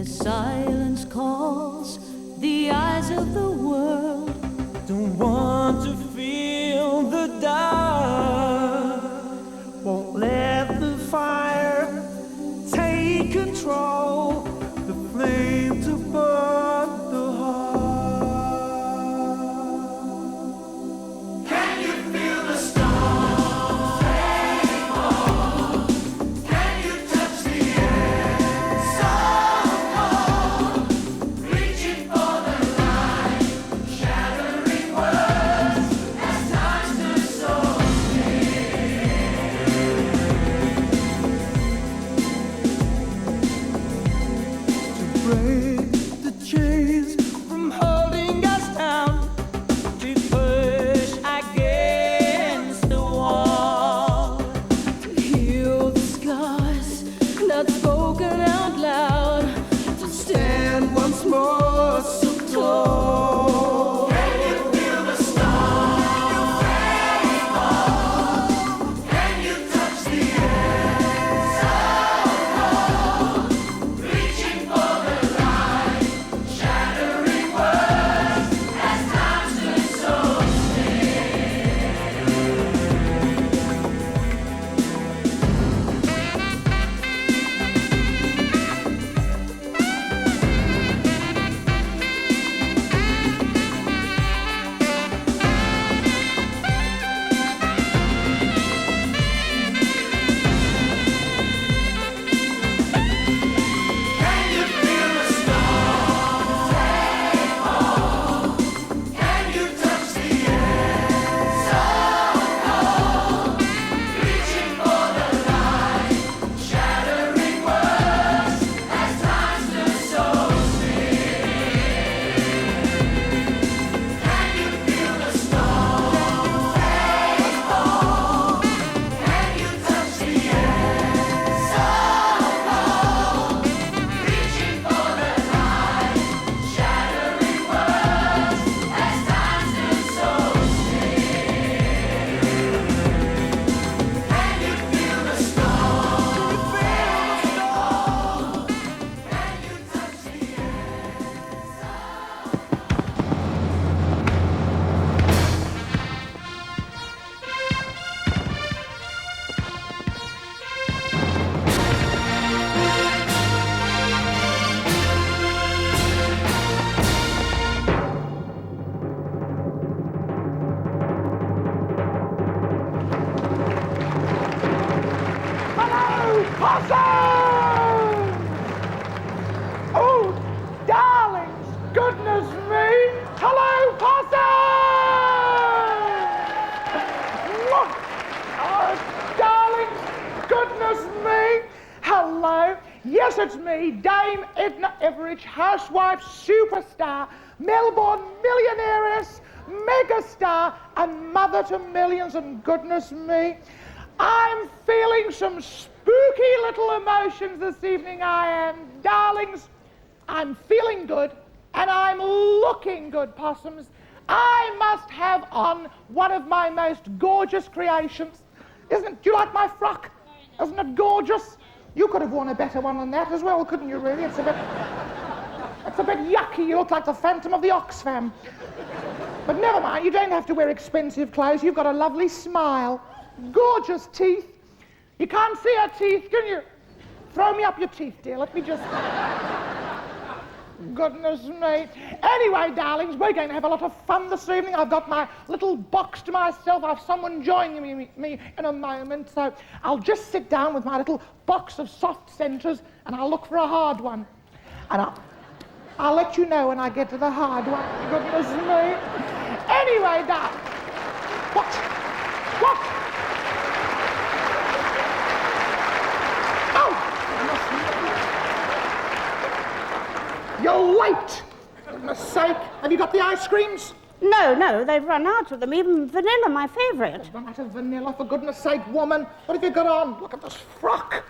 silence calls the eyes of the world. Don't want to feel the dark. Won't let the fire take control. The flame to burn the heart. Can you feel the storm take hold? Can you touch the air so cold? Reaching for the light, shattering words as time stood so To break the chains from holding us down, we push against the wall. To heal the scars not spoken out loud. To stand once more so tall. Can you feel the storm take hold? Can you touch the air so cold? Reaching for the light, shattering words as time stood so Can you feel the storm take hold? Can you touch the air so cold? Reaching for the light, shattering words as time stood so still. Can you feel the storm take hold? Can you touch the air so cold? Reaching for the light, shattering words as time stood so still. Can you feel the storm? Can you touch the air Hello, Possum! Oh, darlings, goodness me! Hello, Possum! Oh, darlings, goodness me! Hello, yes, it's me, Dame Edna Everidge, housewife, superstar, Melbourne millionairess, megastar, and mother to millions, and goodness me, I'm feeling some spooky little emotions this evening, I am. Darlings, I'm feeling good, and I'm looking good, Possums. I must have on one of my most gorgeous creations. Do you like my frock? Isn't it gorgeous? You could have worn a better one than that as well, couldn't you, really? It's a bit yucky. You look like the Phantom of the Oxfam. But never mind, you don't have to wear expensive clothes. You've got a lovely smile. Gorgeous teeth. You can't see her teeth, can you? Throw me up your teeth, dear. Let me just... Goodness me. Anyway, darlings, we're going to have a lot of fun this evening. I've got my little box to myself. I've someone joining me in a moment, so I'll just sit down with my little box of soft centres and I'll look for a hard one. And I'll let you know when I get to the hard one. Goodness me. Anyway, darling. What? You're late! For goodness sake. Have you got the ice creams? No, they've run out of them. Even vanilla, my favourite. They've run out of vanilla, for goodness sake, woman. What have you got on? Look at this frock.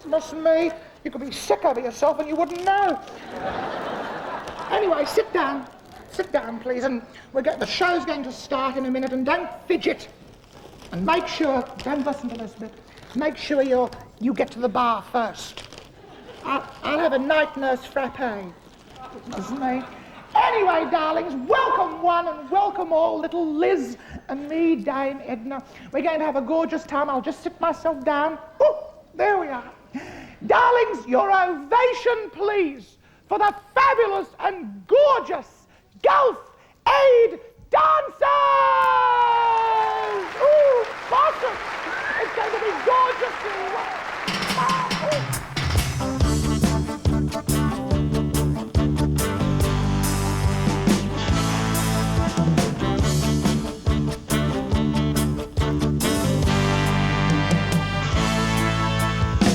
Goodness me. You could be sick over yourself and you wouldn't know. Anyway, sit down. Sit down, please, and the show's going to start in a minute, and don't fidget. And make sure, don't listen to this bit, make sure you get to the bar first. I'll have a night nurse frappe. That's me. Anyway, darlings, welcome one and welcome all, little Liz and me, Dame Edna. We're going to have a gorgeous time. I'll just sit myself down. Oh, there we are. Darlings, your ovation, please, for the fabulous and gorgeous Gulf Aid dancers! Ooh, awesome! It's going to be gorgeous.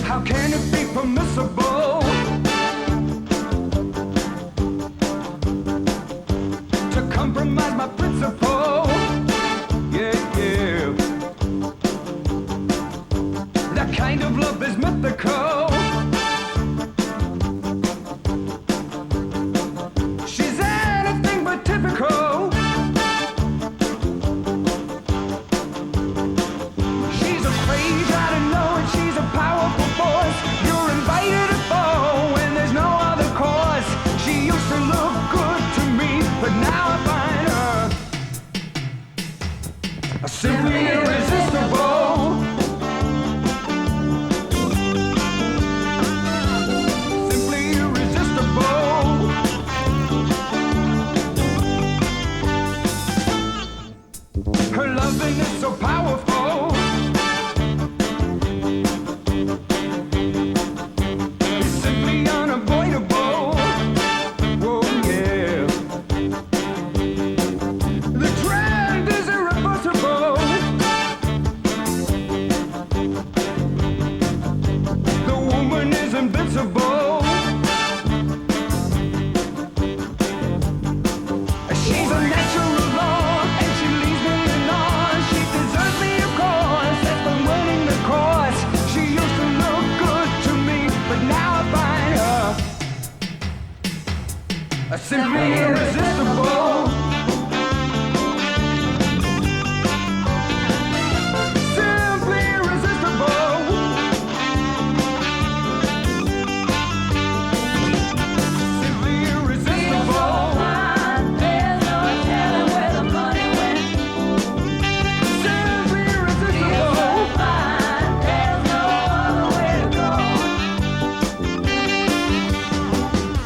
How can it be permissible to compromise my principle? Yeah, yeah. That kind of love is mythical. She's anything but typical. She's a phrase out of knowing, she's a powerful force. You're invited to fall when there's no other cause. She used to look good to me, but now I find her simply irresistible. Simply irresistible. Her loving is so powerful. It's simply unavoidable. Oh yeah. The trend is irreversible. The woman is invincible. She's a natural law, and she leaves me in awe. She deserves me, of course, that's for winning the course. She used to look good to me, but now I find her simply irresistible. Simply irresistible. Simply irresistible. There's no telling where the money went. Simply irresistible. There's no other way to go.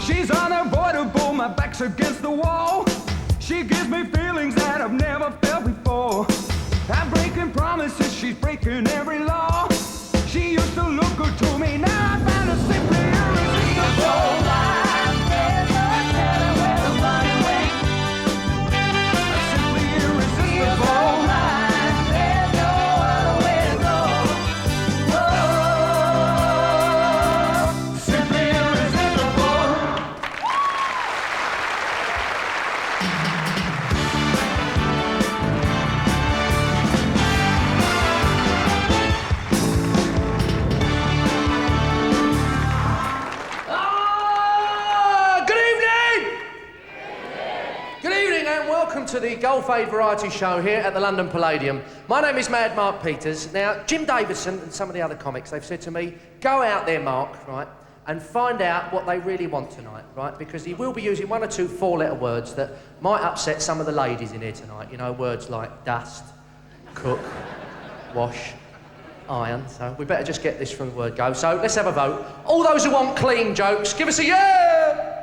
She's unavoidable, my back's against the wall. She gives me feelings that I've never felt before. I'm breaking promises, she's breaking every law. She used to look good to me, now I find her simply irresistible. There's no telling where the money went. Simply irresistible. There's no other way to go. Simply irresistible. Good evening! Good evening and welcome to the Gulf Aid Variety Show here at the London Palladium. My name is Mad Mark Peters. Now, Jim Davidson and some of the other comics, they've said to me, go out there, Mark, right, and find out what they really want tonight, right, because he will be using one or two four-letter words that might upset some of the ladies in here tonight. You know, words like dust, cook, wash, iron. So we better just get this from the word go. So let's have a vote. All those who want clean jokes, give us a yeah!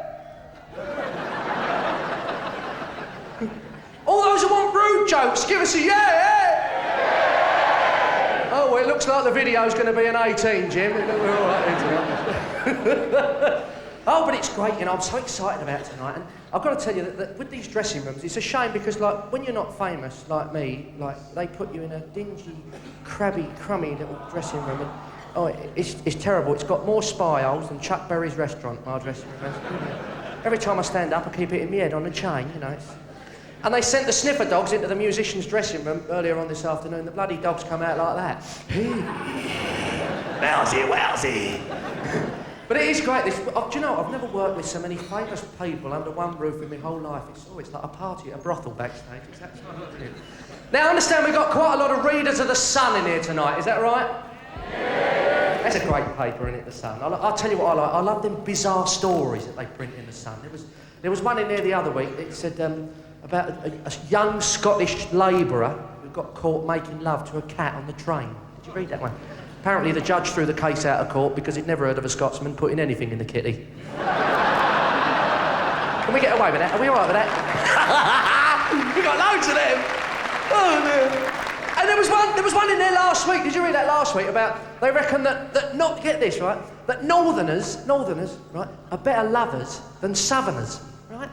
All those who want rude jokes, give us a yeah! Oh, well, it looks like the video's going to be an 18, Jim. We're all right here. Oh, but it's great, you know, I'm so excited about tonight. And I've got to tell you that with these dressing rooms, it's a shame because, like, when you're not famous, like me, like, they put you in a dingy, crummy little dressing room. And, oh, it's terrible. It's got more spy holes than Chuck Berry's restaurant, my dressing room. Every time I stand up, I keep hitting my head on a chain, you know. And they sent the sniffer dogs into the musician's dressing room earlier on this afternoon. The bloody dogs come out like that. Wowsy, wowsy. But it is great. Do you know, I've never worked with so many famous people under one roof in my whole life. It's always like a party at a brothel backstage. It's absolutely brilliant. Now, I understand we've got quite a lot of readers of The Sun in here tonight. Is that right? Yeah. That's a great paper, isn't it, The Sun? I'll tell you what I like. I love them bizarre stories that they print in The Sun. There was one in there the other week that said about a young Scottish labourer who got caught making love to a cat on the train. Did you read that one? Apparently the judge threw the case out of court because he'd never heard of a Scotsman putting anything in the kitty. Can we get away with that? Are we all right with that? We got loads of them. Oh, no. And there was one in there last week. Did you read that last week about they reckon that not get this right? That northerners, right, are better lovers than southerners, right?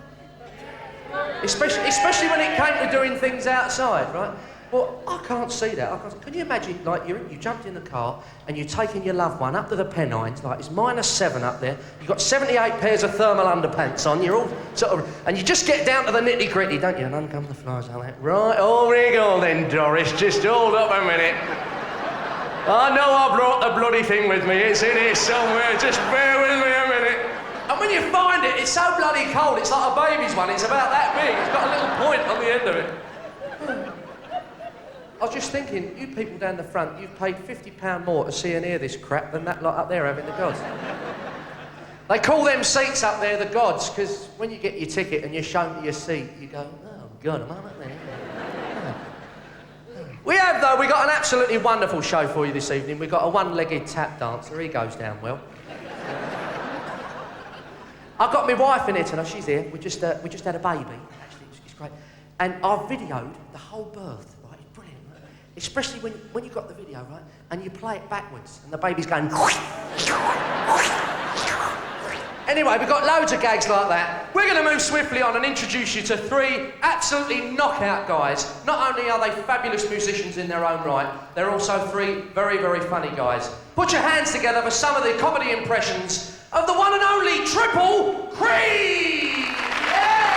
Especially when it came to doing things outside, right? Well, I can't see that. Can you imagine, like, you jumped in the car and you're taking your loved one up to the Pennines, like, it's -7 up there, you've got 78 pairs of thermal underpants on, you're all sort of... And you just get down to the nitty-gritty, don't you? And on come the flies like that. Right, oh, here you go then, Doris, just hold up a minute. I know I brought the bloody thing with me, it's in here somewhere, just bear with me a minute. And when you find it, it's so bloody cold, it's like a baby's one, it's about that big, it's got a little point on the end of it. I was just thinking, you people down the front, you've paid £50 more to see and hear this crap than that lot up there having the gods. They call them seats up there the gods, because when you get your ticket and you're shown to your seat, you go, oh, God, am I up there? We got an absolutely wonderful show for you this evening. We've got a one-legged tap dancer, he goes down well. I've got my wife in here tonight, she's here. We just had a baby, actually, it's great. And I've videoed the whole birth. Especially when you've got the video, right, and you play it backwards, and the baby's going... Anyway, we've got loads of gags like that. We're going to move swiftly on and introduce you to 3 absolutely knockout guys. Not only are they fabulous musicians in their own right, they're also 3 very, very funny guys. Put your hands together for some of the comedy impressions of the one and only Triple Cream! Yeah!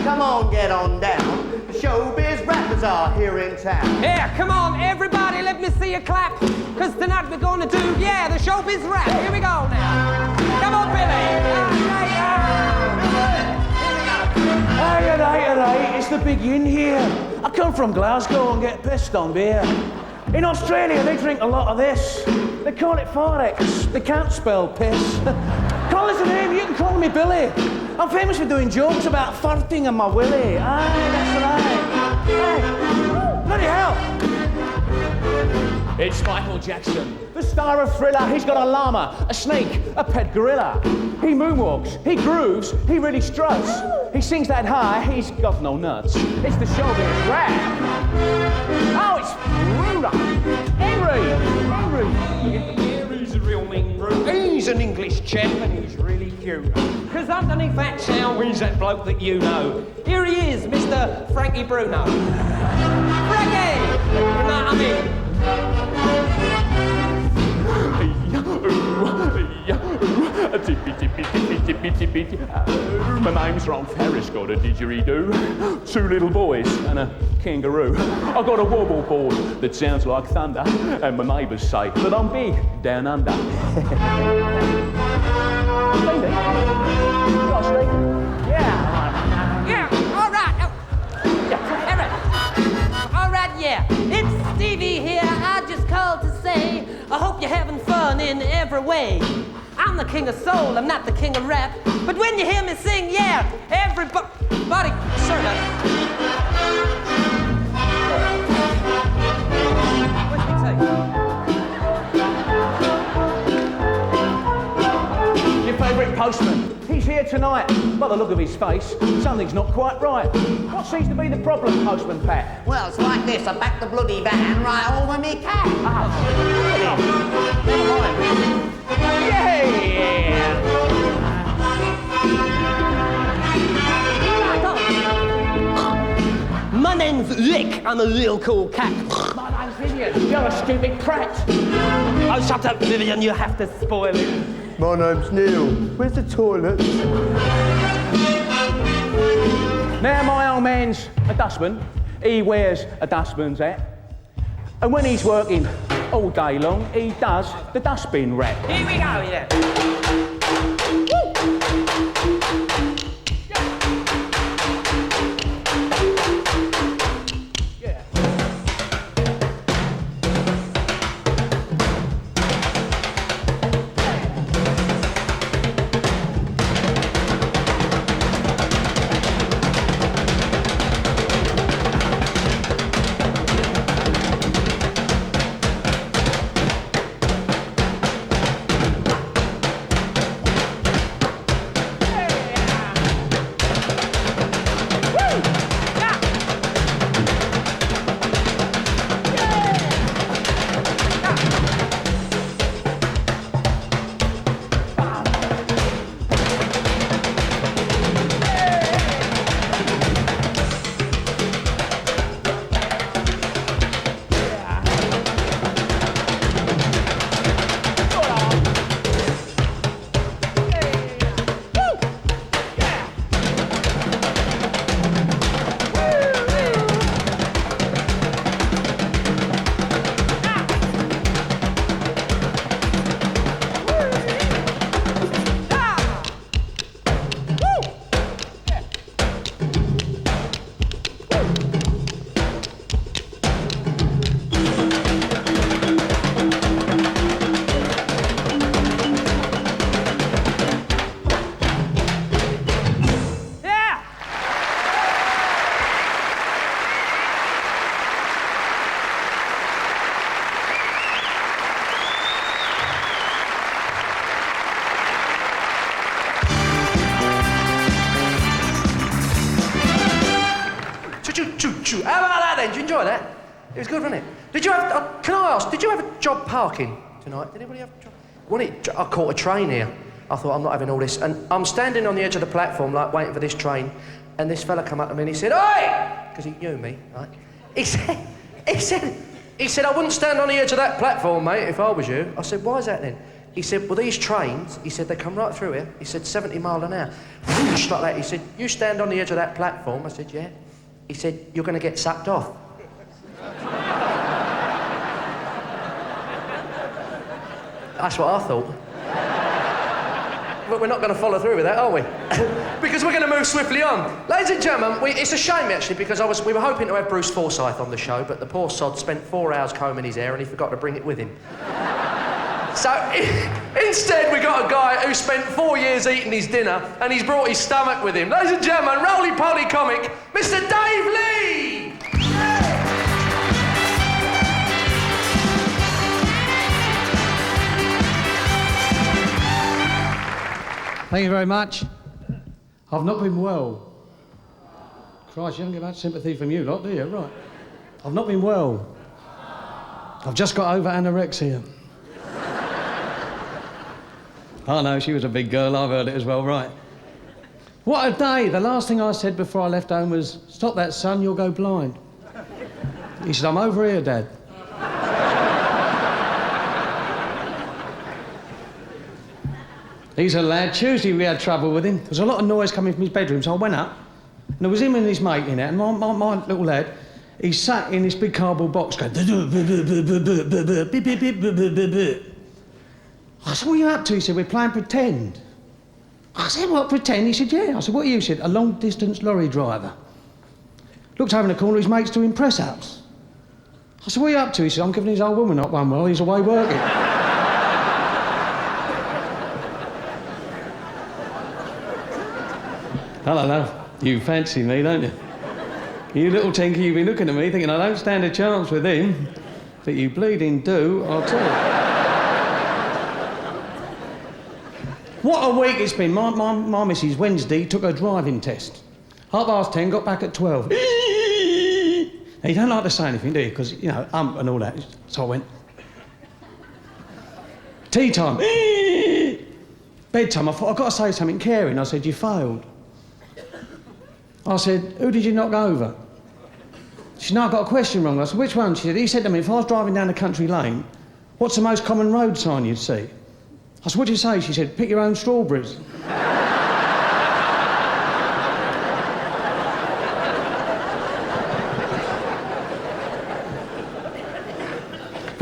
Come on, get on down. The showbiz rappers are here in town. Yeah, come on, everybody, let me see you clap. Because tonight we're gonna do, the showbiz rap. Here we go now. Come on, Billy. Hey, it's the big inn here. I come from Glasgow and get pissed on beer. In Australia, they drink a lot of this. They call it Forex. They can't spell piss. Call us a name, you can call me Billy. I'm famous for doing jokes about farting in my willy. Aye, that's right. Aye. Bloody hell. It's Michael Jackson, the star of Thriller. He's got a llama, a snake, a pet gorilla. He moonwalks, he grooves, he really struts. He sings that high, he's got no nuts. It's the showbiz rap. Oh, it's Bruno. Henry. He's a real mean brute. He's an English chap and he's really cute. Because underneath that chow, he's that bloke that you know. Here he is, Mr. Frankie Bruno. Frankie! You know what I mean? My name's Ron Ferris, got a didgeridoo, 2 little boys and a kangaroo. I've got a wobble board that sounds like thunder, and my neighbours say that I'm big down under. It's Stevie here, I just called to say I hope you're having fun in every way. I'm the king of soul, I'm not the king of rap. But when you hear me sing, everybody, sir, what's me take? Your favourite postman. He's here tonight. By the look of his face, something's not quite right. What seems to be the problem, Postman Pat? Well, it's like this. I backed the bloody van right over me cat. My name's Lick. I'm a real cool cat. My name's Vivian. You're a stupid prat. Oh, shut up, Vivian. You have to spoil it. My name's Neil. Where's the toilet? Now, my old man's a dustman. He wears a dustman's hat. And when he's working All day long, he does the dustbin rap. Here we go, yeah. How about that then? Did you enjoy that? It was good, wasn't it? Did you have, can I ask, did you have a job parking tonight? Did anybody have a job? I caught a train here. I thought, I'm not having all this. And I'm standing on the edge of the platform, like, waiting for this train, and this fella come up to me and he said, "Oi!" Because he knew me, right? He said, "I wouldn't stand on the edge of that platform, mate, if I was you." I said, "Why is that then?" He said, "Well, these trains," he said, "they come right through here." He said, 70 mile an hour. Whoosh, like that. He said, "You stand on the edge of that platform." I said, "Yeah." He said, "You're going to get sucked off." That's what I thought. But we're not going to follow through with that, are we? Because we're going to move swiftly on. Ladies and gentlemen, it's a shame, actually, because we were hoping to have Bruce Forsyth on the show, but the poor sod spent 4 hours combing his hair and he forgot to bring it with him. So, instead, we got a guy who spent 4 years eating his dinner and he's brought his stomach with him. Ladies and gentlemen, roly-poly comic, Mr. Dave Lee! Thank you very much. I've not been well. Christ, you don't get much sympathy from you lot, do you? Right. I've not been well. I've just got over anorexia. I know, she was a big girl, I've heard it as well, right. What a day. The last thing I said before I left home was, "Stop that, son, you'll go blind." He said, "I'm over here, Dad." He's a lad. Tuesday we had trouble with him. There was a lot of noise coming from his bedroom, so I went up, and there was him and his mate in there, and my little lad, he sat in this big cardboard box going... I said, "What are you up to?" He said, "We're playing pretend." I said, "What, pretend?" He said, "Yeah." I said, "What are you?" He said, "A long-distance lorry driver." Looked over in the corner, his mate's doing press-ups. I said, "What are you up to?" He said, "I'm giving his old woman up one while he's away working." I don't know. You fancy me, don't you? You little tinker, you've been looking at me thinking I don't stand a chance with him. But you bleeding do, I'll tell you. What a week it's been. My missus, Wednesday, took her driving test. 10:30, got back at 12. Now, you don't like to say anything, do you? Because, you know, and all that. So I went. Tea time. Bedtime. I thought, I've got to say something caring. I said, "You failed." I said, "Who did you knock over?" She said, "No, I got a question wrong." I said, "Which one?" She said, "He said to me, if I was driving down a country lane, what's the most common road sign you'd see?" I said, "What do you say?" She said, "Pick your own strawberries."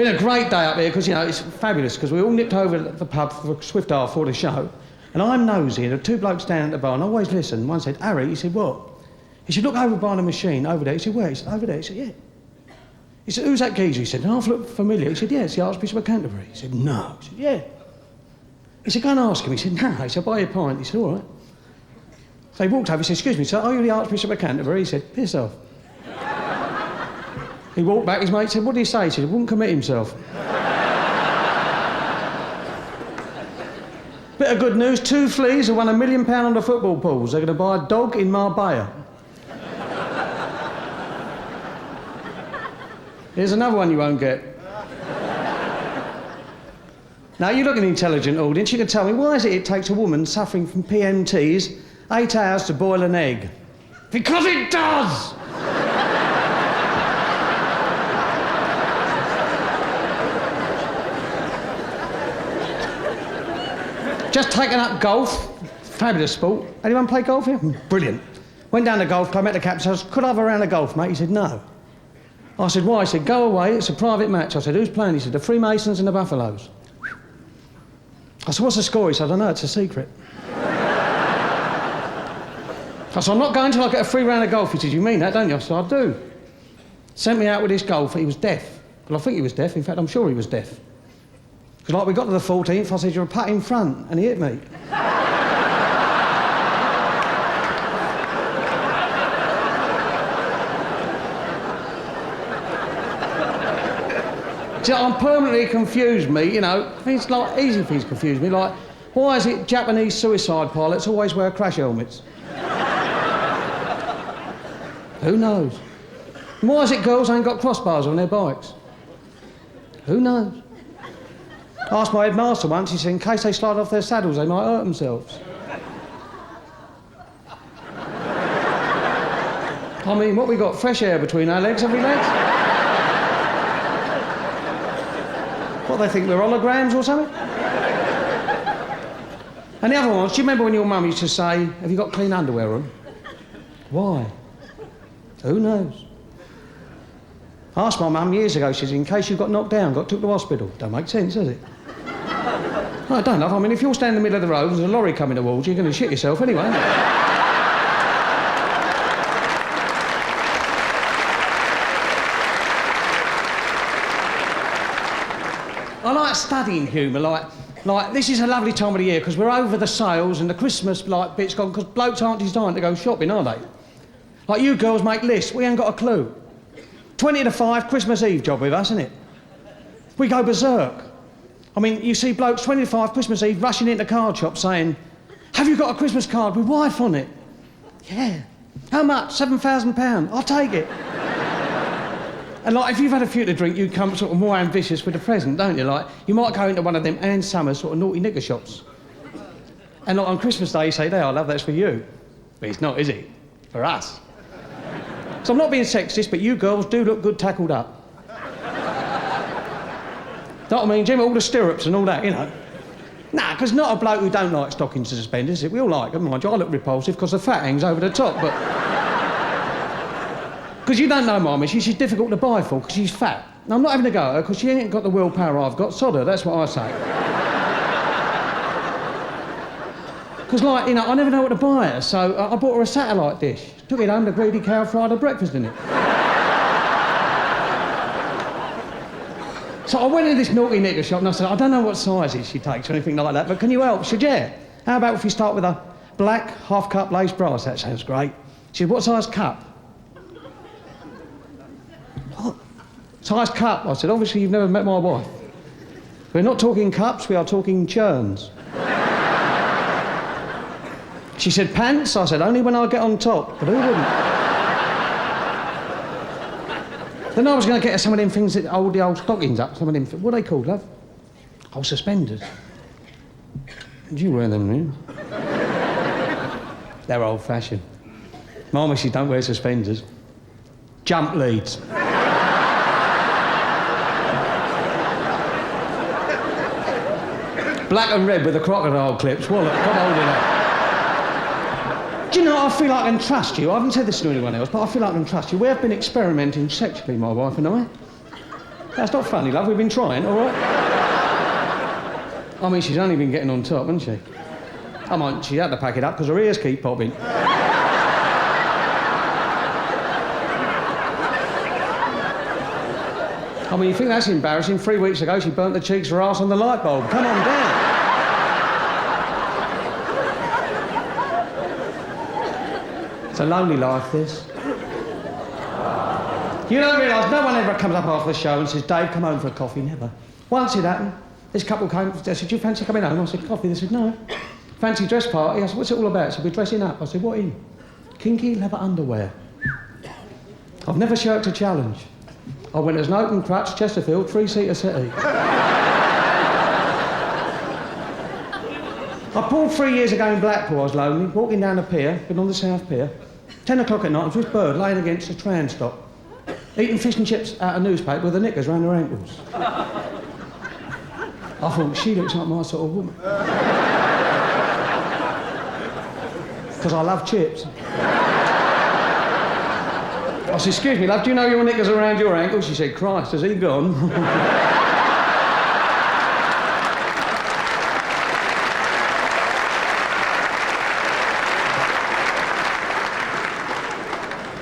Been a great day up here because, you know, it's fabulous because we all nipped over to the pub for a swift hour before the show. And I'm nosy, and there were two blokes down at the bar, and I always listen. One said, Harry, he said, what? He said, look over by the machine, over there. He said, where? He said, over there. He said, yeah. He said, who's that geezer? He said, half look familiar. He said, yeah, it's the Archbishop of Canterbury. He said, no. He said, yeah. He said, go and ask him. He said, no. He said, buy you a pint. He said, all right. So he walked over, he said, excuse me, sir, are you the Archbishop of Canterbury? He said, piss off. He walked back, his mate said, what did he say? He said, he wouldn't commit himself. Bit of good news, 2 fleas have won £1 million on the football pools. They're going to buy a dog in Marbella. Here's another one you won't get. Now, you look an intelligent audience, you can tell me, why is it takes a woman suffering from PMTs 8 hours to boil an egg? Because it does! Just taken up golf, fabulous sport. Anyone play golf here? Brilliant. Went down the golf club, met the captain, said, could I have a round of golf, mate? He said, no. I said, why? He said, go away, it's a private match. I said, who's playing? He said, the Freemasons and the Buffaloes. I said, what's the score? He said, I don't know, it's a secret. I said, I'm not going till I get a free round of golf. He said, you mean that, don't you? I said, I do. Sent me out with this golfer, he was deaf. Well, I think he was deaf, in fact, I'm sure he was deaf. Because like we got to the 14th, I said, you're a putt in front, and he hit me. See, I'm permanently confused, me, you know. It's like, easy things confuse me, like, why is it Japanese suicide pilots always wear crash helmets? Who knows? And why is it girls ain't got crossbars on their bikes? Who knows? I asked my headmaster once, he said, in case they slide off their saddles, they might hurt themselves. I mean, what we got, fresh air between our legs, have we, lads? What, they think we're holograms or something? And the other ones, do you remember when your mum used to say, have you got clean underwear on? Why? Who knows? I asked my mum years ago, she said, in case you got knocked down, got took to hospital. Don't make sense, does it? No, I don't know. I mean, if you're standing in the middle of the road, there's a lorry coming towards you, you're going to shit yourself anyway. I like studying humour, like this is a lovely time of the year because we're over the sales and the Christmas bit's gone because blokes aren't designed to go shopping, are they? Like you girls make lists, we ain't got a clue. 20 to 5, Christmas Eve job with us, isn't it? We go berserk. I mean, you see blokes 20 to 5, Christmas Eve, rushing into card shops saying, have you got a Christmas card with wife on it? Yeah. How much? £7,000. I'll take it. And like, if you've had a few to drink, you come sort of more ambitious with the present, don't you? Like, you might go into one of them Ann Summers sort of naughty knicker shops. And like on Christmas Day, you say, there, I love that's for you. But it's not, is it? For us. So I'm not being sexist, but you girls do look good tackled up. Know what I mean, Jim? All the stirrups and all that, you know. Nah, because not a bloke who don't like stockings and suspenders, is it? We all like them, mind you. I look repulsive because the fat hangs over the top, but... Because you don't know my missus, she's difficult to buy for because she's fat. Now, I'm not having a go at her because she ain't got the willpower I've got. Sod her, that's what I say. Because, like, you know, I never know what to buy her, so I bought her a satellite dish. Took it home, the greedy cow fried her breakfast in it. So I went into this naughty knicker shop and I said, I don't know what sizes she takes or anything like that, but can you help? She said, yeah. How about if we start with a black half-cup lace brass? That sounds great. She said, what size cup? What? Size cup? I said, obviously you've never met my wife. We're not talking cups, we are talking churns. She said, pants? I said, only when I get on top, but who wouldn't? Then I was going to get her some of them things that hold the old stockings up, some of them, what are they called, love? Oh, suspenders. Do you wear them, do you? They're old-fashioned. My missus don't wear suspenders. Jump leads. Black and red with the crocodile clips. Wallet, come hold it up. Do you know, I feel like I can trust you. I haven't said this to anyone else, but I feel like I can trust you. We have been experimenting sexually, my wife and I. That's not funny, love. We've been trying, all right? I mean, she's only been getting on top, hasn't she? I mean, she had to pack it up because her ears keep popping. I mean, you think that's embarrassing? 3 weeks ago, she burnt the cheeks of her arse on the light bulb. Come on down. It's a lonely life, this. You don't realise no one ever comes up after the show and says, Dave, come home for a coffee. Never. Once it happened, this couple came, they said, do you fancy coming home? I said, coffee. They said, no. Fancy dress party? I said, what's it all about? They said, we're dressing up. I said, what in? Kinky leather underwear. I've never shirked a challenge. I went as an open crutch, Chesterfield, 3-seater settee. I pulled 3 years ago in Blackpool. I was lonely, walking down the pier, been on the South Pier. 10 o'clock at night, and this bird laying against a tram stop, eating fish and chips out of newspaper with the knickers round her ankles. I thought, she looks like my sort of woman. Because I love chips. I said, excuse me, love, do you know your knickers are around your ankles? She said, Christ, has he gone?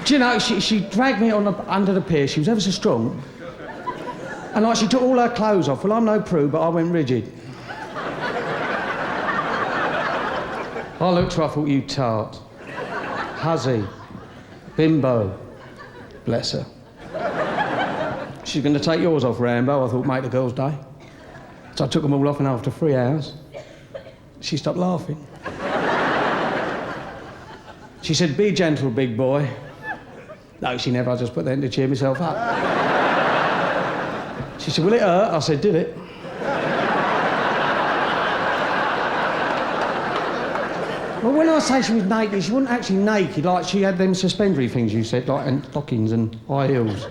Do you know, she dragged me under the pier. She was ever so strong. And like, she took all her clothes off. Well, I'm no prude, but I went rigid. I looked at her, I thought, you tart. Huzzy. Bimbo. Bless her. She's going to take yours off, Rambo. I thought, make the girls' day. So I took them all off, and after 3 hours, she stopped laughing. She said, be gentle, big boy. No, she never. I just put them to cheer myself up. She said, will it hurt? I said, did it? Well, when I say she was naked, she wasn't actually naked. Like, she had them suspensory things you said, like, and stockings and high heels.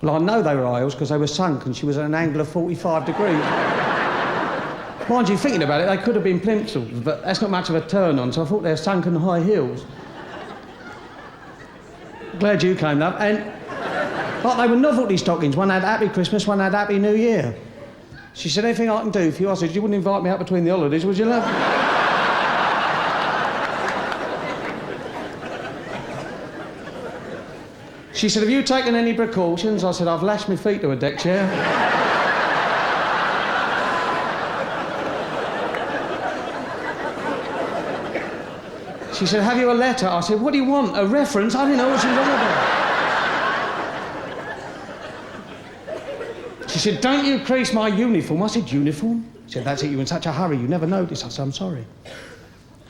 Well, I know they were high heels because they were sunk and she was at an angle of 45 degrees. Mind you, thinking about it, they could have been plimsolls, but that's not much of a turn on, so I thought they were sunken high heels. Glad you came, love. And, like, they were novelty stockings. One had Happy Christmas, one had Happy New Year. She said, anything I can do for you? I said, you wouldn't invite me out between the holidays, would you, love? She said, have you taken any precautions? I said, I've lashed my feet to a deck chair. She said, have you a letter? I said, what do you want? A reference? I didn't know what she was on about. She said, don't you crease my uniform. I said, uniform? She said, that's it, you were in such a hurry, you never noticed. I said, I'm sorry.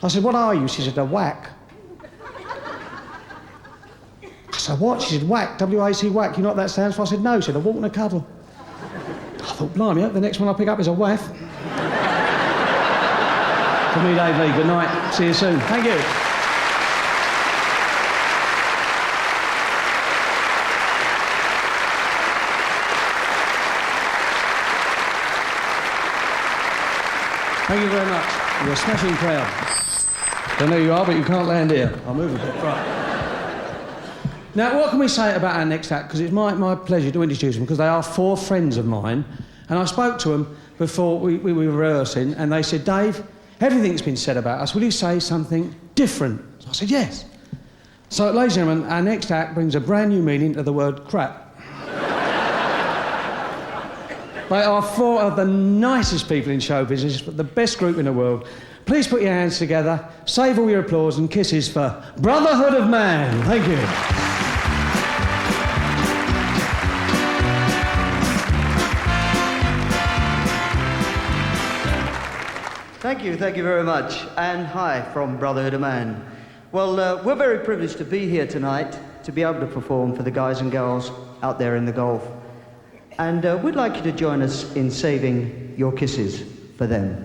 I said, what are you? She said, a whack. I said, what? She said, whack, W-A-C, whack. You know what that stands for? I said, no. She said, a walk and a cuddle. I thought, blimey, the next one I pick up is a waff. For me, Dave Lee, good night. See you soon. Thank you. Thank you very much. You're a smashing crowd. Don't know who you are, but you can't land here. I'll move a bit. Right. Now, what can we say about our next act? Because it's my pleasure to introduce them, because they are 4 friends of mine. And I spoke to them before we were rehearsing, and they said, Dave, everything's been said about us. Will you say something different? So I said, yes. So, ladies and gentlemen, our next act brings a brand new meaning to the word crap. They are 4 of the nicest people in show business, the best group in the world. Please put your hands together, save all your applause and kisses for Brotherhood of Man. Thank you. Thank you very much. And hi from Brotherhood of Man. Well, we're very privileged to be here tonight, to be able to perform for the guys and girls out there in the Gulf. And we'd like you to join us in saving your kisses for them.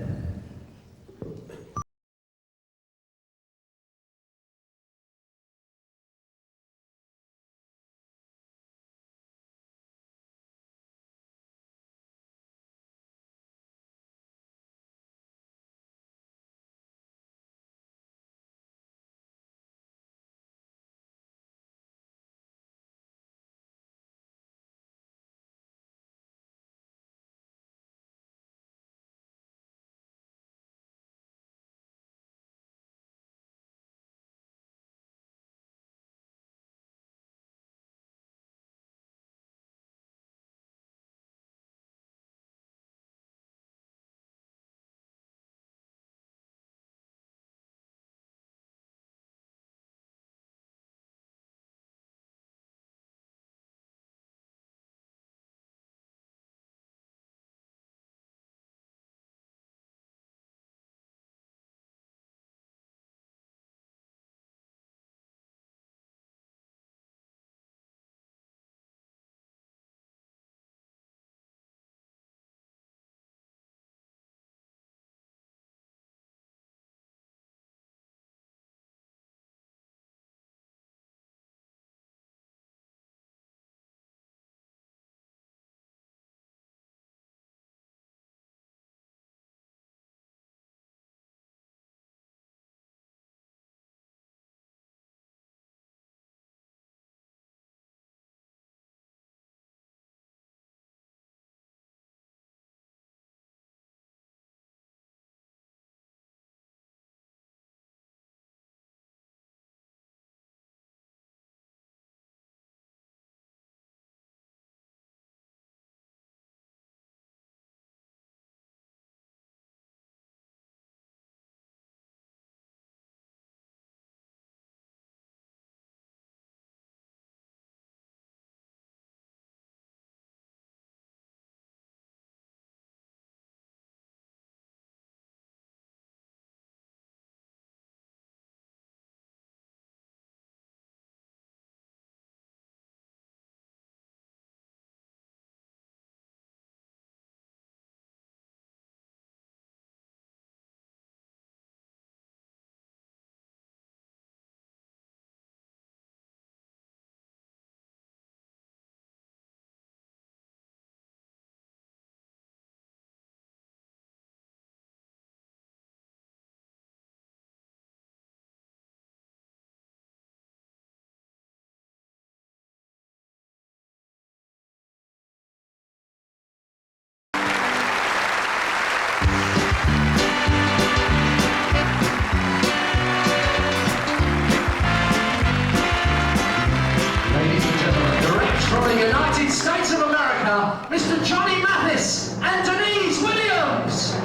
United States of America, Mr. Johnny Mathis and Denise Williams.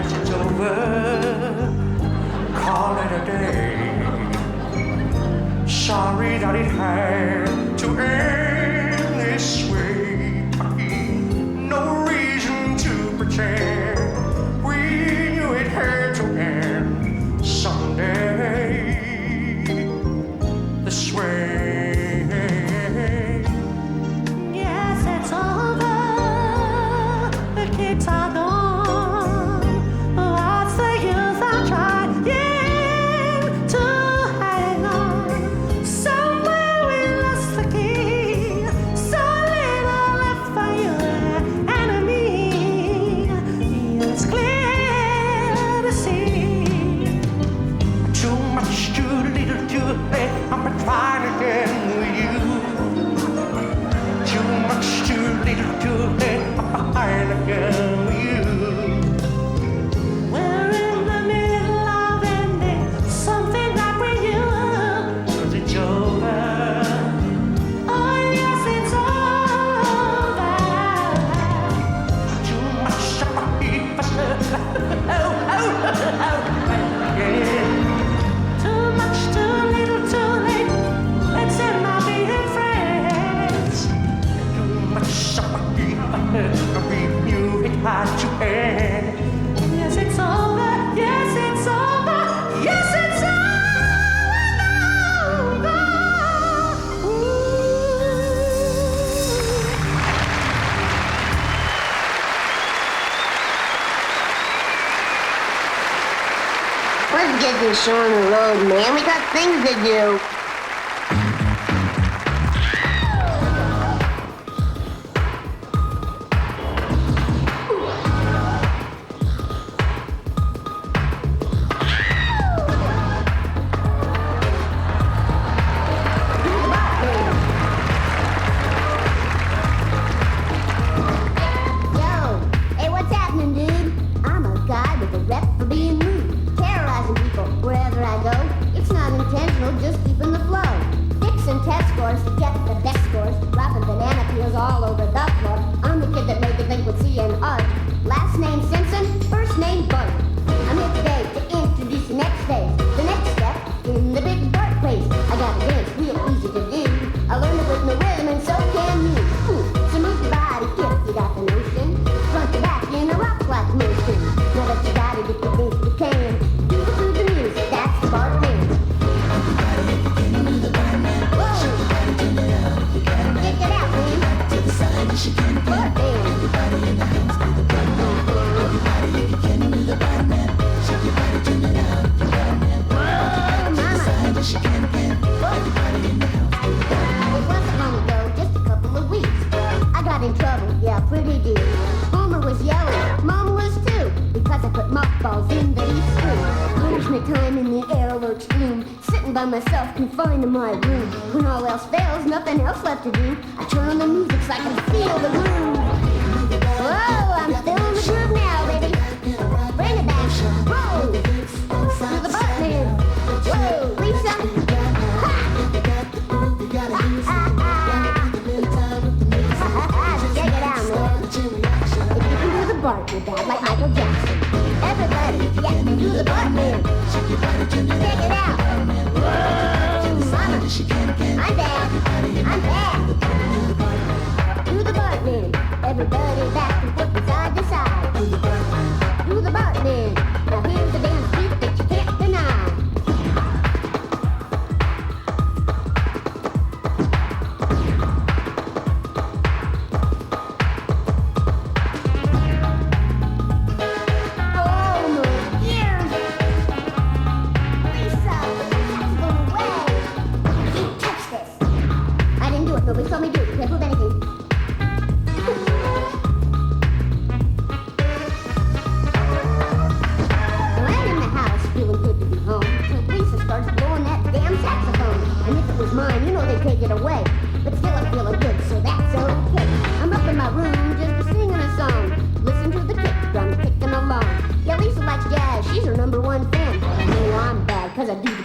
It's over, call it a day. Sorry that it had to end this way. No reason to pretend we knew it had to end someday this way. Yes, it's over. The kids are gone. What's the use of trying to hang on? Somewhere we lost the key. So little left for you and me. It's clear to see. Too much, too little, too late. I'm trying again with you. Too much, too little, too late. I'm trying again with you. We're in the middle of ending something that we knew. 'Cause it's over. Oh, yes, it's over. Too much of a heap of stuff. Yeah. Too much, too little, too late. Let's end our being friends. Too much of a heap of stuff. We knew it had to end. Yes, it's over. Yes, it's over. Yes, it's over. Let's get this show on the road, man. We got things to do. Yo, hey, what's happening, dude? I'm a guy with a rep for being rude, terrorizing people wherever I go. It's not intentional, just keeping the flow. Fixing test scores to get the best scores, dropping banana peels all over the floor. I'm the kid that made the delinquency and art. Last name Simpson, first name Bart. I'm here today to introduce the next phase, the next step in the big Bart race. I got a dance real easy to do. I learned it with no rhythm and so can you. So move your body if you got the notion. Front to back in a rock-like motion. Now that you got it, if you think you can, do it through the music, that's the Bartman. Whoa! Kick it out, man. Bartman. Whoa, mama. It wasn't long ago, just a couple of weeks. I got in trouble, yeah, pretty deep. Homer was yelling, Mama was too, because I put mothballs in the east room. Punishment time in the airworks gloom, sitting by myself, confined in my room. When all else fails, nothing else left to do, I turn on the music so I can feel the groove. Whoa, I'm still in the groove now, baby. Bring it back. Whoa, to the Bartman. Whoa, Lisa. Ha! Check it out, man. If you can do the Bart, you're bad like Michael Jackson. Everybody, yeah, do the Bartman. Check it out. Whoa, mama. I'm bad. I'm bad. Do the Bartman. Everybody back and forth from side to side. Do the Bartman. Now here's the dance beat that you can't deny. Nobody saw me do it. Can't prove anything.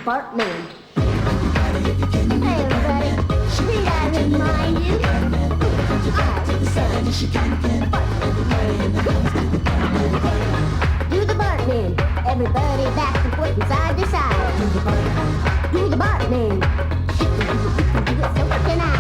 Bartman. Hey, everybody. Did I remind you? Do the Bartman. Everybody back and forth and side to side. Do the Bartman. She can do it, so can I.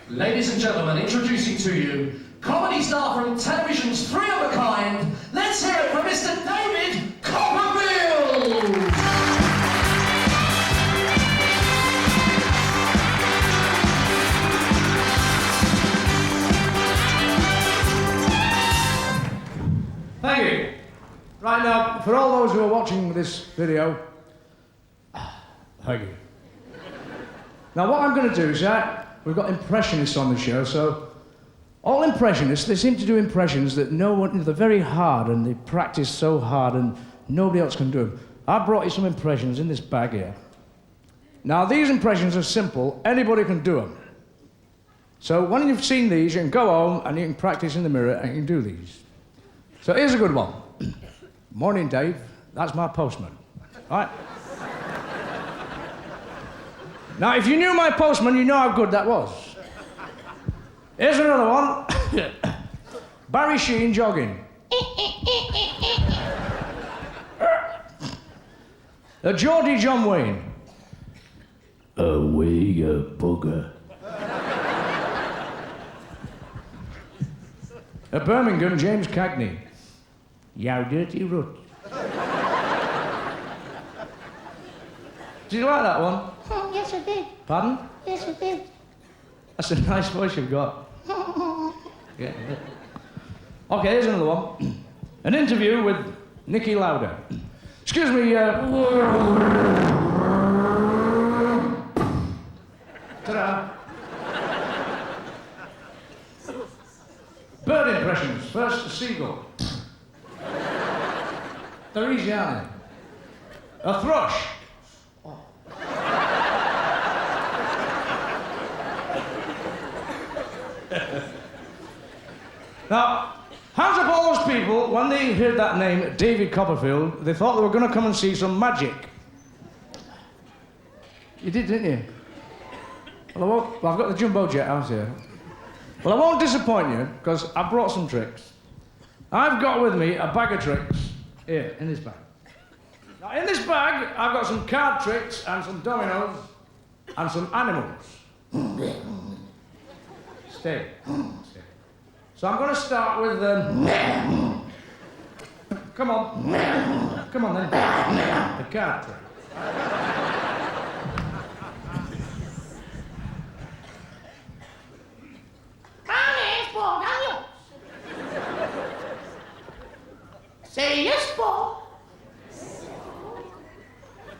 Ladies and gentlemen, introducing to you, comedy star from television's Three of a Kind, let's hear it from Mr. David Copperfield! Thank you. Right now, for all those who are watching this video, thank you. Now, what I'm going to do is that we've got impressionists on the show, so all impressionists, they seem to do impressions that no one, they're very hard and they practice so hard and nobody else can do them. I brought you some impressions in this bag here. Now, these impressions are simple, anybody can do them. So when you've seen these, you can go home and you can practice in the mirror and you can do these. So here's a good one. Morning, Dave. That's my postman. All right? Now, if you knew my postman, you know how good that was. Here's another one. Barry Sheen jogging. A Geordie John Wayne. Away, you bugger. A Birmingham James Cagney. You dirty rut. Did you like that one? Oh, yes, I did. Pardon? Yes, I did. That's a nice voice you've got. Yeah. Okay, here's another one. An interview with Nicky Lauda. Excuse me, ta-da. Bird impressions. First, a seagull. They're easy, aren't they? A thrush. Oh. Now, hands up all those people, when they heard that name, David Copperfield, they thought they were going to come and see some magic. You did, didn't you? Well, I've got the jumbo jet out here. Well, I won't disappoint you, because I brought some tricks. I've got with me a bag of tricks, here, in this bag. Now, in this bag, I've got some card tricks and some dominoes and some animals. Stay. So I'm going to start with, come on. Come on, then. The card trick. Say yes, Paul.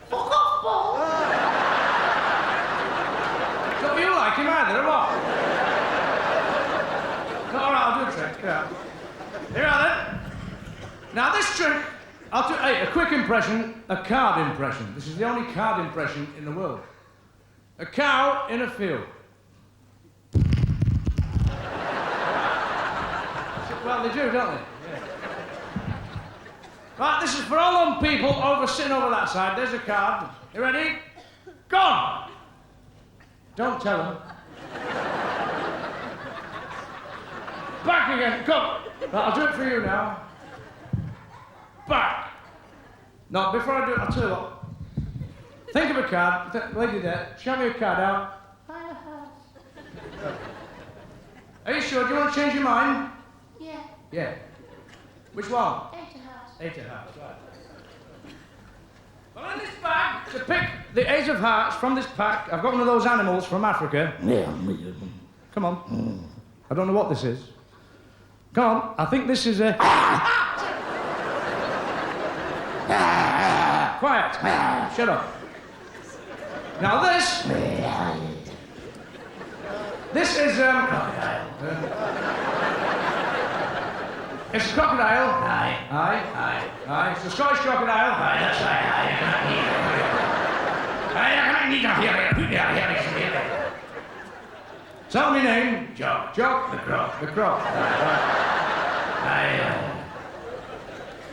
Fuck off, Paul. Don't you like him either, or what? All right, I'll do a trick. Yeah. Here are then. Now this trick, I'll do a quick impression, a card impression. This is the only card impression in the world. A cow in a field. Well, they do, don't they? Yeah. Right, this is for all them people sitting over that side. There's a card. You ready? Gone! Don't tell them. Back again, go! Right, I'll do it for you now. Back! No, before I do it, I'll tell you what. Think of a card. Lady there, show me a card out. Are you sure? Do you want to change your mind? Yeah. Yeah. Which one? 8 of hearts. 8 of hearts, right. Well, in this bag, to pick the Ace of Hearts from this pack, I've got one of those animals from Africa. Yeah. Come on. I don't know what this is. Come on, I think this is a... Quiet. Shut up. Now this... This is, it's a crocodile. Aye. It's a Scottish crocodile. Aye, that's right. Tell me name. Jock. Jock. The croc. The croc. Aye.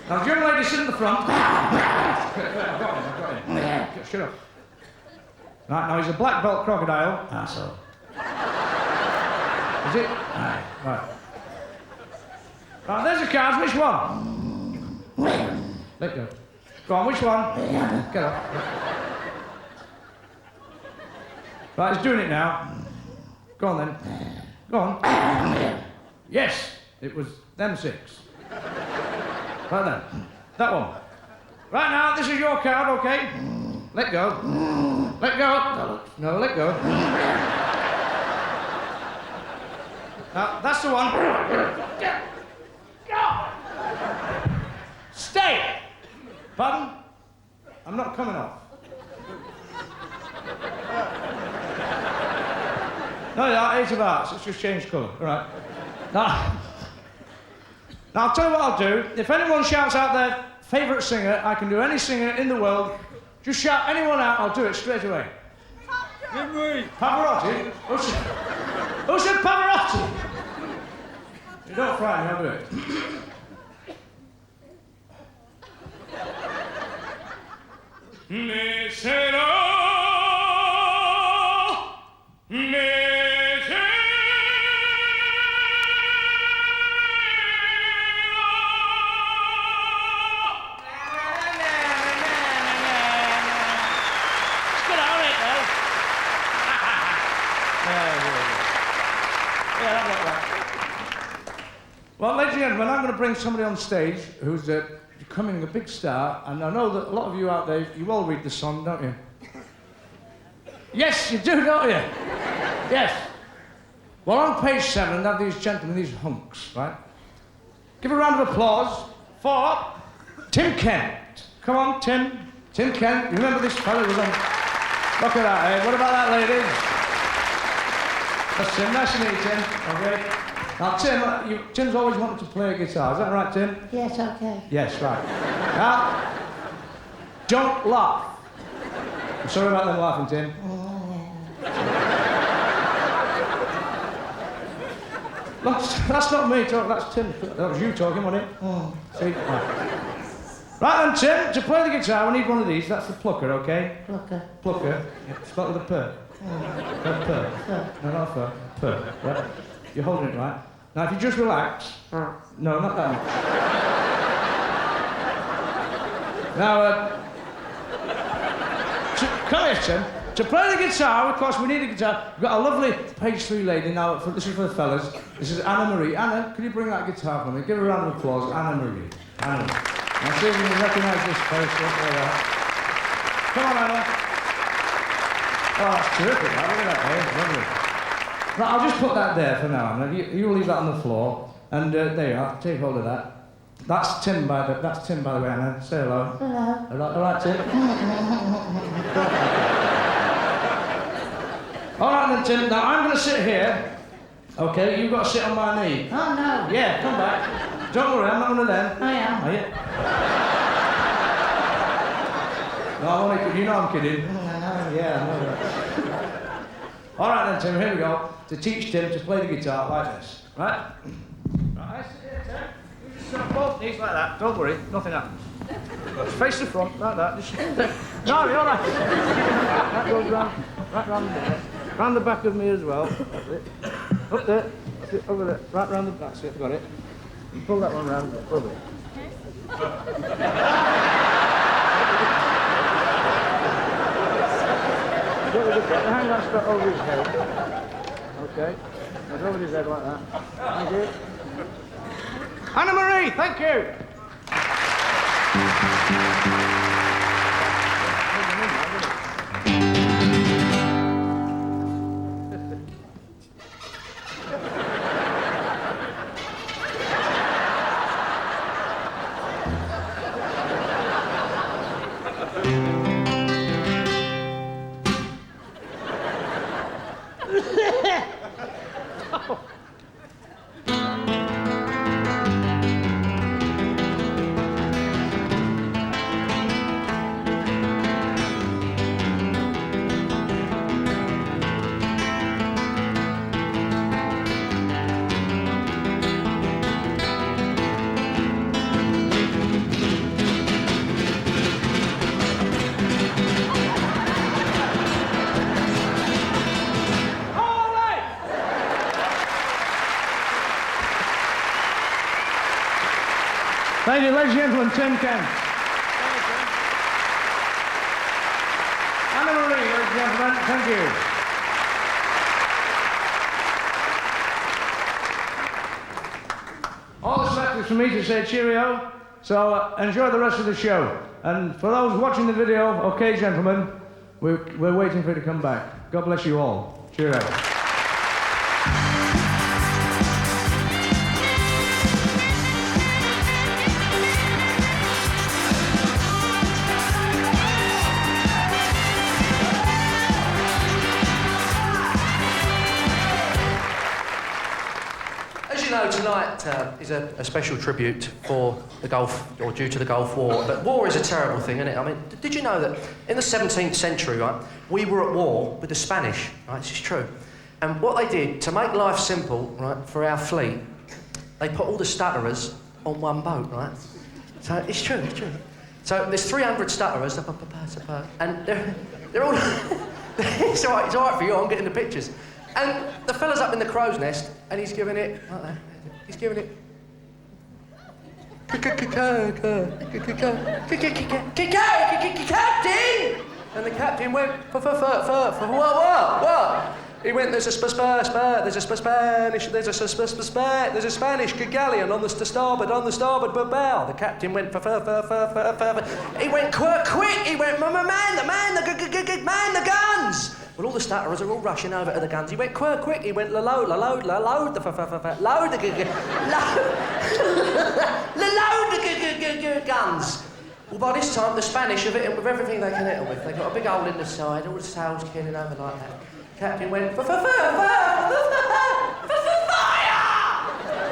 Now, the young lady sit in the front. I've got him. Shut up. Right, now he's a black belt crocodile. Asshole. Is it? Aye. Right. Right, there's the cards. Which one? Let go. Go on, which one? Get up. Right, he's doing it now. Go on then. Go on. Yes, it was them 6. Right then. That one. Right now, this is your card, okay? Let go. Let go. No, let go. Now, that's the one. Stay! Pardon? I'm not coming off. No, yeah, Ace of Hearts. It's just changed colour. All right. Now, I'll tell you what I'll do. If anyone shouts out their favourite singer, I can do any singer in the world. Just shout anyone out, I'll do it straight away. Pavarotti? Who said Pavarotti? You don't frighten me, I'll do it. Well, ladies and gentlemen, I'm going to bring somebody on stage who's becoming a big star, and I know that a lot of you out there, you all read the song, don't you? Yes, you do, don't you? Yes. Well, on page 7, they have these gentlemen, these hunks, right? Give a round of applause for Tim Kent. Come on, Tim. Tim Kent. You remember this fella was on... Look at that, eh? What about that, ladies? That's Tim. Nice to meet you, Tim. Okay. Now, Tim, Tim's always wanted to play a guitar. Is that right, Tim? Yes, okay. Yes, right. Now, don't laugh. I'm sorry about them laughing, Tim. That's not me talking, that's Tim. That was you talking, wasn't it? See? Right then, Tim, to play the guitar, we need one of these. That's the plucker, okay? Plucker. Yeah, start with a purr. Purr. No, not a fur. Purr. Right? You're holding it right. Now, if you just relax. No, not that much. Now, come here, Tim. To play the guitar, of course, we need a guitar. We've got a lovely page 3 lady now. This is for the fellas. This is Anna Marie. Anna, can you bring that guitar for me? Give her a round of applause. Anna Marie. Anna. Now, see if you can recognise this face. Come on, Anna. Oh, that's terrific. Look at that, eh? Lovely. Right, I'll just put that there for now, Anna. You leave that on the floor. And there you are. Take hold of that. That's Tim, by the way, Anna. Say hello. Hello. All right, Tim. All right then, Tim. Now I'm going to sit here. Okay, you've got to sit on my knee. Oh, no. Yeah, come back. Don't worry, I'm not one of them. I am. Are you? No, I'm only kidding. You know I'm kidding. Yeah, I know that. All right then, Tim. Here we go. To teach Tim to play the guitar like this, right? Right. Sit here, Tim. You just sit on both knees like that. Don't worry, nothing happens. Just face the front like that. Just... No, you're all right. That goes round. Right round there. Round the back of me as well. That's it. Up there. That's it. Over there. Right round the back. That's it. Got it. You pull that one round. Over it. Hang that strap over his head. Okay. That's over his head like that. Thank you. Anna Marie, thank you. Thank you, ladies and gentlemen, Tim Kent. Anna Marie, ladies and gentlemen, thank you. All that's left is for me to say cheerio, so enjoy the rest of the show. And for those watching the video, okay, gentlemen, we're waiting for you to come back. God bless you all. Cheerio. Tonight is a special tribute for the Gulf, or due to the Gulf War. But war is a terrible thing, isn't it? I mean, did you know that in the 17th century, right, we were at war with the Spanish, right? This is true. And what they did, to make life simple, right, for our fleet, they put all the stutterers on one boat, right? So it's true, it's true. So there's 300 stutterers, and they're all... it's all right for you, I'm getting the pictures. And the fella's up in the crow's nest, and he's giving it like that. He's giving it. Captain! And the captain went for what? He went. There's a Spanish galleon on the starboard bow. The captain went for. He went quick. He went man the guns. Well, all the stutterers are all rushing over to the guns. He went quick. He went load the guns. Well, by this time, the Spanish have hit him with everything they can hit him with. They got a big hole in the side, all the sails killing over like that. Captain went fire!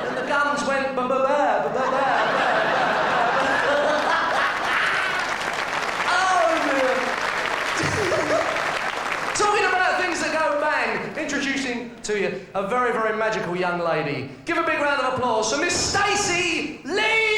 And the guns went Talking about things that go bang, introducing to you a very, very magical young lady. Give a big round of applause for Miss Stacey Lee!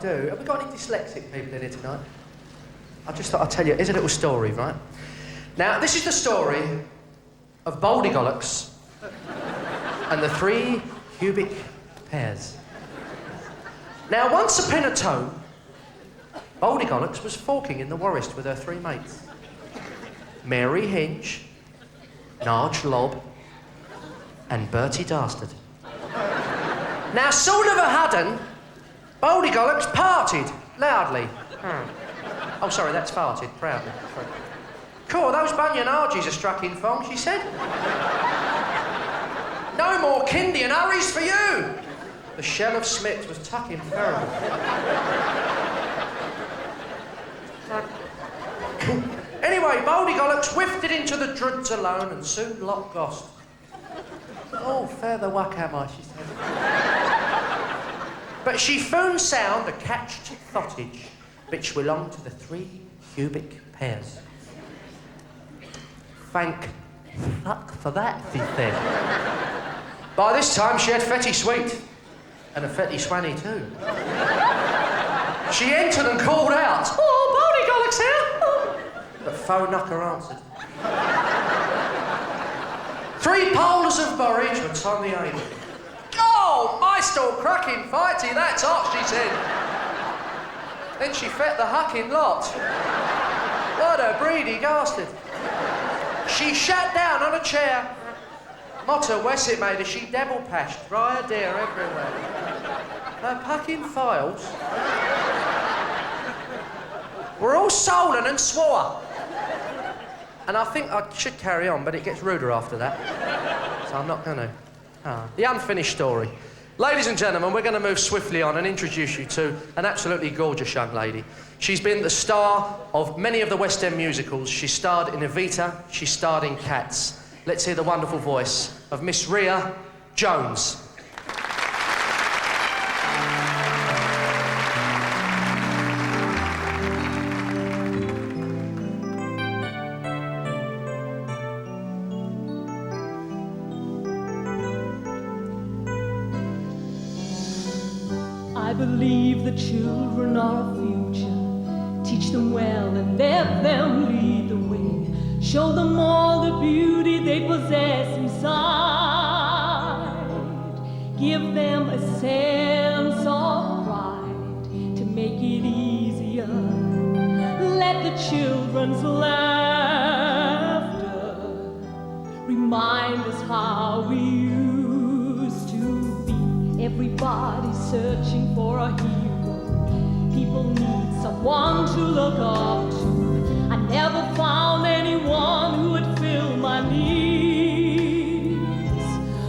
do. Have we got any dyslexic people in here tonight? I just thought I'd tell you, here's a little story, right? Now, this is the story of Baldygollocks and the 3 cubic pears. Now, once upon a time, Baldygollocks was forking in the forest with her 3 mates. Mary Hinge, Narge Lob, and Bertie Dastard. Now, soon of a sudden, Baldygollocks parted loudly. Oh, sorry, that's farted, proudly. Sorry. Cool, those bunion argies are struck in fong, she said. No more kindy and hurries for you. The shell of Smith was tucking terrible. Anyway, Baldygollocks whiffed into the druds alone and soon locked Gost. Oh, fair the whack am I, she said. But she found sound a catched thottage, which belonged to the 3 cubic pears. Thank fuck for that, she said. By this time, she had Fetty Sweet, and a Fetty Swanny too. She entered and called out, "Oh, Baldygollocks here!" But Faux Knucker answered. 3 poles of borage were on the aim. "Oh, my still cracking fighty, that's hot," she said. Then she fet the hucking lot. What a breedy bastard. She sat down on a chair. Motta Wesset made her, she devil pashed, dry deer everywhere. Her pucking files were all swollen and swore. And I think I should carry on, but it gets ruder after that. So I'm not going to. The unfinished story. Ladies and gentlemen, we're going to move swiftly on and introduce you to an absolutely gorgeous young lady. She's been the star of many of the West End musicals. She starred in Evita, she starred in Cats. Let's hear the wonderful voice of Miss Ria Jones. I believe the children are our future. Teach them well and let them lead the way. Show them all the beauty they possess inside. Give them a sense of pride to make it easier. Let the children's laughter remind us how we used to be. Everybody's searching for a hero. People need someone to look up to. I never found anyone who would fill my needs.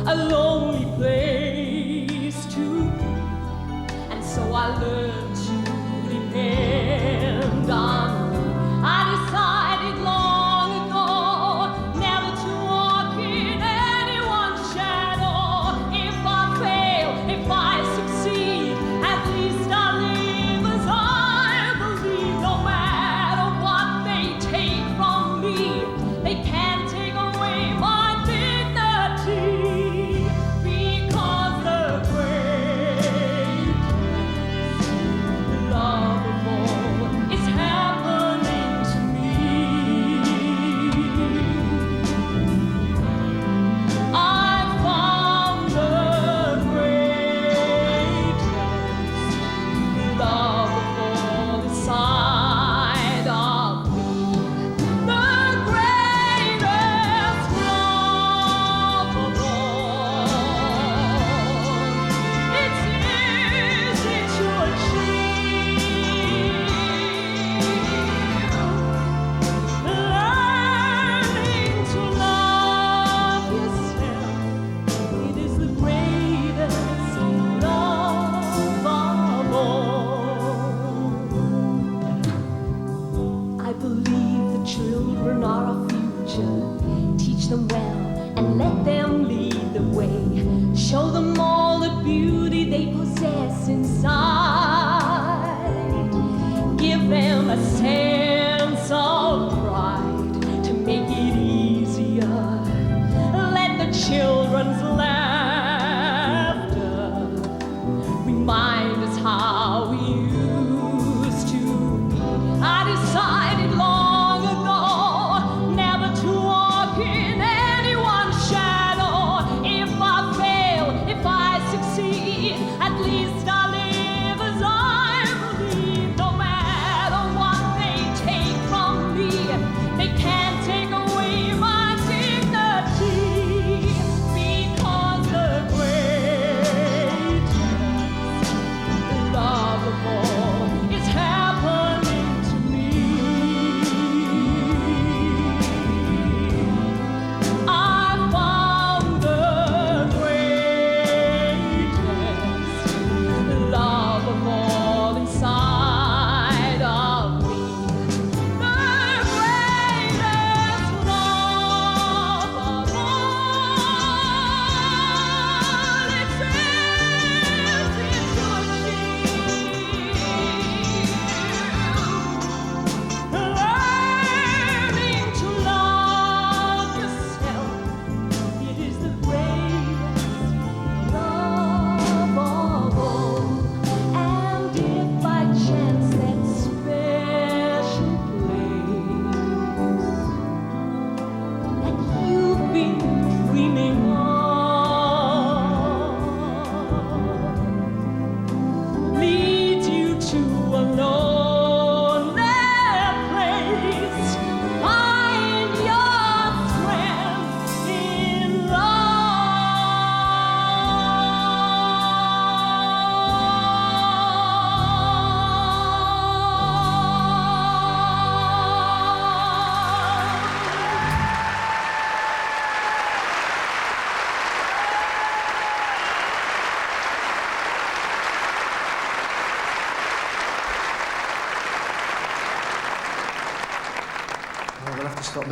A lonely place to be. And so I learned to depend on me. I decided long ago never to walk in anyone's shadow. If I fail, if I succeed, at least I live as I believe. No matter what they take from me, they can't take away my dignity. Because the greatest love of all is happening to me. I found the greatest love of all inside of me. The greatest love of all. It's easy to achieve. Learning to love yourself. It is the greatest love of all. I believe the children are our future. Teach them well and let them lead the way. Show them all the beauty they possess inside. Give them a sense of pride to make it easier. Let the children's laughter remind us how we used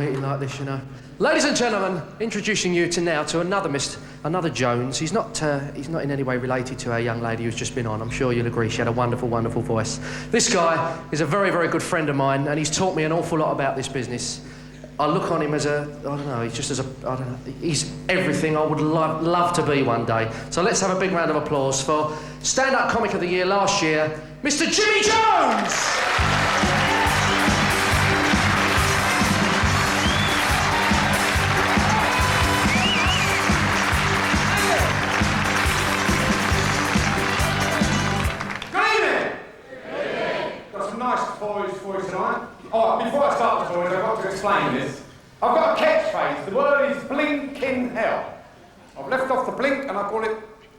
meeting like this, you know. Ladies and gentlemen, introducing you to another Jones. He's not in any way related to our young lady who's just been on. I'm sure you'll agree she had a wonderful, wonderful voice. This guy is a very, very good friend of mine, and he's taught me an awful lot about this business. I look on him as he's everything I would love to be one day. So let's have a big round of applause for Stand-Up Comic of the Year last year, Mr. Jimmy Jones! Before I start the stories, I've got to explain this. I've got a catchphrase. The word is blinkin' hell. I've left off the blink and I call it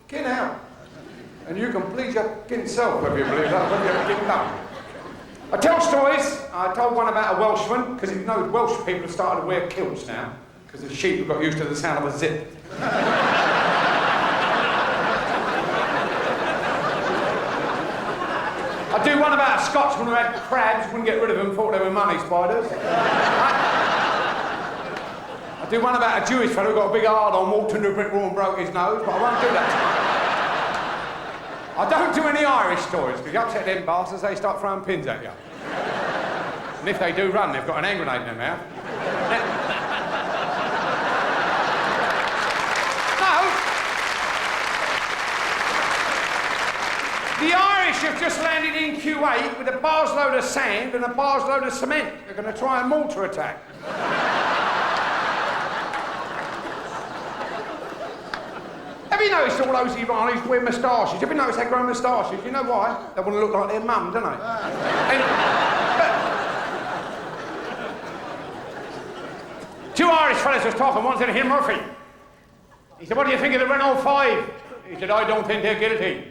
kin hell. And you can please your kin self, whether you believe that, whether you kin don't. I tell stories. I told one about a Welshman, because you know Welsh people have started to wear kilts now, because the sheep have got used to the sound of a zip. I do one about a Scotsman who had crabs, wouldn't get rid of them, thought they were money spiders. I do one about a Jewish fellow who got a big hard-on, walked into a brick wall and broke his nose, but I won't do that tonight. I don't do any Irish stories, because you upset them bastards, they start throwing pins at you. And if they do run, they've got an hand grenade in their mouth. The Irish have just landed in Kuwait with a bar's load of sand and a bar's load of cement. They're going to try a mortar attack. Have you noticed all those Iranis wear moustaches? Have you noticed they grow moustaches? You know why? They want to look like their mum, don't they? Two Irish fellas was talking. One said to him, Murphy. He said, what do you think of the Renault 5? He said, I don't think they're guilty.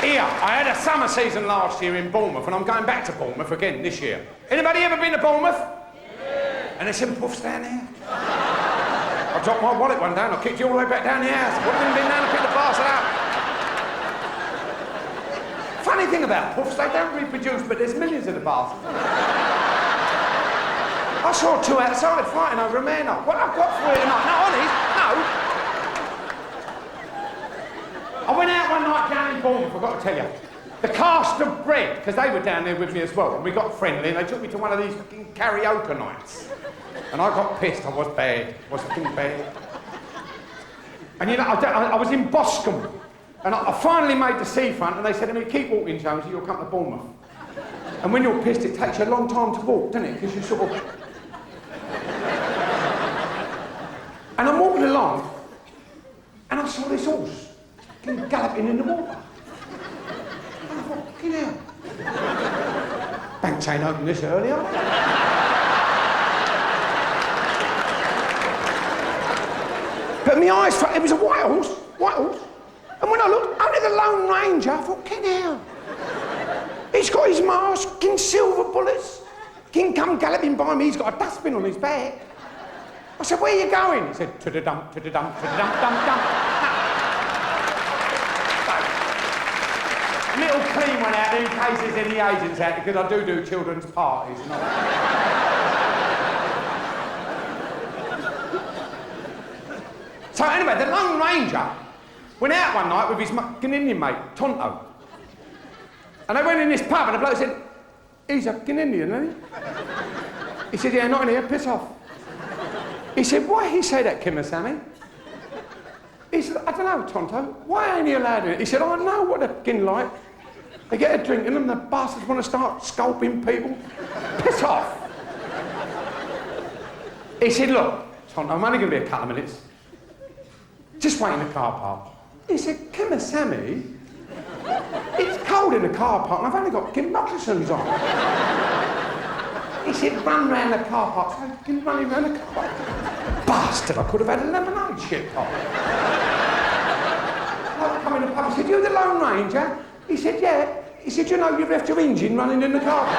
Here, I had a summer season last year in Bournemouth, and I'm going back to Bournemouth again this year. Anybody ever been to Bournemouth? Yeah. And there's some puffs down there. I dropped my wallet one day and I kicked you all the way back down the house. I wouldn't even been down to pick the parcel up. Funny thing about puffs, they don't reproduce, but there's millions of the bastards. I saw two outside fighting over a man up. What I've got for you tonight? No, honest, no. I went out one night down in Bournemouth, I've got to tell you. The cast of bread, because they were down there with me as well, and we got friendly, and they took me to one of these fucking karaoke nights. And I got pissed, I was bad, I was fucking bad. And you know, I was in Boscombe, and I finally made the seafront, and they said to me, keep walking, Jonesy, you'll come to Bournemouth. And when you're pissed, it takes you a long time to walk, doesn't it? Because you sort of... And I'm walking along, and I saw this horse galloping in the water. And I thought, fucking hell. Banks ain't opened this early, are they? But my eyes, it was a white horse. And when I looked, only the Lone Ranger, I thought, fucking hell. He's got his mask, king silver bullets. King come galloping by me, he's got a dustbin on his back. I said, where are you going? He said, to the dump, to the dump, to the dump, dump, dump. Little clean went out in case there's any agents out, because I do children's parties. So anyway, the Lone Ranger went out one night with his fucking Indian mate, Tonto. And they went in this pub and the bloke said, he's a fucking Indian, isn't he? He said, yeah, not in here, piss off. He said, why he say that, Kimmer-Sammy? He said, I don't know, Tonto, why ain't he allowed in it? He said, I know what they're fucking like. They get a drink in them, the bastards want to start sculpting people. Piss off. He said, look, Tonto, I'm only going to be a couple of minutes. Just wait in the car park. He said, Kimmer-Sammy, it's cold in the car park and I've only got fucking moccasins on. He said, run round the car park. So I fucking running round the car park. Bastard, I could have had a lemonade shit pop. I come in the pub, I said, you the Lone Ranger? He said, yeah. He said, you know, you've left your engine running in the car park.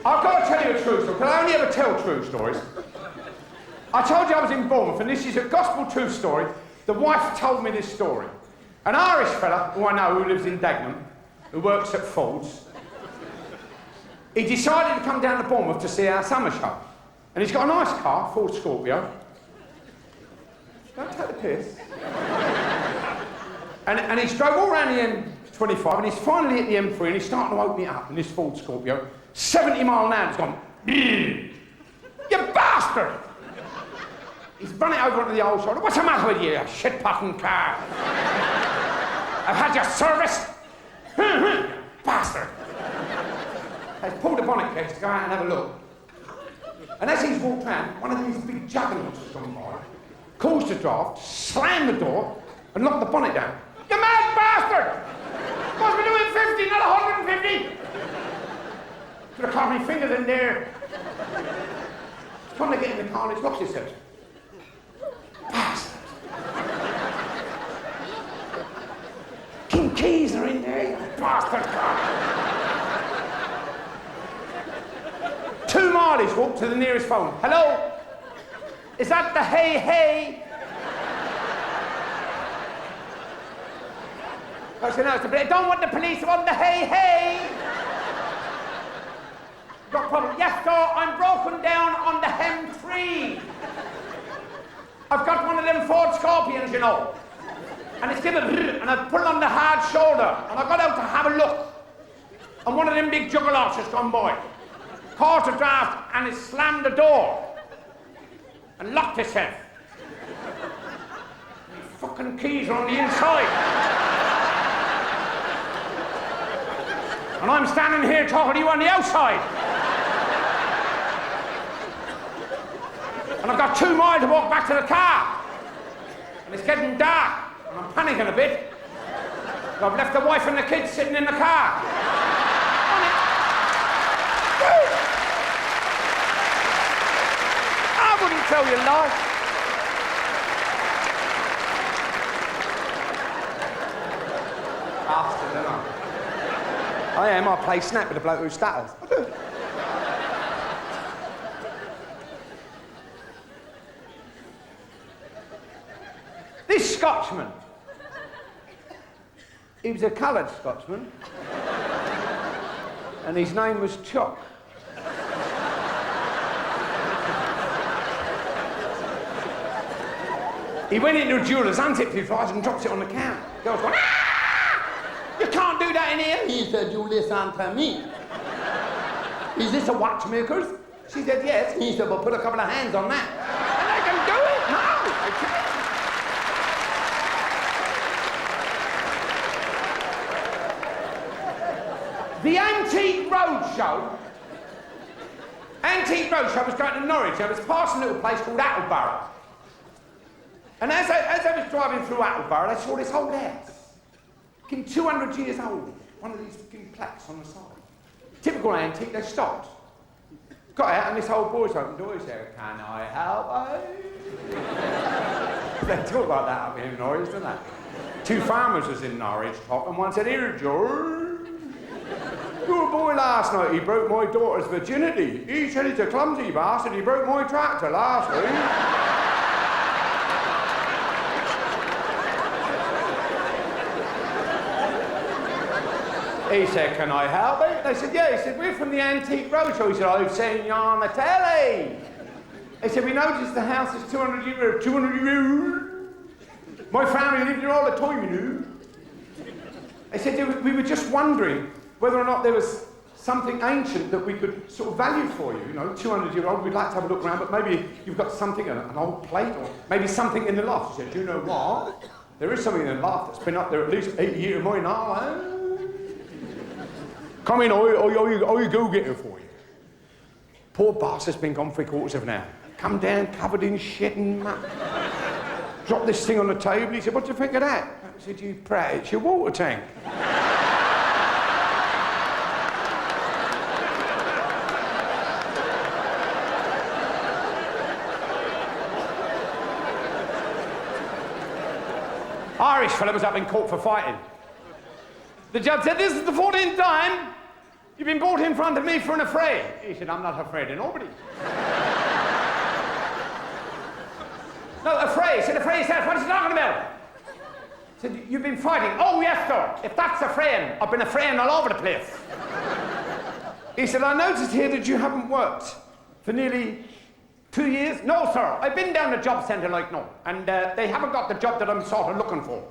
I've got to tell you a true story, because I only ever tell true stories. I told you I was in Bournemouth, and this is a gospel truth story. The wife told me this story. An Irish fella, who I know, who lives in Dagenham, who works at Ford's, he decided to come down to Bournemouth to see our summer show. And he's got a nice car, Ford Scorpio. Don't take the piss. and he's drove all around the M25, and he's finally at the M3, and he's starting to open it up in this Ford Scorpio. 70 mile an hour, it's gone, you bastard! He's run it over onto the old shoulder. What's the matter with you, you shit-potting car? I've had your service. Bastard. He's pulled the bonnet case to go out and have a look. And as he's walked round, one of these big juggernauts has gone by, caused a draft, slammed the door, and locked the bonnet down. You mad bastard! Must be doing 50, not 150! Could have caught my fingers in there. He's trying to get in the car and he's locked himself. Bastard. King keys are in there, you bastard car. 2 miles he's walked to the nearest phone. Hello? Is that the hey? I said, no, it's the police. Don't want the police, I want the hey. Got a problem? Yes, sir, I'm broken down on the M3. I've got one of them Ford Scorpions, you know. And it's given, and I put it on the hard shoulder, and I got out to have a look. And one of them big juggernauts has gone by. Caught a draft, and it slammed the door. And locked itself. The fucking keys are on the inside. And I'm standing here talking to you on the outside. And I've got 2 miles to walk back to the car. And it's getting dark. And I'm panicking a bit. I've left the wife and the kids sitting in the car. I wouldn't tell you lies. Bastard, am I am. I play snap with the bloke who stutters. I do. This Scotsman, he was a coloured Scotsman, and his name was Chuck. He went into a jeweller's, unzipped his eyes and drops it on the counter. The girl's going, ah! You can't do that in here. He said, you listen to me. Is this a watchmaker's? She said, yes. He said, well, put a couple of hands on that. And they can do it. No, they can't. The Antique Roadshow was going to Norwich. I was passing a little place called Attleborough. And as I was driving through Attleborough, I saw this old house. 200 years old. One of these fucking plaques on the side. Typical antique, they stopped. Got out and this old boy's opened the door. He said, can I help you? They talk like that up here in Norwich, don't they? 2 farmers was in Norwich talking, and one said, here, George. Your boy last night, he broke my daughter's virginity. He said he's a clumsy bastard, he broke my tractor last week. He said, can I help you? They said, yeah. He said, we're from the Antique Roadshow. He said, I've seen you on the telly. They said, we noticed the house is 200 years. My family lived here all the time, you know. They said, we were just wondering whether or not there was something ancient that we could sort of value for you. You know, 200-year-old, we'd like to have a look around, but maybe you've got something, an old plate, or maybe something in the loft. He said, do you know what? There is something in the loft that's been up there at least 8 years more now, eh? Come in, I'll go get it for you. Poor bastard's been gone 3/4 of an hour. Come down covered in shit and muck. Dropped this thing on the table. He said, what do you think of that? I said, you prat, it's your water tank. Irish fella was up in court for fighting. The judge said, this is the 14th time you've been brought in front of me for an affray. He said, I'm not afraid of nobody. afraid. He said, afraid yourself, what are you talking about? He said, you've been fighting. Oh, yes, sir. If that's a friend, I've been a friend all over the place. He said, I noticed here that you haven't worked for nearly 2 years. No, sir. I've been down the job centre like no, and they haven't got the job that I'm sort of looking for.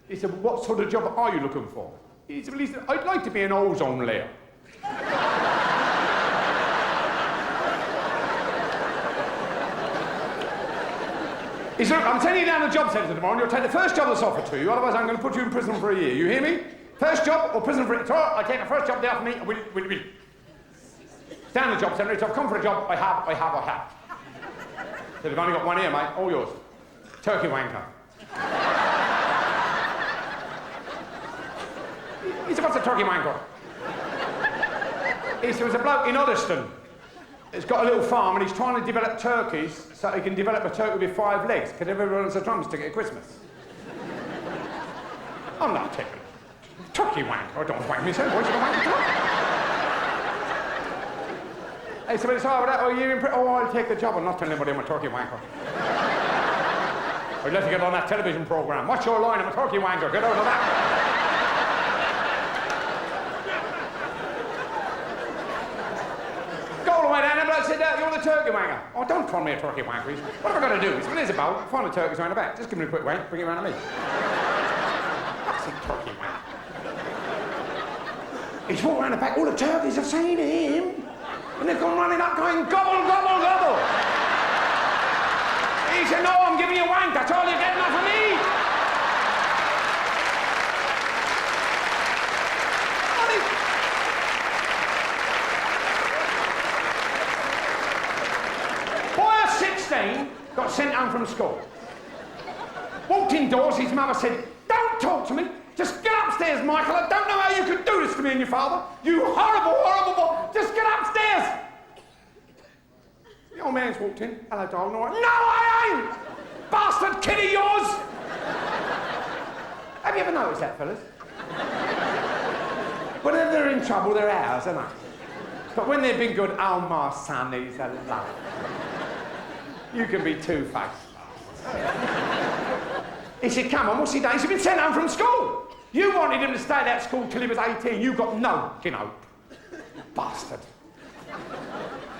He said, well, what sort of job are you looking for? He said, well, I'd like to be an ozone layer. He said, look, I'm sending you down the job centre tomorrow and you'll take the first job that's offered to you, otherwise I'm going to put you in prison for a year. You hear me? First job or prison for it. Sir, I take the first job they offer me and we'll. Down the job centre, if I've come for a job, I have. Said, I've only got one here, mate, all yours. Turkey wanker. He said, what's a turkey wanker? He said, there's a bloke in Udderston. He's got a little farm and he's trying to develop turkeys so he can develop a turkey with 5 legs, because everyone wants a drumstick at Christmas. I'm not taking it. Turkey wanker. Don't wank me, sir. Why should I wank a turkey? He said, well, it's all right. Oh, you're in prison. Oh, I'll take the job. I'm not telling anybody I'm a turkey wanker. I'd let you get on that television programme. What's your line? I'm a turkey wanker. Get out of that. Go all the way down, and I said, you're the turkey wanker. Oh, don't call me a turkey wanker. He said, what have I got to do? He said, well, here's a bowl. Find the turkeys around the back. Just give me a quick wank. Bring it round to me. That's a turkey wanker. He's walking around the back. All the turkeys have seen him. And they've gone running up going, gobble, gobble, gobble. He said, no, I'm giving you a wank. That's all you're getting off of me. Boy of 16 got sent home from school. Walked indoors, his mother said, don't talk to me. Just get upstairs, Michael. I don't know how you could do this to me and your father. You horrible, horrible boy. Just get upstairs. The old man's walked in. Hello, darling. All right. No, I ain't! Bastard kid of yours! Have you ever noticed that, fellas? Whenever they're in trouble, they're ours, aren't they? But when they've been good, oh, my son, he's a love. You can be two-faced. He said, come on, what's he done? He's been sent home from school. You wanted him to stay at school till he was 18. You got no, bastard.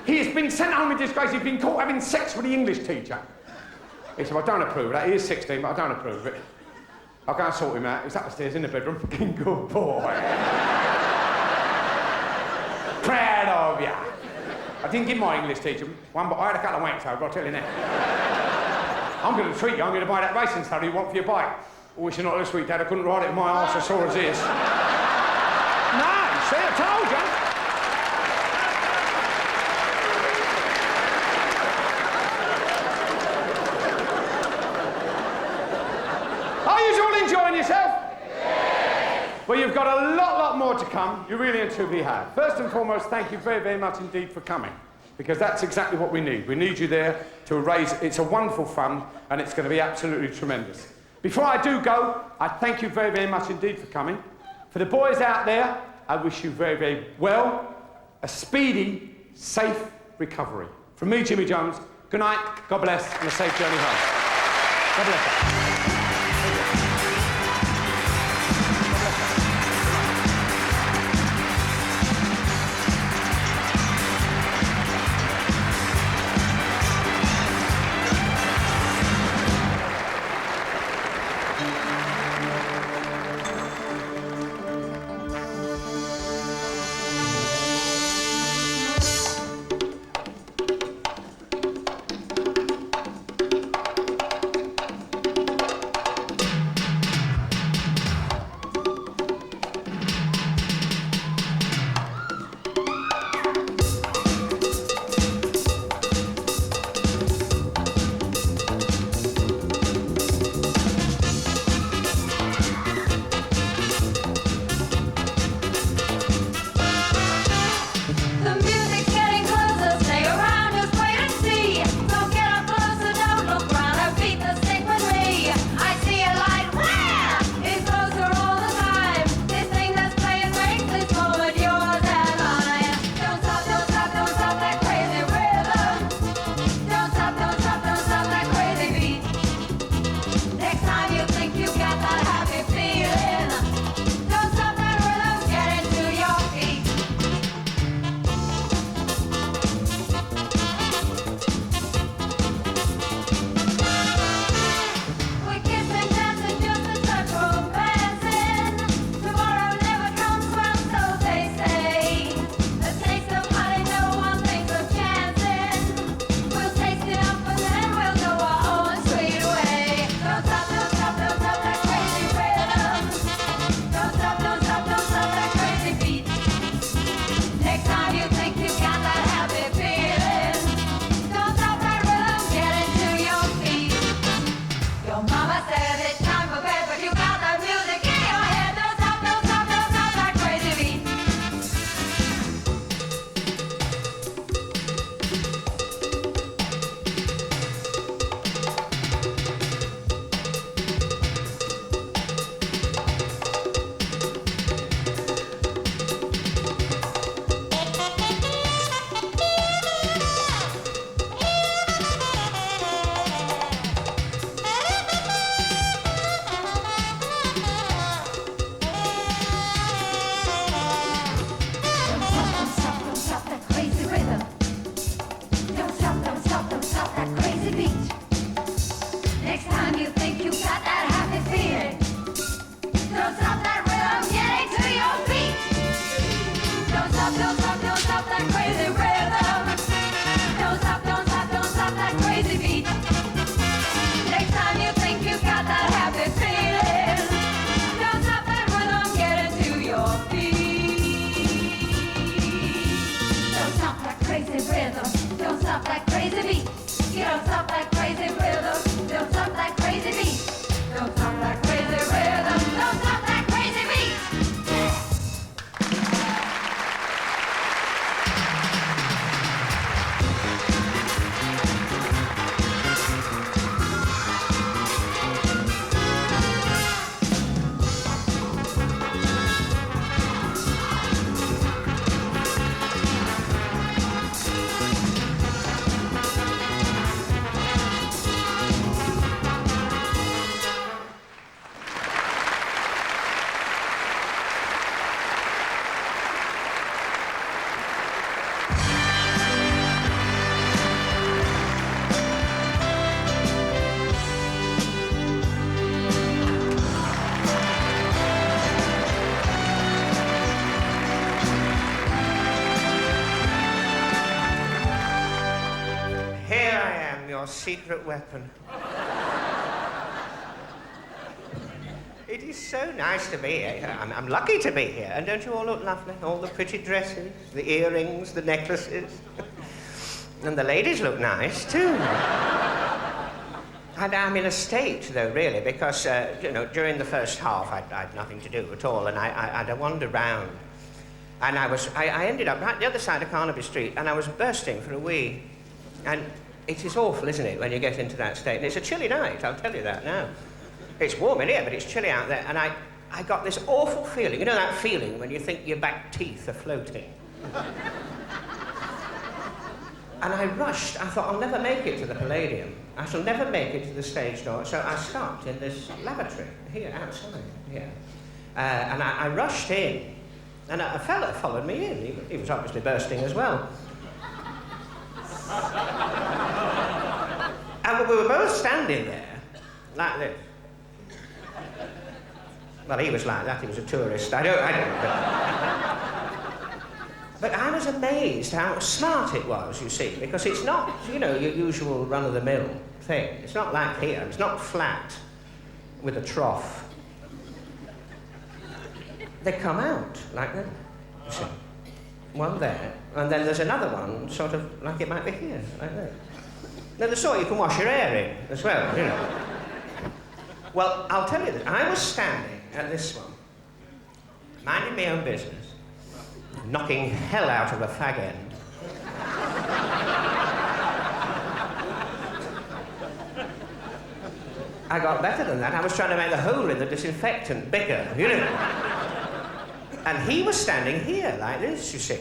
He has been sent home in disgrace. He's been caught having sex with the English teacher. He said, well, I don't approve of that. He is 16, but I don't approve of it. I'll go and sort him out. He's upstairs in the bedroom. Fucking good boy. Proud of ya. I didn't give my English teacher one, but I had a couple of wanks over, I'll tell you now. I'm going to treat you. I'm going to buy that racing stuff you want for your bike. I wish you're not this week, Dad. I couldn't ride it in my arse as sore as this. No, see, I told you. Are you all enjoying yourself? Yes. Well, you've got a lot more to come. You really and truly have. First and foremost, thank you very, very much indeed for coming. Because that's exactly what we need. We need you there to raise. It's a wonderful fund, and it's going to be absolutely tremendous. Before I do go, I thank you very, very much indeed for coming. For the boys out there, I wish you very, very well, a speedy, safe recovery. From me, Jimmy Jones, good night, God bless, and a safe journey home. God bless you. beat. Next time you think you've got that happy feeling, don't stop that rhythm, get into your feet. Don't stop that crazy rhythm, don't stop that crazy beat. You don't stop that crazy rhythm, don't stop that crazy beat. Don't stop that crazy rhythm, don't stop that crazy beat. Here I am, your secret weapon. It is so nice to be here. I'm lucky to be here. And don't you all look lovely? All the pretty dresses, the earrings, the necklaces. And the ladies look nice, too. And I'm in a state, though, really, because, during the first half, I'd nothing to do at all, and I'd wandered round. And I ended up right the other side of Carnaby Street, and I was bursting for a wee. And it is awful, isn't it, when you get into that state? And it's a chilly night, I'll tell you that now. It's warm in here, but it's chilly out there. And I got this awful feeling. You know that feeling when you think your back teeth are floating? And I rushed. I thought, I'll never make it to the Palladium. I shall never make it to the stage door. So I stopped in this lavatory here, outside, here. And I rushed in. And a fella followed me in. He was obviously bursting as well. And we were both standing there, like this. Well, he was like that, he was a tourist. I don't but I was amazed how smart it was, you see, because it's not, your usual run-of-the-mill thing. It's not like here, it's not flat with a trough. They come out like that, you see. One there, and then there's another one, sort of like it might be here, like that. Now, the sort you can wash your hair in as well, Well, I'll tell you this. I was standing at this one, minding my own business, knocking hell out of a fag end. I got better than that. I was trying to make the hole in the disinfectant bigger, And he was standing here like this, you see.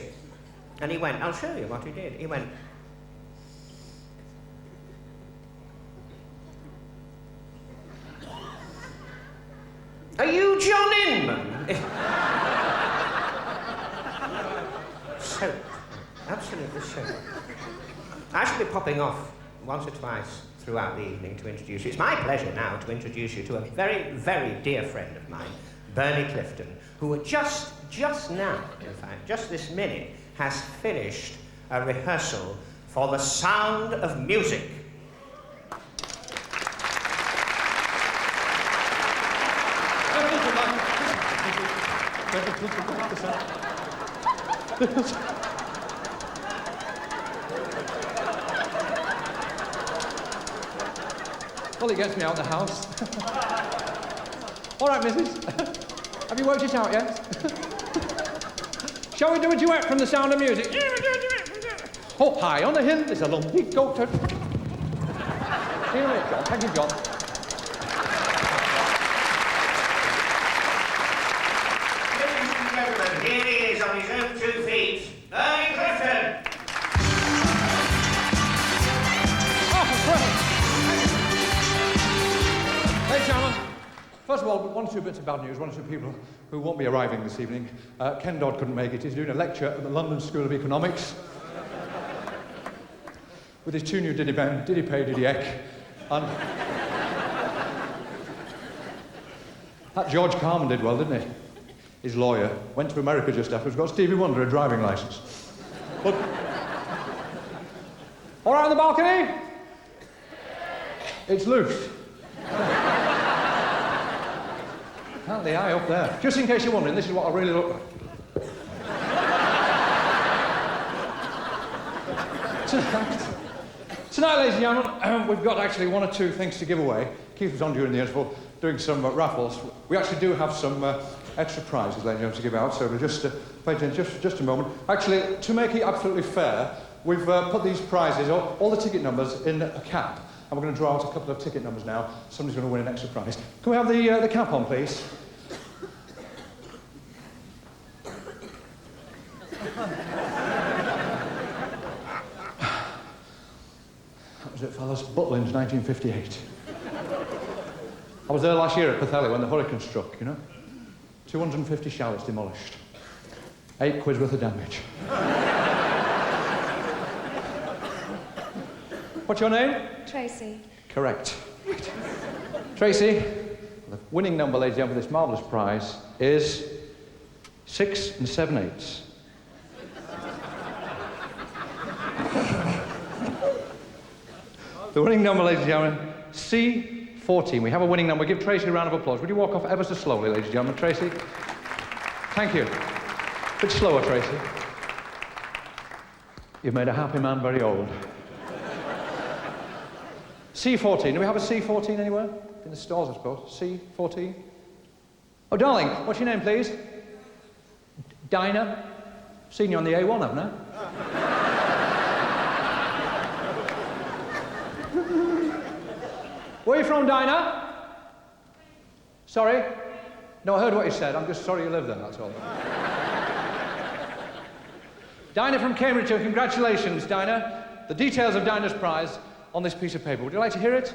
And he went, I'll show you what he did. He went, are you John Inman? Soap. Absolutely soap. I shall be popping off once or twice throughout the evening to introduce you. It's my pleasure now to introduce you to a very, very dear friend of mine, Bernie Clifton, who just now, in fact, just this minute, has finished a rehearsal for The Sound of Music. Well, it gets me out of the house. All right, missus. Have you worked it out yet? Shall we do a duet from The Sound of Music? Up high on the hill, there's a lumpy goat. See you later, John. Thank you, John. Here he is on his own 2 feet, Bernie Clifton. Hey, gentlemen. First of all, 1 or 2 bits of bad news. 1 or 2 people who won't be arriving this evening. Ken Dodd couldn't make it. He's doing a lecture at the London School of Economics with his 2 new Diddy Ben, Diddy Pay, Diddy Eck, and that George Carman did well, didn't he? His lawyer went to America just afterwards, got Stevie Wonder a driving license. But all right on the balcony? It's loose. Can't the eye up there? Just in case you're wondering, this is what I really look like. Tonight, ladies and gentlemen, we've got actually one or two things to give away. Keith was on during the interval doing some raffles. We actually do have some extra prizes, ladies and gentlemen, to give out, so we'll just wait in just a moment. Actually, to make it absolutely fair, we've put these prizes, all the ticket numbers, in a cap. And we're going to draw out a couple of ticket numbers now. Somebody's going to win an extra prize. Can we have the cap on, please? That was it, fellas. Butlins, 1958. I was there last year at Palladium when the hurricane struck, you know? 250 showers demolished. £8 worth of damage. What's your name? Tracy. Correct. Tracy, the winning number, ladies and gentlemen, for this marvellous prize is 6 7/8. The winning number, ladies and gentlemen, C14. We have a winning number. Give Tracy a round of applause. Would you walk off ever so slowly, ladies and gentlemen? Tracy? Thank you. A bit slower, Tracy. You've made a happy man very old. C14. Do we have a C14 anywhere? In the stores, I suppose. C14? Oh, darling, what's your name, please? Dinah? Seen you on the A1, haven't I? Where are you from, Dinah? Sorry? No, I heard what you said. I'm just sorry you live there, that's all. Dinah from Cambridge, congratulations, Dinah. The details of Dinah's prize on this piece of paper. Would you like to hear it?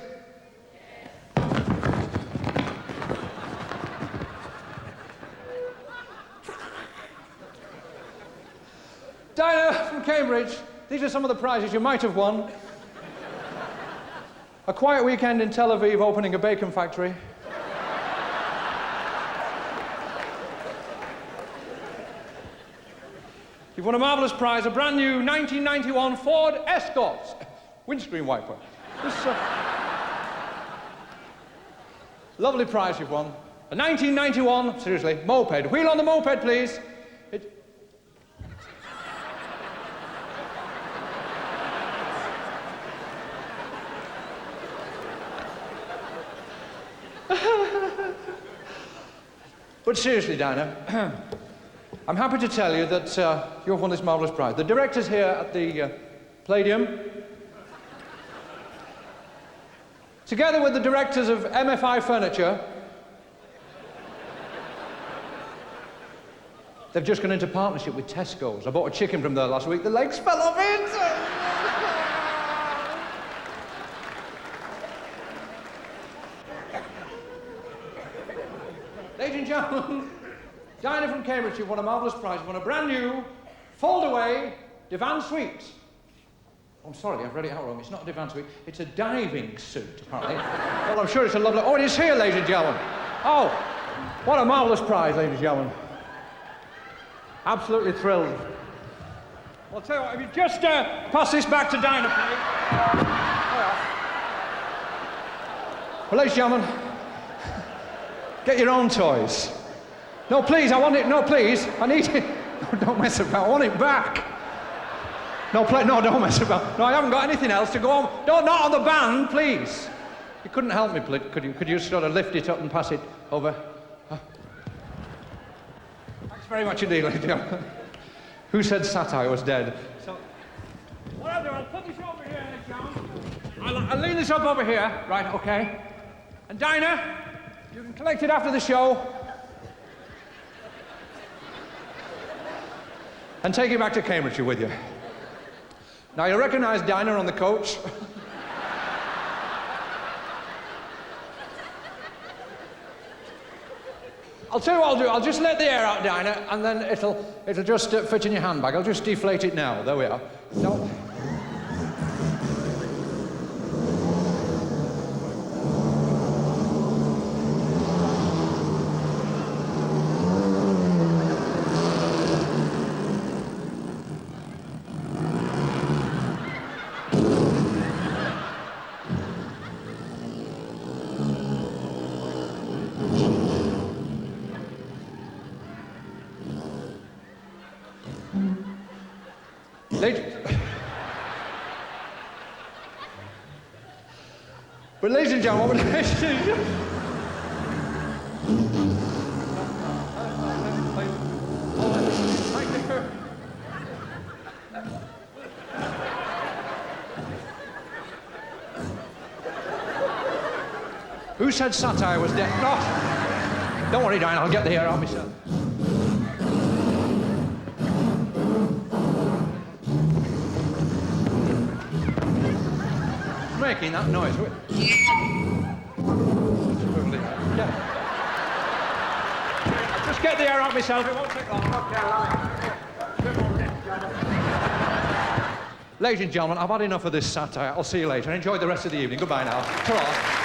Dinah from Cambridge, these are some of the prizes you might have won. A quiet weekend in Tel Aviv opening a bacon factory. You've won a marvellous prize, a brand new 1991 Ford Escort windscreen wiper. This lovely prize you've won. A 1991, seriously, moped. Wheel on the moped, please. But seriously, Dinah, I'm happy to tell you that you've won this marvellous prize. The directors here at the Palladium, together with the directors of MFI Furniture, they've just gone into partnership with Tesco's. I bought a chicken from there last week. The legs fell off it! Ladies and gentlemen, Dinah from Cambridge, you've won a marvellous prize. You've won a brand new, fold-away divan suite. Oh, I'm sorry, I've read it out wrong. It's not a divan suite, it's a diving suit, apparently. Well, I'm sure it's a lovely... Oh, it is here, ladies and gentlemen. Oh, what a marvellous prize, ladies and gentlemen. Absolutely thrilled. Well, I'll tell you what, if you just pass this back to Dinah, please. Well, ladies and gentlemen, get your own toys. No, please, I want it. No, please, I need it. No, don't mess about. I want it back. No, don't mess about. No, I haven't got anything else to go on. Not on the band, please. You couldn't help me, could you? Could you sort of lift it up and pass it over? Thanks very much indeed, ladies and gentlemen. Who said satire was dead? So, what I'll do, I'll put this over here, John. I'll lean this up over here. Right, okay. And Dinah, you can collect it after the show. And take it back to Cambridgeshire with you. Now, you'll recognise Dinah on the coach. I'll tell you what I'll do. I'll just let the air out, Dinah, and then it'll just fit in your handbag. I'll just deflate it now. There we are. No. But ladies and gentlemen, who said satire was dead? No. Don't worry, Diane, I'll get the hair out myself. Making that noise. Just get the hair out myself, it won't take long. Ladies and gentlemen, I've had enough of this satire. I'll see you later. Enjoy the rest of the evening. Goodbye now. Ta-ra.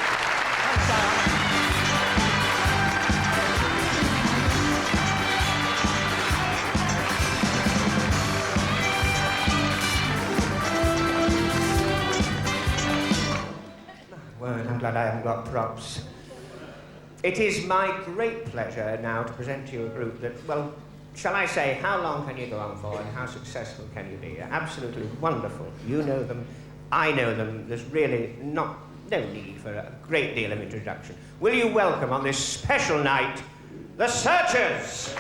I'm glad I haven't got props. It is my great pleasure now to present to you a group that, well, shall I say, how long can you go on for and how successful can you be? Absolutely wonderful. You know them, I know them. There's really no need for a great deal of introduction. Will you welcome on this special night, the Searchers?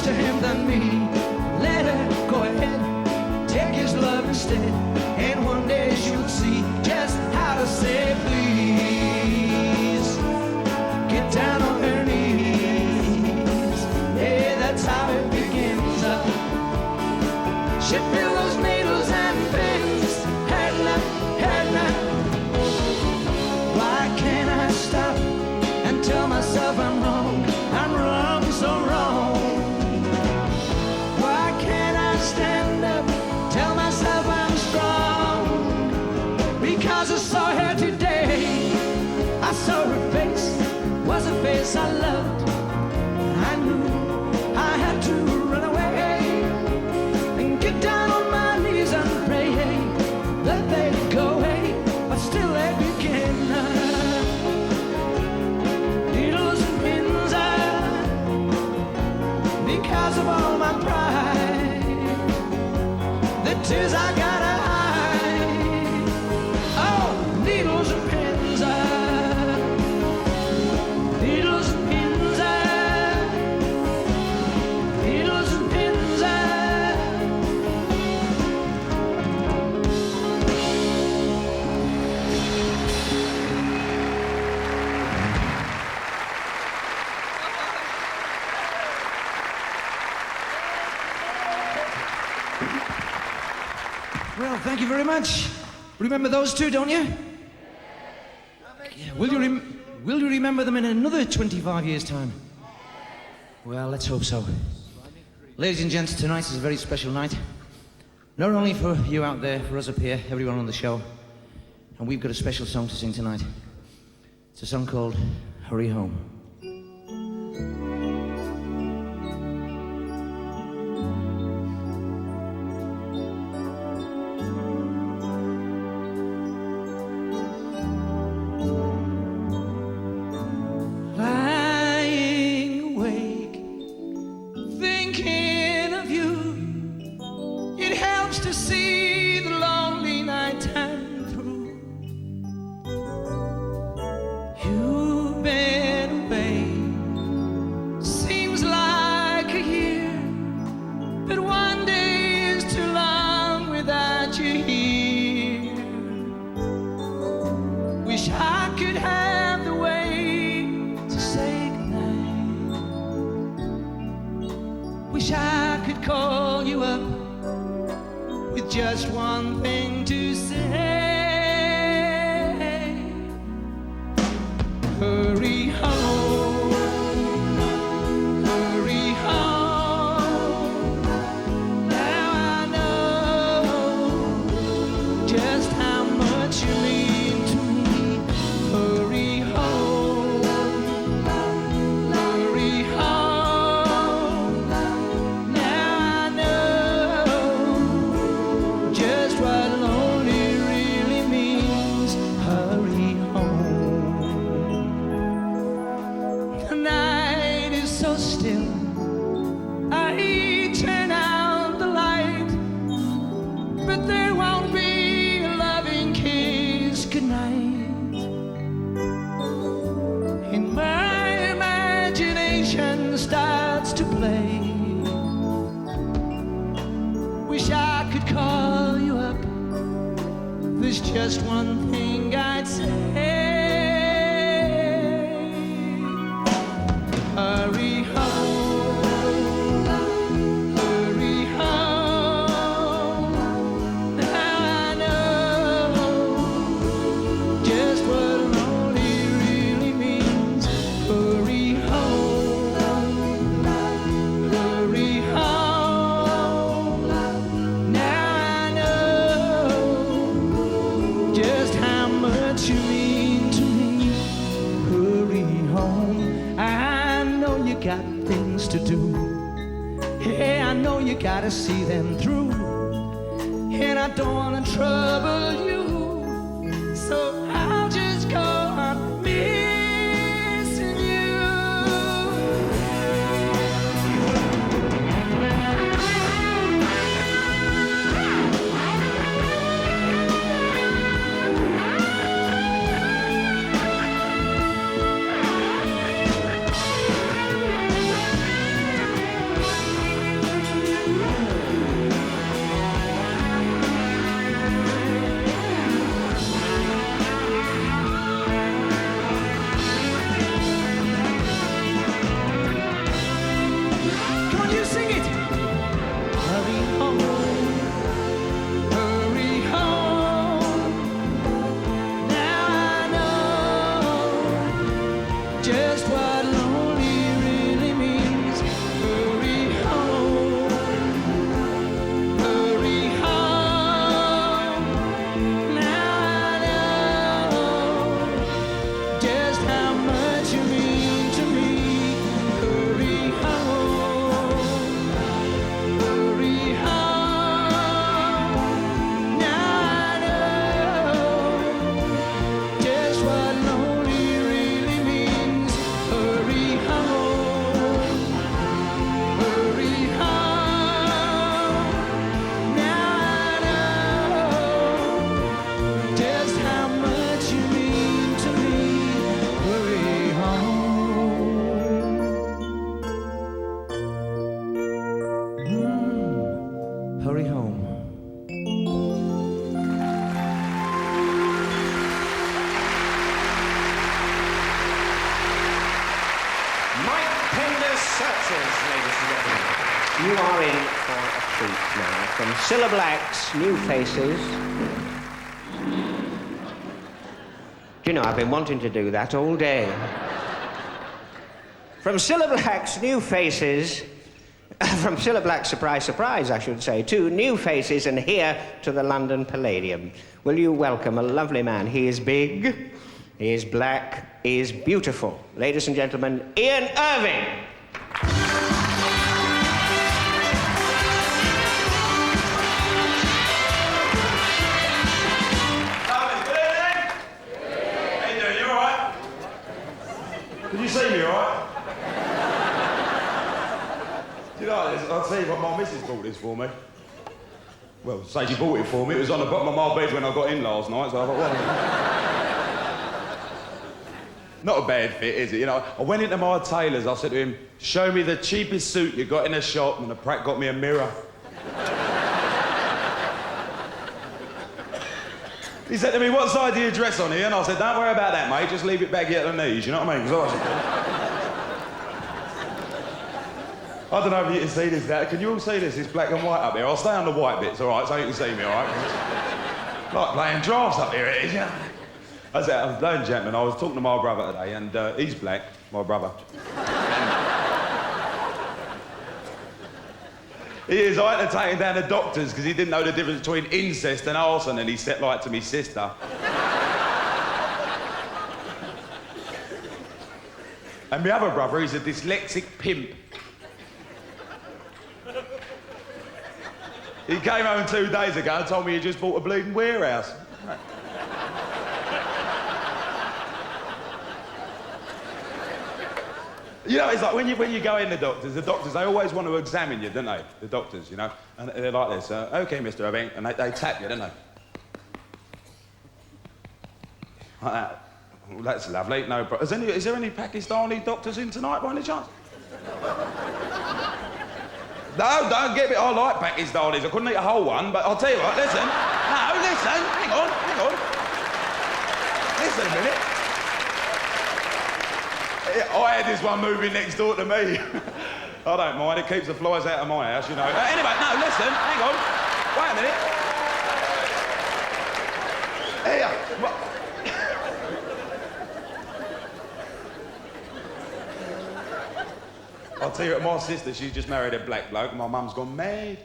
To him than me. Let her go ahead, take his love instead, and one day she'll see just how to say please. Get down on should feel those needles and pins. Edna, Edna. Why can't I stop and tell myself I'm wrong? I'm wrong, so wrong. Why can't I stand up, tell myself I'm strong? Because I saw her today. I saw her face, was a face I loved. I knew I had to run away and get down on my knees and pray that they'd go away, but still they begin. Needles and pins, because of all my pride, the tears I gotta hide. Oh, needles and pins, needles and pins, needles and pins. Well, thank you very much. Remember those two, don't you? Yeah, will you remember them in another 25 years' time? Well, let's hope so. Ladies and gents, tonight is a very special night. Not only for you out there, for us up here, everyone on the show. And we've got a special song to sing tonight. It's a song called Hurry Home. Lying awake, thinking of you. It helps to see the lonely night time through. You've been away, seems like a year, but one day is too long without you here. Wish I could have the way to say goodnight. Wish I could call you up with just one thing to say. Hurry home, hurry home. Now I know just how much you mean to me. Hurry home, hurry home. Now I know just what lonely really means. Hurry home. The night is so still, I turn out the light, but there won't be a loving kiss goodnight. And my imagination starts to play. Wish I could call you up. There's just one thing I'd say. Hurry home, hurry home. Now I know just what lonely really means. Hurry home, hurry home. Now I know just how much you mean to me. Hurry home. I know you got things to do. Hey, I know you gotta see them through. And I don't wanna trouble you, so I'll just go on missing you. hurry home. Searchers, ladies and gentlemen. You are in for a treat now. From Cilla Black's New Faces. Do you know, I've been wanting to do that all day. From Cilla Black's New Faces, from Cilla Black's Surprise, Surprise, I should say, to New Faces and here to the London Palladium. Will you welcome a lovely man? He is big, he is black, he is beautiful. Ladies and gentlemen, Ian Irving. Did you see me, all right? Do you know this? I'll tell you what, my missus bought this for me. Well, say she bought it for me. It was on the bottom of my bed when I got in last night, so I thought, well... Not a bad fit, is it? You know, I went into my tailor's, I said to him, show me the cheapest suit you got in the shop, and the prat got me a mirror. He said to me, what side do you dress on here? And I said, don't worry about that, mate. Just leave it baggy at the knees, you know what I mean? 'Cause I don't know if you can see this, that. Can you all see this? It's black and white up here. I'll stay on the white bits, all right, so you can see me, all right? Like playing drafts up here, it is, yeah. I said, ladies and gentlemen, I was talking to my brother today, and he's black, my brother. He is. I had to take him down to doctors because he didn't know the difference between incest and arson, and he set light to me sister. And my other brother, he's a dyslexic pimp. He came home 2 days ago and told me he just bought a bleeding warehouse. You know, it's like when you go in the doctors, they always want to examine you, don't they? The doctors, you know? And they're like this, OK, Mr. Irving, and they tap you, don't they? Like that. Well, that's lovely, no problem. Is there any Pakistani doctors in tonight, by any chance? No, don't get me, I like Pakistanis. I couldn't eat a whole one, but I'll tell you what, listen. No, listen, hang on. Listen a minute. I had this one moving next door to me. I don't mind, it keeps the flies out of my house, you know. Anyway, no, listen, hang on. Wait a minute. Here, I'll tell you what, my sister, she's just married a black bloke and my mum's gone mad.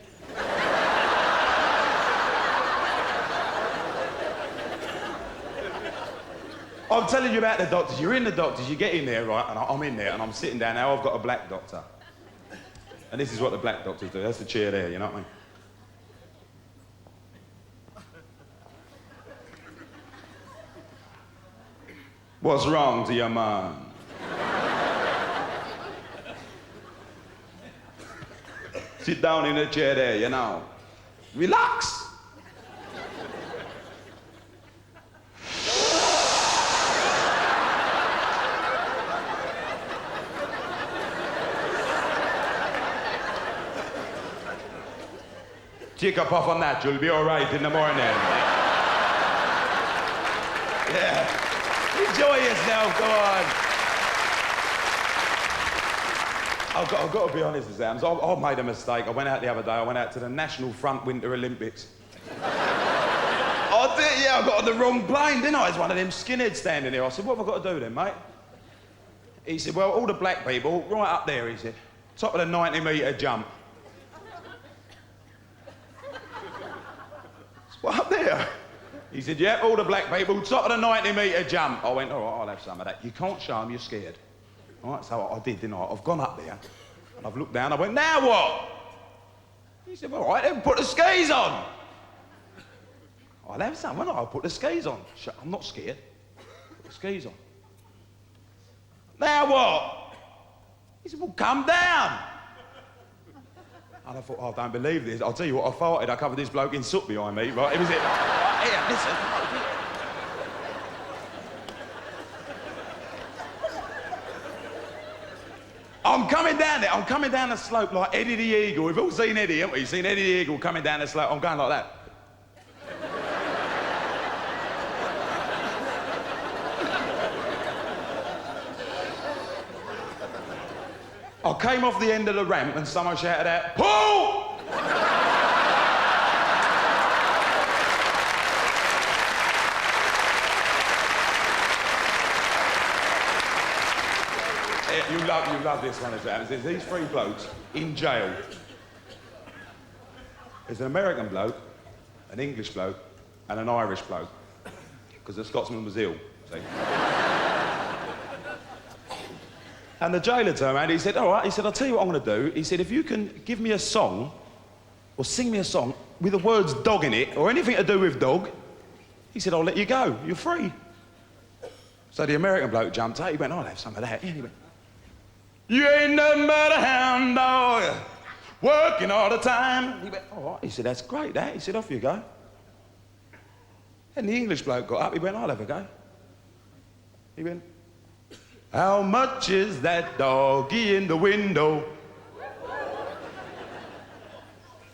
I'm telling you about the doctors. You're in the doctors, you get in there, right, and I'm in there, and I'm sitting down now, I've got a black doctor. And this is what the black doctors do. That's the chair there, you know what I mean? What's wrong to your man? Sit down in the chair there, you know. Relax. Take a puff on that, you'll be all right in the morning. Yeah. Enjoy yourself, go on. I've got to be honest, Sam. I've made a mistake. I went out the other day, I went out to the National Front Winter Olympics. I did, yeah, I got on the wrong plane, didn't I? It's one of them skinheads standing there. I said, what have I got to do then, mate? He said, well, all the black people, right up there, he said. Top of the 90-metre jump. What, up there? He said, yeah, all the black people, top of the 90-metre jump. I went, all right, I'll have some of that. You can't show them, you're scared. All right, so I did, didn't I? I've gone up there, and I've looked down, I went, now what? He said, well, all right, then put the skis on. I'll have some, won't I? I'll put the skis on. I'm not scared. Put the skis on. Now what? He said, well, come down. And I thought, oh, I don't believe this. I'll tell you what, I farted. I covered this bloke in soot behind me, right? It was it. Here, listen. I'm coming down down there. I'm coming down the slope like Eddie the Eagle. We've all seen Eddie, haven't we? You've seen Eddie the Eagle coming down the slope. I'm going like that. I came off the end of the ramp and someone shouted out, "Pull!" You love this one as well. There's these three blokes in jail. There's an American bloke, an English bloke, and an Irish bloke. Because the Scotsman was ill, see? And the jailer turned around, he said, all right, he said, I'll tell you what I'm going to do. He said, if you can give me a song, or sing me a song with the words dog in it, or anything to do with dog, he said, I'll let you go, you're free. So the American bloke jumped out, he went, I'll have some of that. Yeah, he went, you ain't nothing but a hound dog, working all the time. He went, all right. He said, that's great, that. He said, off you go. And the English bloke got up, he went, I'll have a go. He went, how much is that doggy in the window?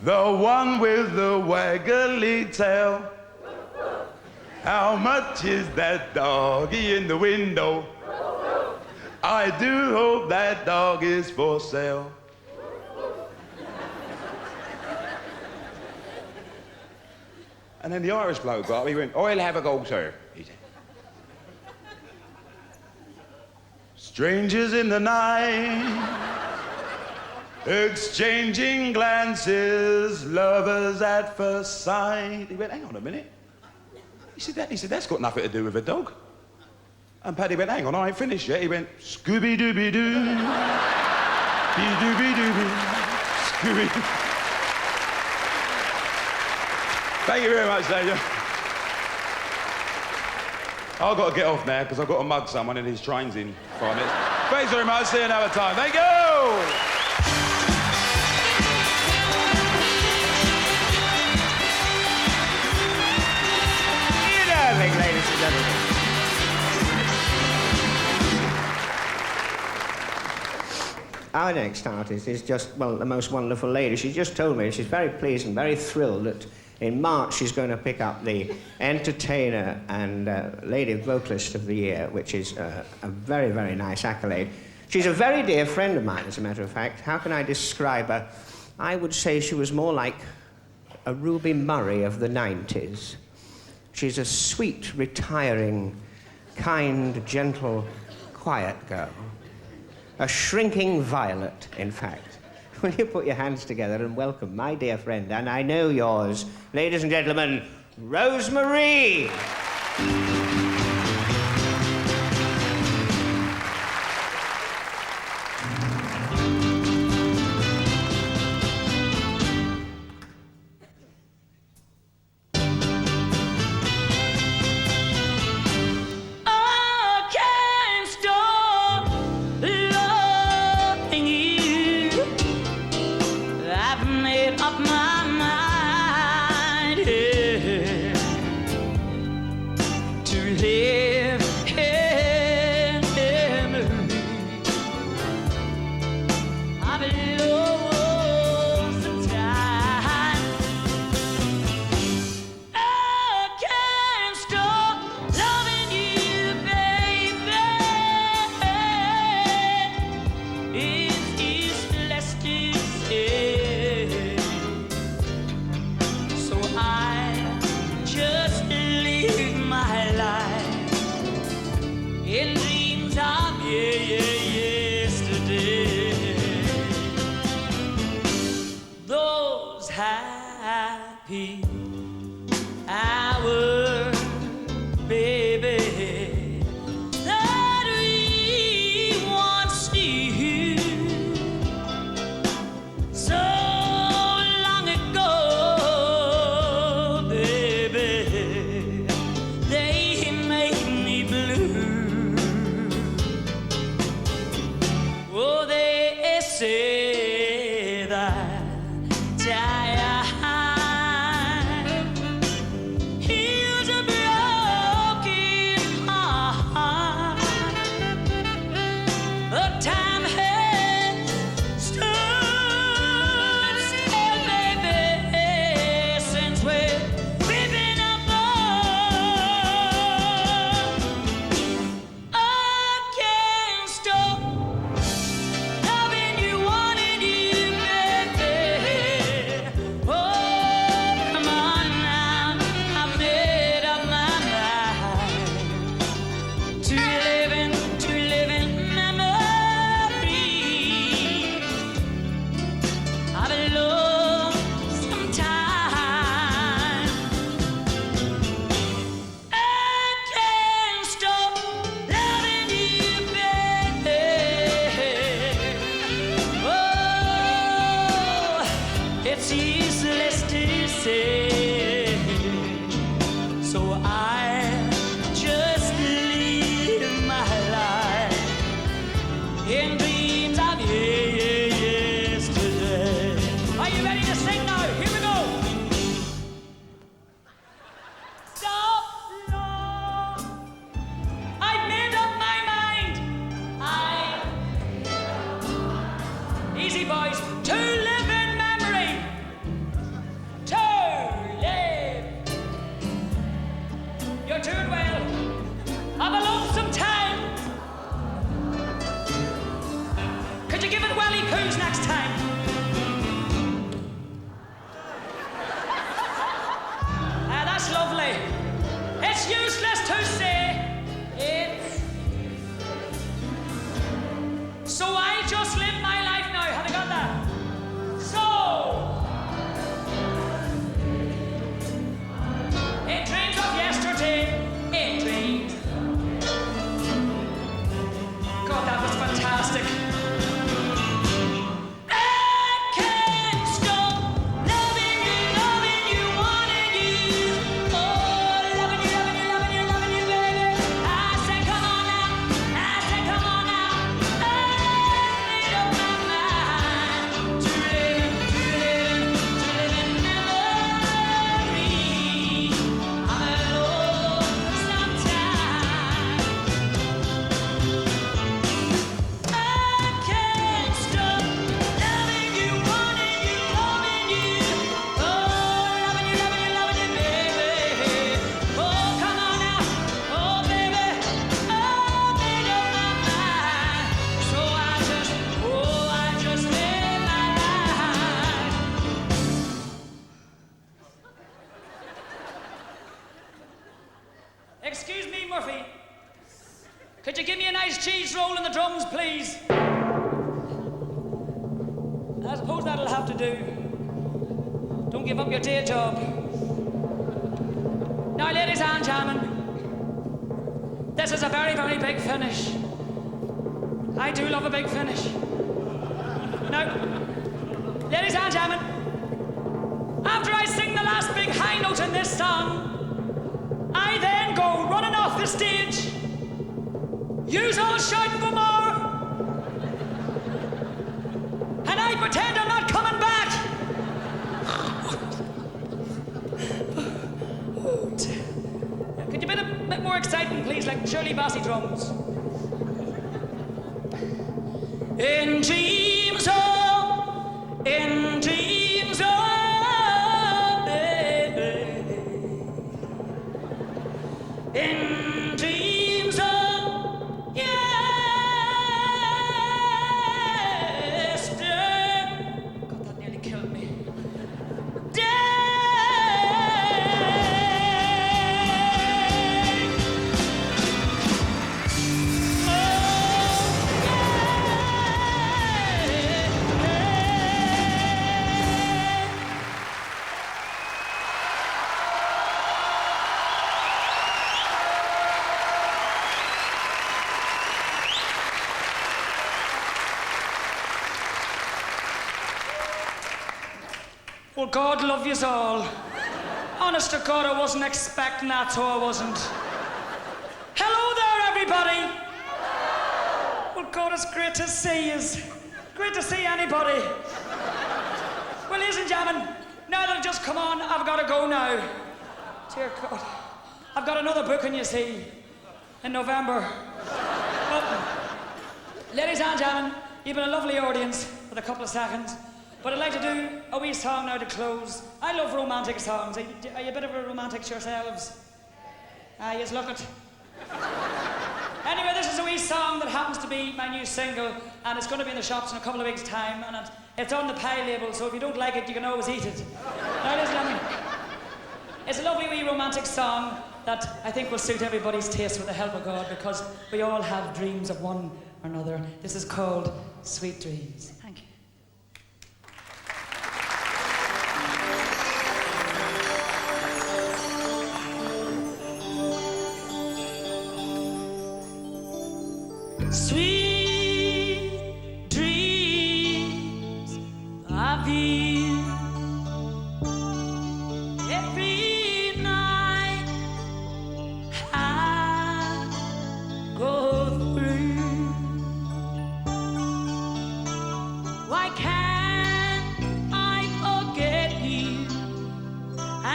The one with the waggly tail. How much is that doggy in the window? I do hope that dog is for sale. And then the Irish bloke got up, he went, I'll have a go, sir, he said. Strangers in the night, exchanging glances, lovers at first sight. He went, hang on a minute. He said, that's got nothing to do with a dog. And Paddy went, hang on, I ain't finished yet. He went, Scooby-Dooby-Doo, dee-dooby-dooby, Scooby. Thank you very much, Daniel. I've got to get off now because I've got to mug someone and his train's in 5 minutes. Thanks very much. See you another time. Thank you! Irving, ladies and gentlemen. Our next artist is just, well, the most wonderful lady. She just told me she's very pleased and very thrilled that in March she's going to pick up the Entertainer and Lady Vocalist of the Year, which is a very, very nice accolade. She's a very dear friend of mine, as a matter of fact. How can I describe her? I would say she was more like a Ruby Murray of the 90s. She's a sweet, retiring, kind, gentle, quiet girl. A shrinking violet, in fact. Will you put your hands together and welcome my dear friend, and I know yours, ladies and gentlemen, Rosemary! Here say. So I just live my life in dreams of yesterday. Are you ready to sing now? Here we go. Stop, Lord. I've made up my mind. Easy, boys. To live in memory. To live. You're doing well. Have a lonesome time. Could you give it welly poos next time? That's lovely. It's useless to say. It's... So I just live my life now. Have you got that? So... In dreams of yesterday, in dreams. God, that was fantastic. I can't stop loving you, wanting you. Oh, loving you, baby. I said, come on now. I said, come on now. I made up my mind to live in memory. I'm alone sometimes. I can't stop loving you, wanting you, loving you. Oh, loving you, baby. Oh, come on now. Oh, baby. I made up my mind. So I just live my life. Excuse me, Murphy. Could you give me a nice cheese roll in the drums, please? I suppose that'll have to do. Don't give up your day job. Now, ladies and gentlemen, this is a very, very big finish. I do love a big finish. Now, ladies and gentlemen, after I sing the last big high note in this song, I then go running off the stage. Yous all shouting for more. And I pretend I'm not coming back. Could you be a bit more exciting, please, like Shirley Bassey drums? In dreams of baby. In dreams of yesterday. God, that nearly killed me. Well, God love yous all. Honest to God, I wasn't expecting that, so I wasn't. Hello there, everybody. Well, God, it's great to see yous. Great to see anybody. Well, ladies and gentlemen, now that I've just come on, I've got to go now. Dear God, I've got another booking, you see, in November. But, ladies and gentlemen, you've been a lovely audience for a couple of seconds. But I'd like to do a wee song now to close. I love romantic songs. Are you a bit of a romantics yourselves? Yes, look it. Anyway, this is a wee song that happens to be my new single, and it's going to be in the shops in a couple of weeks' time, and it's on the Pie label, so if you don't like it, you can always eat it. Now, listen to me. It's a lovely wee romantic song that I think will suit everybody's taste with the help of God, because we all have dreams of one or another. This is called Sweet Dreams. Thank you. Sweet dreams of you.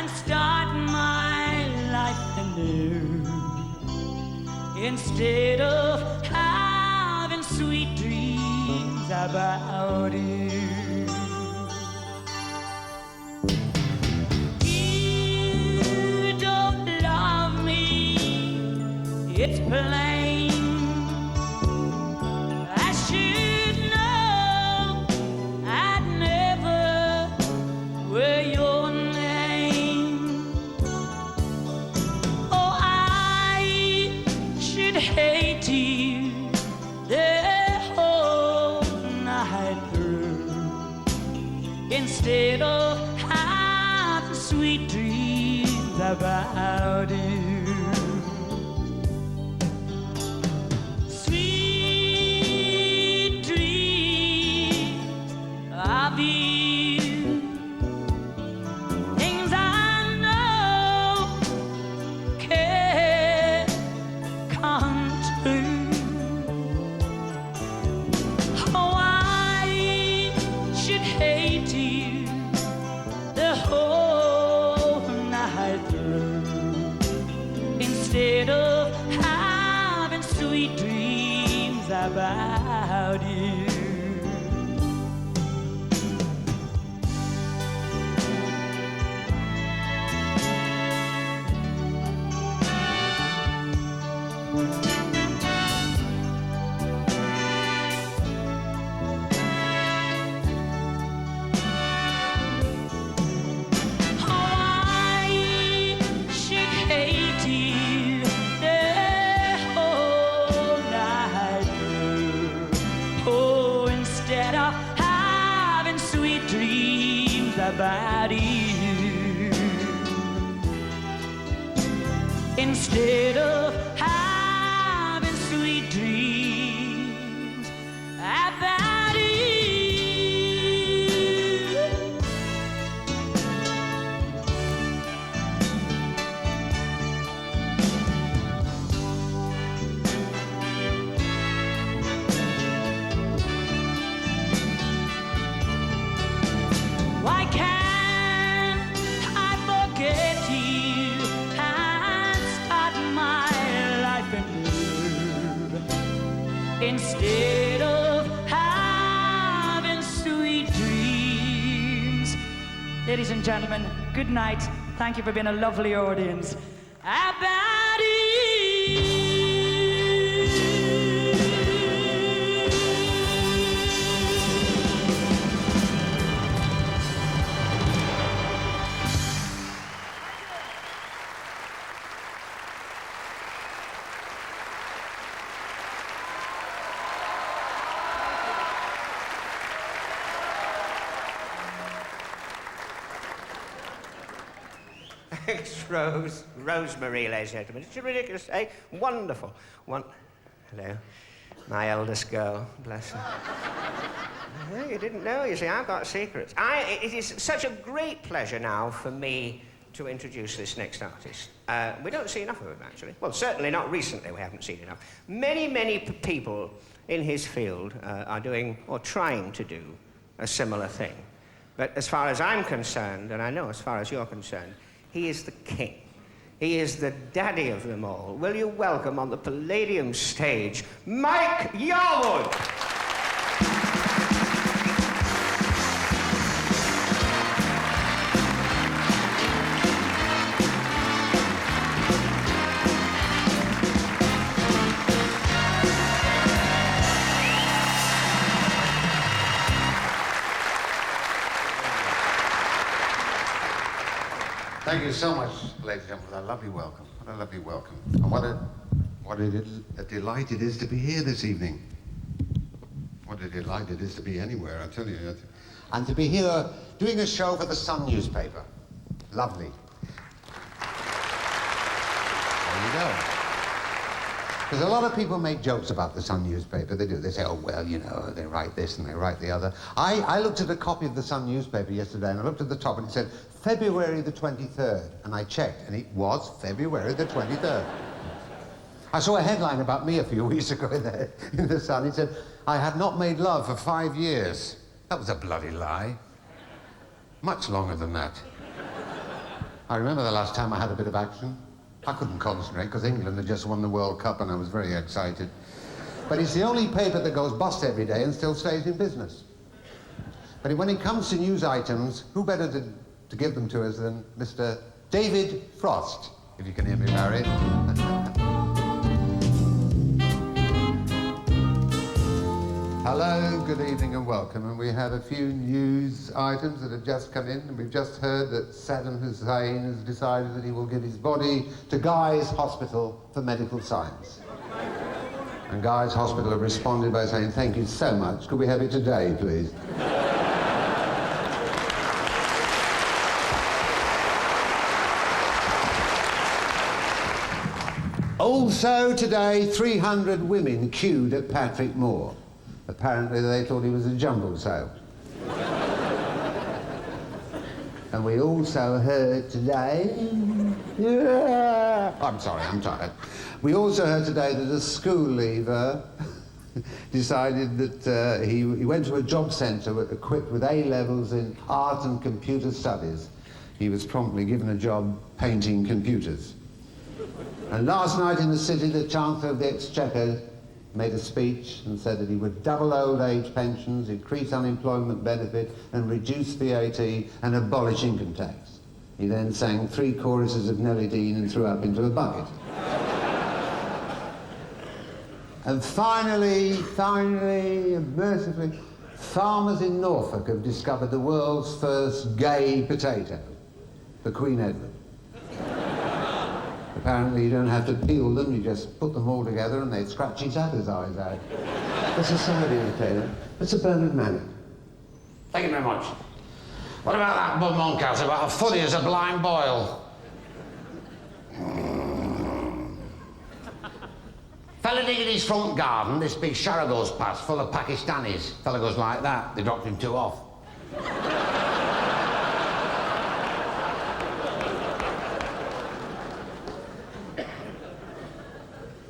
and start my life anew. Instead of having sweet dreams about you. You don't love me, it's plain. I should know I'd never wear your name. Oh, I should hate you the whole night through. Instead of having sweet dreams about you. Sweet dreams of you. Things I know can come true. Oh, I should hate you the whole night through. Instead of having sweet dreams about you. I should hate you the whole night through. Oh, instead of having sweet dreams about you. Instead of having sweet dreams about you. Why can't I forget you and start my life anew? Instead of having sweet dreams. Ladies and gentlemen, good night. Thank you for being a lovely audience. About you. It's Rosemary, ladies and gentlemen. It's ridiculous, eh? Wonderful. Hello. My eldest girl, bless her. Oh, you didn't know, you see, I've got secrets. It is such a great pleasure now for me to introduce this next artist. We don't see enough of him, actually. Well, certainly not recently, we haven't seen enough. Many people in his field are doing, or trying to do, a similar thing. But as far as I'm concerned, and I know as far as you're concerned, he is the king. He is the daddy of them all. Will you welcome on the Palladium stage, Mike Yarwood? Thank you so much, ladies and gentlemen, for that lovely welcome. What a lovely welcome. And what a delight it is to be here this evening. What a delight it is to be anywhere, I tell you. And to be here doing a show for the Sun newspaper. Lovely. There you go. Because a lot of people make jokes about the Sun newspaper. They do. They say, oh, well, you know, they write this and they write the other. I looked at a copy of the Sun newspaper yesterday, and I looked at the top, and it said, February the 23rd. And I checked, and it was February the 23rd. I saw a headline about me a few weeks ago in the Sun. It said, I had not made love for 5 years. That was a bloody lie. Much longer than that. I remember the last time I had a bit of action. I couldn't concentrate because England had just won the World Cup and I was very excited. But it's the only paper that goes bust every day and still stays in business. But when it comes to news items, who better to give them to us than Mr. David Frost, if you can hear me, Larry. Hello, good evening and welcome. And we have a few news items that have just come in. And we've just heard that Saddam Hussein has decided that he will give his body to Guy's Hospital for Medical Science. And Guy's Hospital have responded by saying, thank you so much. Could we have it today, please? Also today, 300 women queued at Patrick Moore. Apparently they thought he was a jumble sale. And we also heard today... Yeah. I'm sorry, I'm tired. We also heard today that a school leaver decided that he went to a job centre equipped with A-levels in art and computer studies. He was promptly given a job painting computers. And last night in the city, the Chancellor of the Exchequer made a speech and said that he would double old age pensions, increase unemployment benefit and reduce VAT and abolish income tax. He then sang 3 choruses of Nellie Dean and threw up into a bucket. And finally, mercifully, farmers in Norfolk have discovered the world's first gay potato, the Queen Edward. Apparently you don't have to peel them, you just put them all together and they scratch each other's eyes out. It's a side imitator. It's a Bernard Manning. Thank you very much. What about that Bud Moncaster about as funny as a blind boil? Fella digging his front garden, this big Shara goes past full of Pakistanis. Fella goes like that, they dropped him 2 off.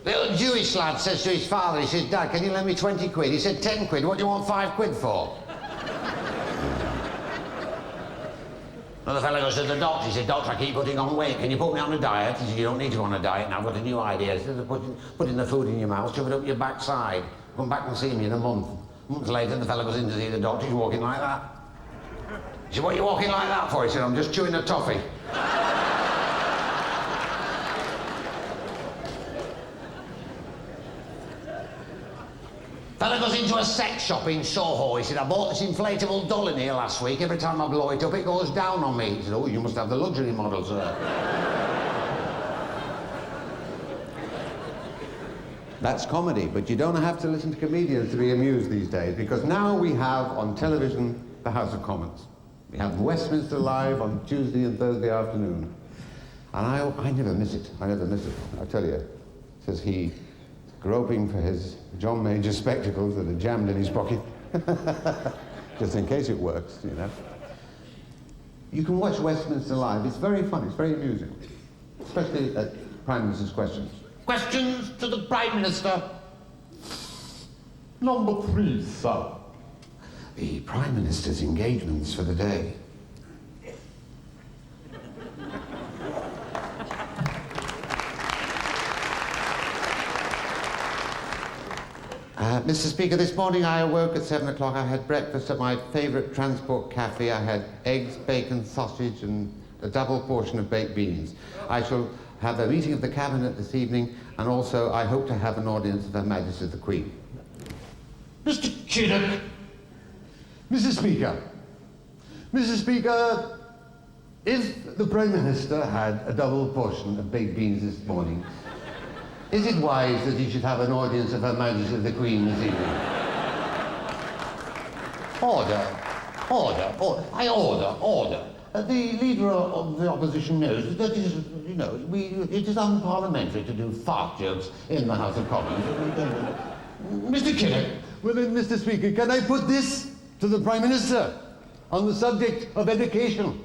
Little Jewish lad says to his father, he says, Dad, can you lend me 20 quid? He said, 10 quid, what do you want 5 quid for? Another fellow goes to the doctor, he said, Doctor, I keep putting on weight, can you put me on a diet? He said, you don't need to go on a diet now, I've got a new idea. Instead of putting the food in your mouth, shove it up your backside. Come back and see me in a month. A month later, the fellow goes in to see the doctor, he's walking like that. He said, what are you walking like that for? He said, I'm just chewing a toffee. Fella goes into a sex shop in Soho. He said, I bought this inflatable doll in here last week. Every time I blow it up, it goes down on me. He said, oh, you must have the luxury model, sir. That's comedy, but you don't have to listen to comedians to be amused these days, because now we have on television the House of Commons. We have Westminster Live on Tuesday and Thursday afternoon. And I never miss it. I never miss it. I tell you, says he, groping for his John Major spectacles that are jammed in his pocket, just in case it works, you know. You can watch Westminster Live. It's very fun. It's very amusing, especially at Prime Minister's questions. Questions to the Prime Minister. Number 3, sir. The Prime Minister's engagements for the day. Mr. Speaker, this morning I awoke at 7 o'clock. I had breakfast at my favourite transport cafe. I had eggs, bacon, sausage and a double portion of baked beans. I shall have a meeting of the Cabinet this evening, and also I hope to have an audience of Her Majesty the Queen. Mr. Kiddock. Mr. Speaker. Mr. Speaker, if the Prime Minister had a double portion of baked beans this morning, is it wise that he should have an audience of Her Majesty the Queen this evening? Order. I order. The leader of the opposition knows that it is unparliamentary to do fart jokes in the House of Commons. Mr. Kiddock. Well then, Mr. Speaker, can I put this to the Prime Minister on the subject of education?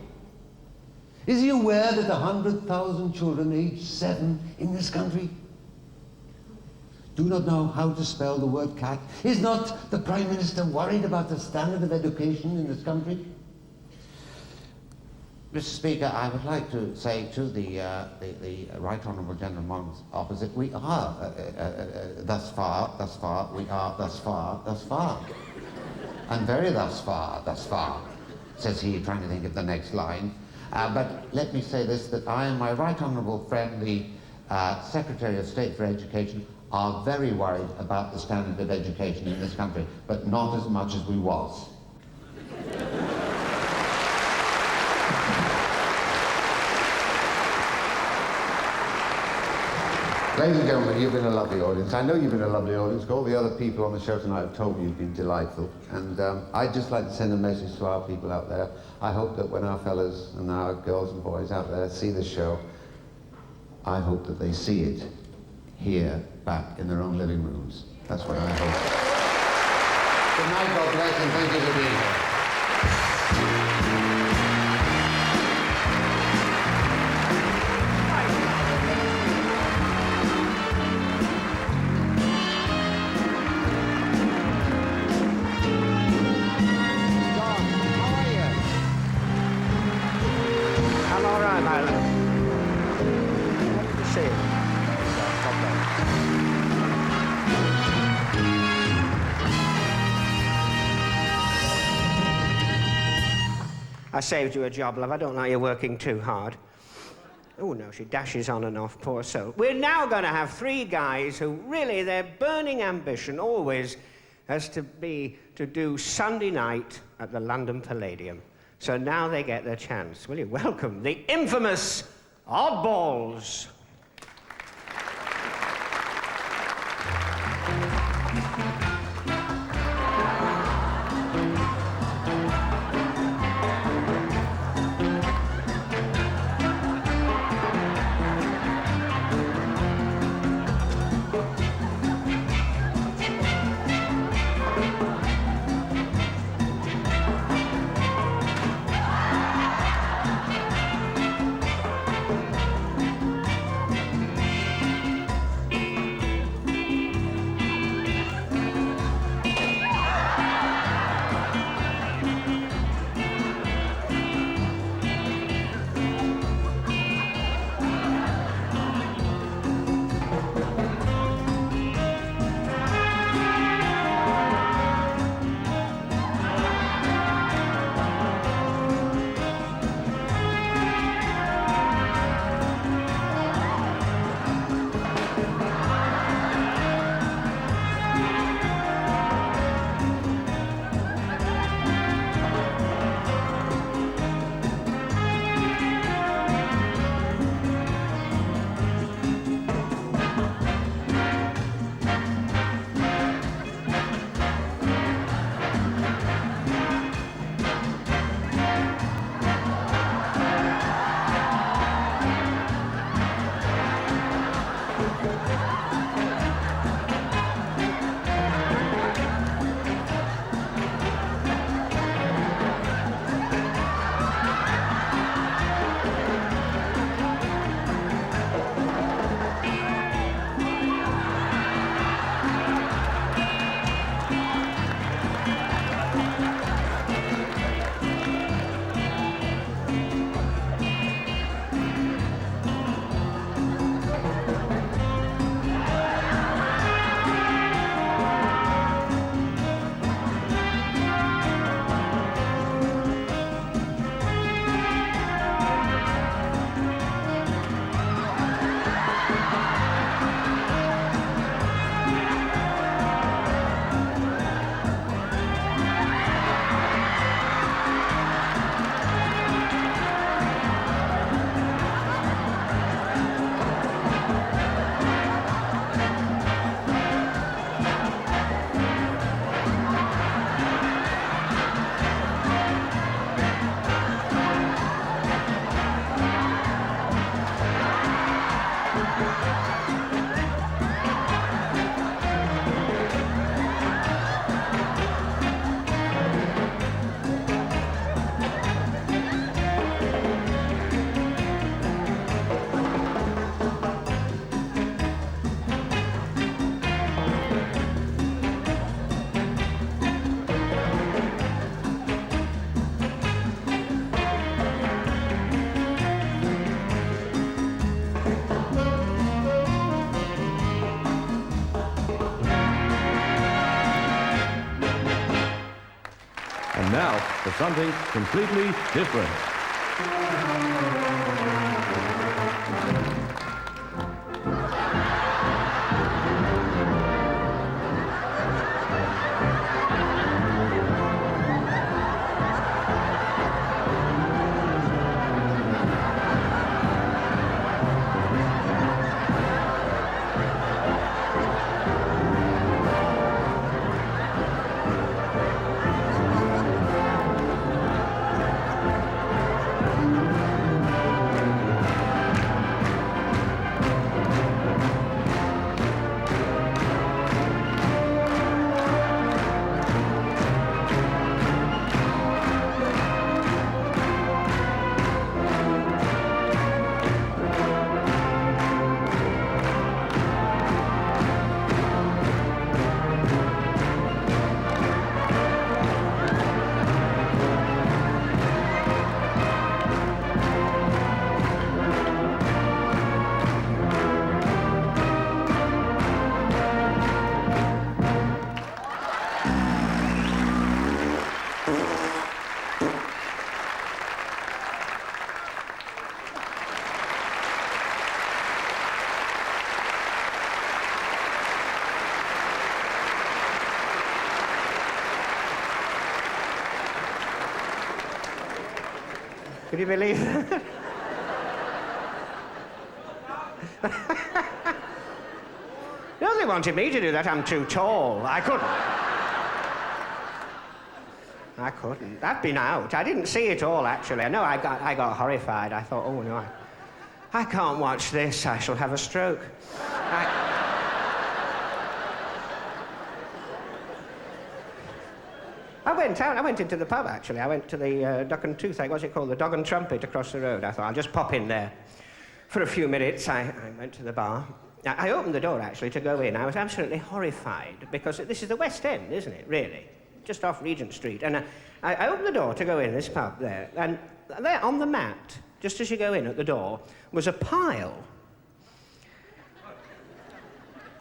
Is he aware that 100,000 children aged 7 in this country do not know how to spell the word cat? Is not the Prime Minister worried about the standard of education in this country? Mr. Speaker, I would like to say to the Right Honourable Gentleman opposite, we are thus far, we are thus far. And very thus far, says he, trying to think of the next line. But let me say this, that I and my Right Honourable friend, the Secretary of State for Education, are very worried about the standard of education in this country, but not as much as we was. Ladies and gentlemen, you've been a lovely audience. I know you've been a lovely audience. All the other people on the show tonight have told me you've been delightful. And I'd just like to send a message to our people out there. I hope that when our fellas and our girls and boys out there see this show, I hope that they see it here, back in their own living rooms. That's what I hope. Good night, God bless, and thank you for being here. I'm all right, my love. Good to see you. I saved you a job, love. I don't like you working too hard. Oh, no, she dashes on and off, poor soul. We're now going to have three guys who really, their burning ambition always has to be to do Sunday night at the London Palladium. So now they get their chance. Will you welcome the infamous Oddballs? Now, for something completely different. Could you believe that? No, they wanted me to do that. I'm too tall. I couldn't. I've been out. I didn't see it all, actually. No, I got horrified. I thought, oh, no, I can't watch this. I shall have a stroke. I went out. I went into the pub, actually. I went to the Duck and Toothache. What's it called? The Dog and Trumpet across the road. I thought, I'll just pop in there for a few minutes. I went to the bar. I opened the door, actually, to go in. I was absolutely horrified, because this is the West End, isn't it, really? Just off Regent Street. And I opened the door to go in this pub there, and there on the mat, just as you go in at the door, was a pile.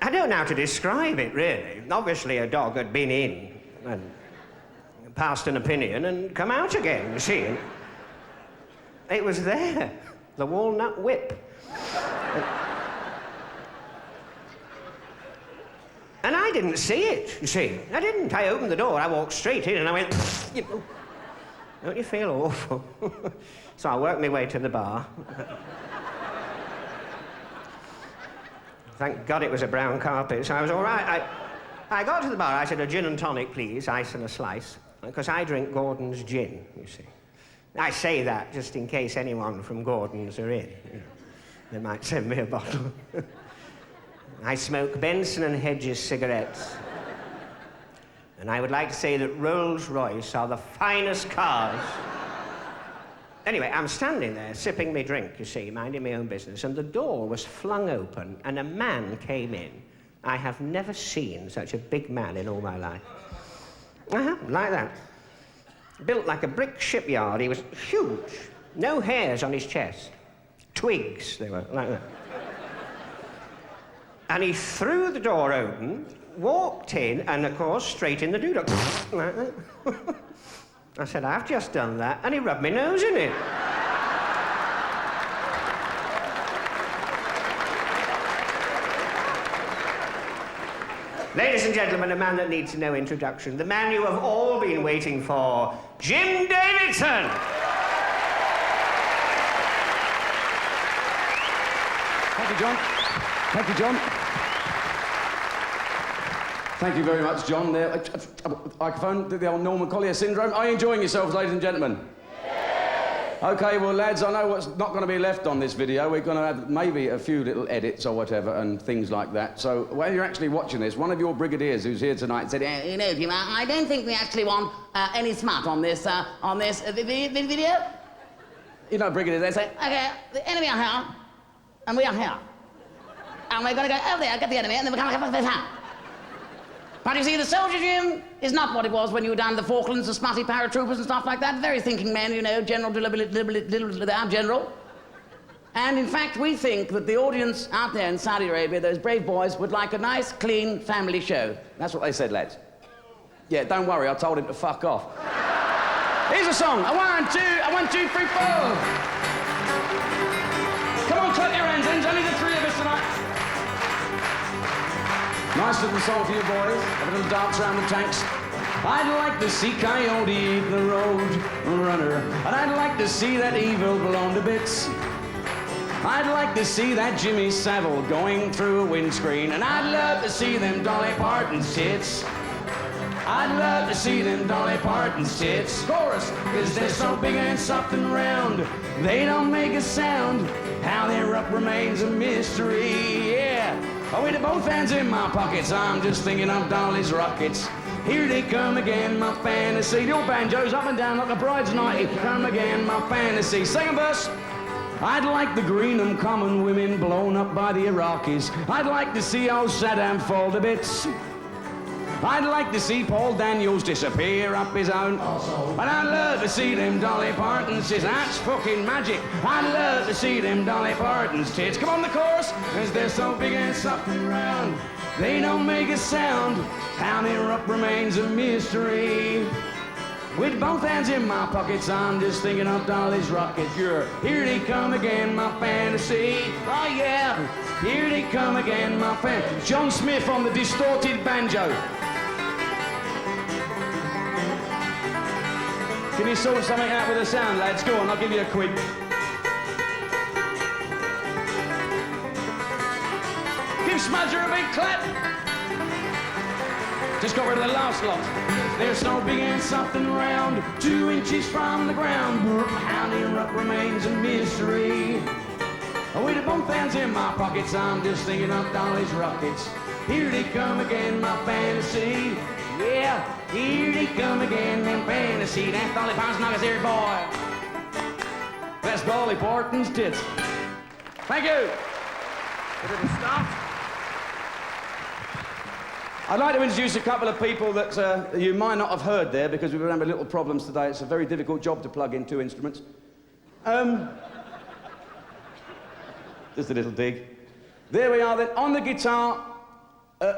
I don't know how to describe it, really. Obviously, a dog had been in and passed an opinion and come out again, you see. It was there, the walnut whip. And I didn't see it, you see. I didn't. I opened the door, I walked straight in, and I went, you know, don't you feel awful? So I worked my way to the bar. Thank God it was a brown carpet, so I was all right. I got to the bar, I said, a gin and tonic, please, ice and a slice, because I drink Gordon's gin, you see. I say that just in case anyone from Gordon's are in. You know. They might send me a bottle. I smoke Benson and Hedges cigarettes. And I would like to say that Rolls-Royce are the finest cars. Anyway, I'm standing there, sipping my drink, you see, minding my own business, and the door was flung open, and a man came in. I have never seen such a big man in all my life. Like that. Built like a brick shipyard. He was huge. No hairs on his chest. Twigs, they were, like that. And he threw the door open, walked in, and, of course, straight in the doo-dah. Like that. I said, I've just done that, and he rubbed my nose in it. Ladies and gentlemen, a man that needs no introduction, the man you have all been waiting for, Jim Davidson! Thank you, John. Thank you, John. Thank you very much, John. Microphone, the old Norman Collier syndrome. Are you enjoying yourselves, ladies and gentlemen? Yes. OK, well, lads, I know what's not going to be left on this video. We're going to have maybe a few little edits or whatever and things like that. So while you're actually watching this, one of your brigadiers who's here tonight said, you know, Jim, I don't think we actually want any smut on this video. You know, brigadier, they say, OK, the enemy are here, and we are here. And we're going to go over there, get the enemy, and then we're going to get this out. But you see, the soldier, Jim, is not what it was when you were down in the Falklands, the smutty paratroopers and stuff like that. Very thinking men, you know, general. And in fact, we think that the audience out there in Saudi Arabia, those brave boys, would like a nice, clean family show. That's what they said, lads. Yeah, don't worry, I told him to fuck off. Here's a song. A 1, 2, a 1, 2, 3, 4. Come on, clap your hands, There's only the three of us tonight. Nice little song for you boys. Have a little dance around the tanks. I'd like to see Coyote eat the road runner, and I'd like to see that evil blown to bits. I'd like to see that Jimmy Savile going through a windscreen, and I'd love to see them Dolly Parton's tits. I'd love to see them Dolly Parton's tits. Chorus, 'cause they're so big and soft and round, they don't make a sound. How they're up remains a mystery, yeah. Oh, with both hands in my pockets, I'm just thinking of Dolly's rockets. Here they come again, my fantasy. The old banjo's up and down like a bride's nightie. Come again, my fantasy. Second verse. I'd like the Greenham Common women blown up by the Iraqis. I'd like to see old Saddam fall to bits. I'd like to see Paul Daniels disappear up his own. But I'd love to see them Dolly Parton's tits. That's fucking magic. I'd love to see them Dolly Parton's tits. Come on, the chorus. 'Cause they're so big and soft and round, they don't make a sound. How they're up remains a mystery. With both hands in my pockets, I'm just thinking of Dolly's rockets. Here they come again, my fantasy. Oh yeah, here they come again, my John Smith on the distorted banjo. Can you sort something out with the sound, lads? Go on, I'll give you a quid. Give Smudger a big clap. Just got rid of the last lot. They're so big and soft and round, 2 inches from the ground. How they're up remains a mystery. With both hands in my pockets, I'm just thinking of Dolly's rockets. Here they come again, my fantasy. Yeah, here they come again, them fantasy. That's Dolly Parton's knockers here, boy. That's Dolly Parton's tits. Thank you. Bit of a stop. I'd like to introduce a couple of people that you might not have heard there because we've been having little problems today. It's a very difficult job to plug in 2 instruments. Just a little dig. There we are then. On the guitar,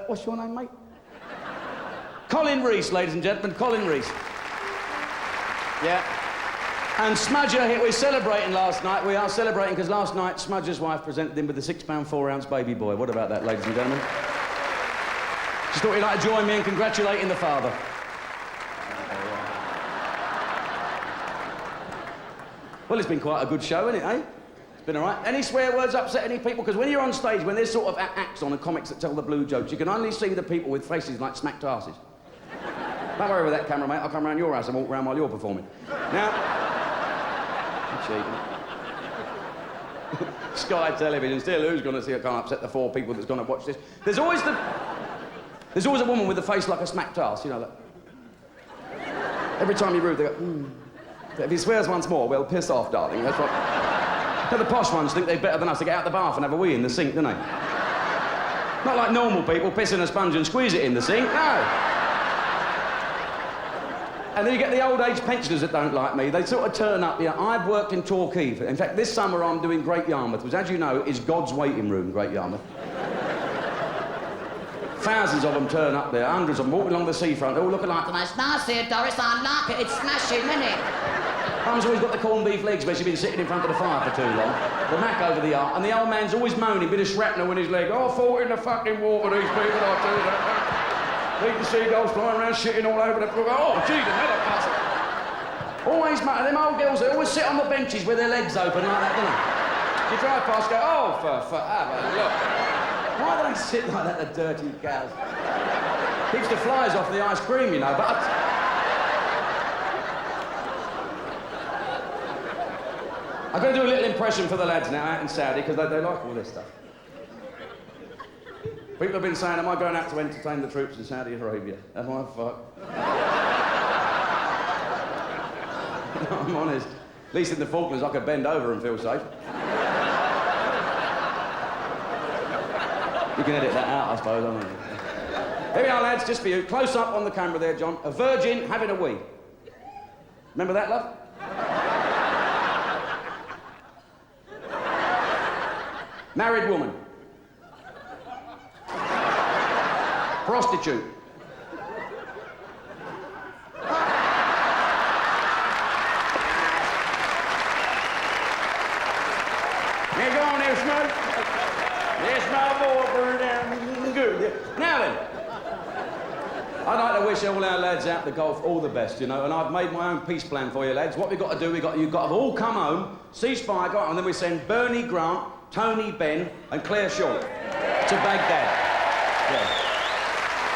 what's your name, mate? Colin Reese, ladies and gentlemen, Colin Reese. Yeah. And Smudger, we're celebrating last night. We are celebrating because last night Smudger's wife presented him with a 6-pound 4-ounce baby boy. What about that, ladies and gentlemen? Just thought you'd like to join me in congratulating the father. Well, it's been quite a good show, isn't it, eh? It's been all right. Any swear words upset any people? Because when you're on stage, when there's sort of acts on and comics that tell the blue jokes, you can only see the people with faces like smacked asses. Don't worry with that camera, mate. I'll come round your house and walk around while you're performing. Now... cheating. Sky Television, still, who's going to see it? Can't upset the 4 people that's going to watch this. There's always a woman with a face like a smacked ass, you know, like... Every time you rude, they go, If he swears once more, well, piss off, darling. That's what... Now, the posh ones think they're better than us to get out the bath and have a wee in the sink, don't they? Not like normal people, piss in a sponge and squeeze it in the sink, no. And then you get the old age pensioners that don't like me. They sort of turn up here. I've worked in Torquay. In fact, this summer I'm doing Great Yarmouth, which, as you know, is God's waiting room, Great Yarmouth. Thousands of them turn up there, hundreds of them walking along the seafront, all looking like, It's nice here, Doris. I like it. It's smashing, isn't it? Mum's always got the corned beef legs where she's been sitting in front of the fire for too long. The mac over the arm, and the old man's always moaning, bit of shrapnel in his leg. Oh, fall in the fucking water, these people, I tell you that. Leave the seagulls flying around, shitting all over the floor. Oh, Jesus, another pass. Always, mate, them old girls, they always sit on the benches with their legs open like that, don't they? You drive past, go, oh, for have a look. Why do they sit like that, the dirty cows? Keeps the flies off the ice cream, you know, but... I'm going to do a little impression for the lads now out in Saudi, because they like all this stuff. People have been saying, am I going out to entertain the troops in Saudi Arabia? Am I? Fuck. I'm honest. At least in the Falklands, I could bend over and feel safe. You can edit that out, I suppose, I don't know. Here we are, lads, just for you. Close up on the camera there, John. A virgin having a wee. Remember that, love? Married woman. Prostitute. Yeah, go on there, Smoke. Yes, my boy, burn down good. Yeah. Now then, I'd like to wish all our lads out the golf all the best, you know, and I've made my own peace plan for you, lads. What we've got to do, you've got to all come home, ceasefire, go on, and then we send Bernie Grant, Tony Benn, and Claire Shaw to Baghdad. Yeah.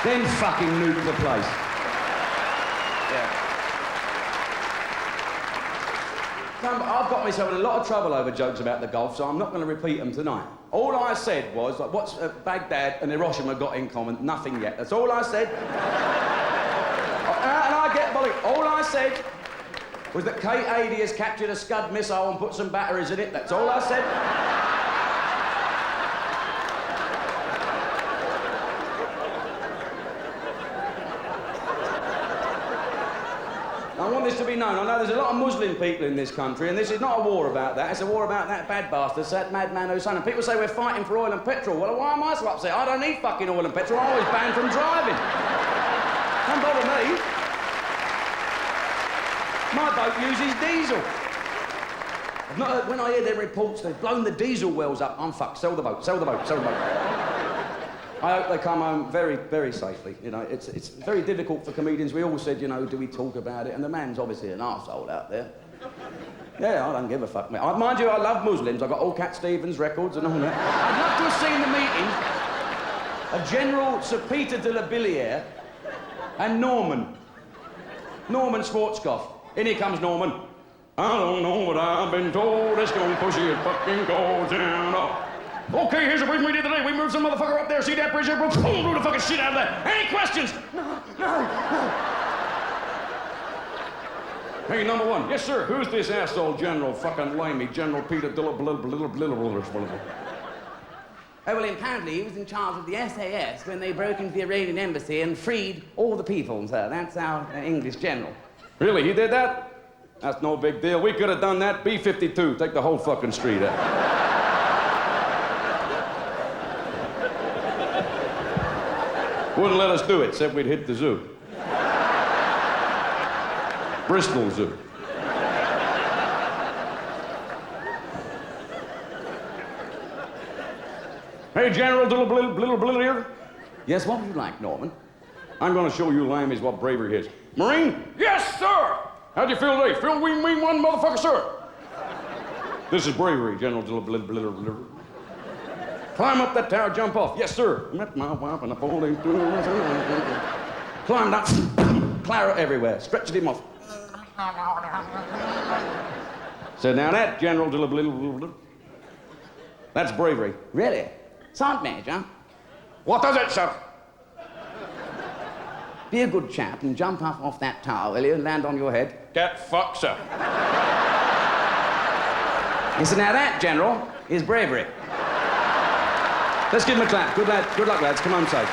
Then fucking nuke the place. Yeah. I've got myself in a lot of trouble over jokes about the golf, so I'm not going to repeat them tonight. All I said was, like, what's Baghdad and Hiroshima got in common? Nothing yet. That's all I said. And I get bullied. All I said was that K-80 has captured a Scud missile and put some batteries in it. That's all I said. I want this to be known. I know there's a lot of Muslim people in this country, and this is not a war about that. It's a war about that bad bastard, that madman Hussein. And people say we're fighting for oil and petrol. Well, why am I so upset? I don't need fucking oil and petrol. I'm always banned from driving. Don't bother me. My boat uses diesel. When I hear their reports, they've blown the diesel wells up. I'm fucked. Sell the boat, sell the boat, sell the boat. I hope they come home very, very safely. You know, it's very difficult for comedians. We all said, you know, do we talk about it? And the man's obviously an arsehole out there. Yeah, I don't give a fuck, mate. Mind you, I love Muslims. I've got all Cat Stevens records and all that. I'd love to have seen the meeting of General Sir Peter de la Billiere and Norman Schwarzkopf. In here comes Norman. I don't know what I've been told. It's gonna push it fucking go down. Okay, here's the briefing we did today. We moved some motherfucker up there. See that bridge there? Boom, blew the fucking shit out of that. Any questions? No. Hey, number one. Yes, sir. Who's this asshole General fucking Lamey? General Peter Well, apparently he was in charge of the SAS when they broke into the Iranian embassy and freed all the people, sir. That's our English general. Really? He did that? That's no big deal. We could have done that. B-52. Take the whole fucking street out. Wouldn't let us do it, said we'd hit the zoo. Bristol Zoo. Hey, General Little here. Yes, what would you like, Norman? I'm going to show you Lammies what bravery is. Marine? Yes, sir! How'd you feel today? Feel we mean one, motherfucker, sir? This is bravery, General Little. Climb up that tower, jump off. Yes, sir. Met my wife and I falling through. Climbed up, claret everywhere, stretched him off. So now that, General that's bravery. Really? Sergeant Major? What does it, sir? Be a good chap and jump up off that tower, will you, and land on your head? Get fucked, sir. Yes, so now that, General, is bravery. Let's give him a clap. Good luck, lads. Come home safe.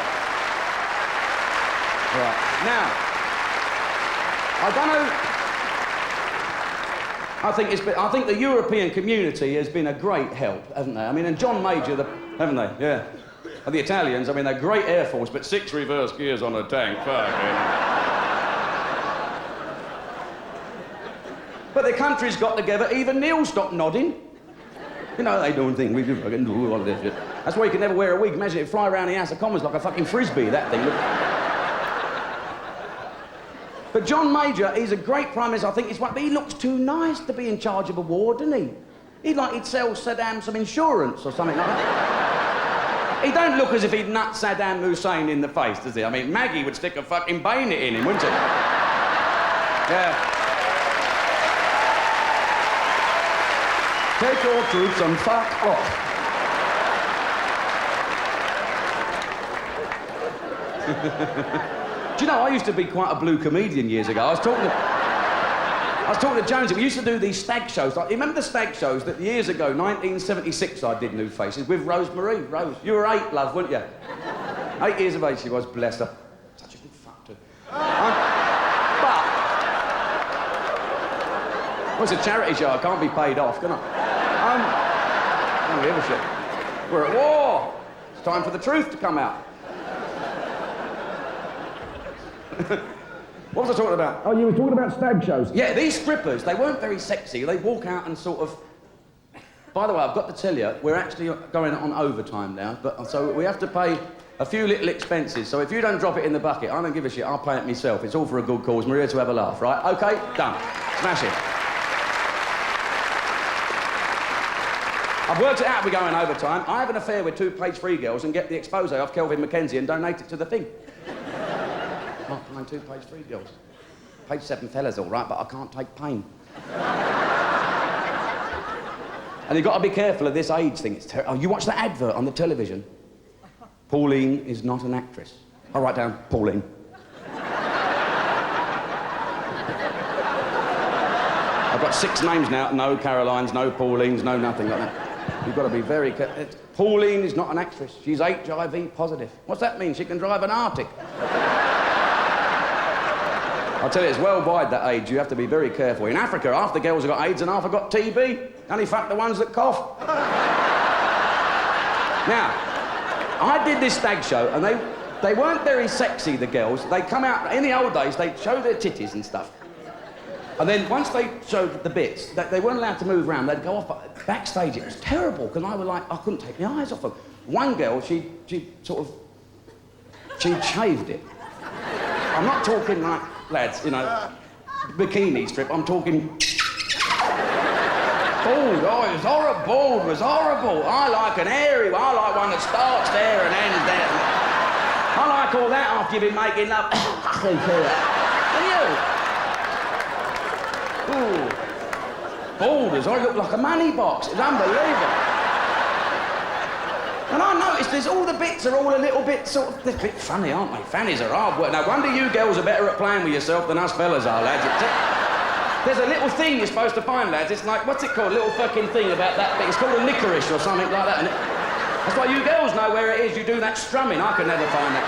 Right. Now, I don't know. I think the European community has been a great help, haven't they? I mean, and John Major, haven't they? Yeah. And the Italians, I mean, they're great air force, but 6 reverse gears on a tank. Fucking. But the country's got together. Even Neil stopped nodding. You know, they don't think we can fucking do all of this shit. That's why you can never wear a wig. Imagine it fly around the House of Commons like a fucking frisbee, that thing. But John Major, he's a great Prime Minister. I think he looks too nice to be in charge of a war, doesn't he? He'd sell Saddam some insurance or something like that. He don't look as if he'd nut Saddam Hussein in the face, does he? I mean, Maggie would stick a fucking bayonet in him, wouldn't she? Yeah. Take your troops and fuck off. Do you know, I used to be quite a blue comedian years ago. I was talking to Jonesy. We used to do these stag shows. You remember the stag shows that years ago, 1976, I did New Faces with Rose Marie. Rose, you were 8, love, weren't you? 8 years of age she was, bless her. Such a good fuck, too. But... Well, it's a charity show. I can't be paid off, can I? I don't give a shit. We're at war. It's time for the truth to come out. What was I talking about? Oh, you were talking about stag shows. Yeah, these strippers, they weren't very sexy. They walk out and sort of... By the way, I've got to tell you, we're actually going on overtime now, but so we have to pay a few little expenses. So if you don't drop it in the bucket, I don't give a shit. I'll pay it myself. It's all for a good cause. We're here to have a laugh, right? Okay, done. Smash it. I've worked it out. We're going overtime. I have an affair with 2 page 3 girls and get the expose off Kelvin Mackenzie and donate it to the thing. Can't find 2 page 3 girls. Page 7 fellas, all right, but I can't take pain. And you've got to be careful of this age thing. It's terrible. Oh, you watch that advert on the television? Pauline is not an actress. I'll write down Pauline. I've got 6 names now. No Carolines, no Paulines, no nothing like that. You've got to be very careful. Pauline is not an actress. She's HIV positive. What's that mean? She can drive an Arctic. I'll tell you, it's worldwide, that age. You have to be very careful. In Africa, half the girls have got AIDS and half have got TB. Only fuck the ones that cough. Now, I did this stag show, and they weren't very sexy, the girls. They come out, in the old days, they'd show their titties and stuff. And then once they showed the bits, they weren't allowed to move around. They'd go off backstage. It was terrible, because I was like, I couldn't take my eyes off them. One girl, she shaved it. I'm not talking like, lads, you know, bikini strip. I'm talking... Bald, oh, it was horrible. Bald was horrible. I like an airy one. I like one that starts there and ends there. I like all that after you've been making love. And you? Ooh. Balders, I look like a money box. It's unbelievable. And I noticed there's all the bits are all a little bit sort of... They're a bit funny, aren't they? Fannies are hard work. No wonder you girls are better at playing with yourself than us fellas are, lads. There's a little thing you're supposed to find, lads. It's like, what's it called? A little fucking thing about that thing. It's called a licorice or something like that. And that's why you girls know where it is. You do that strumming. I could never find that.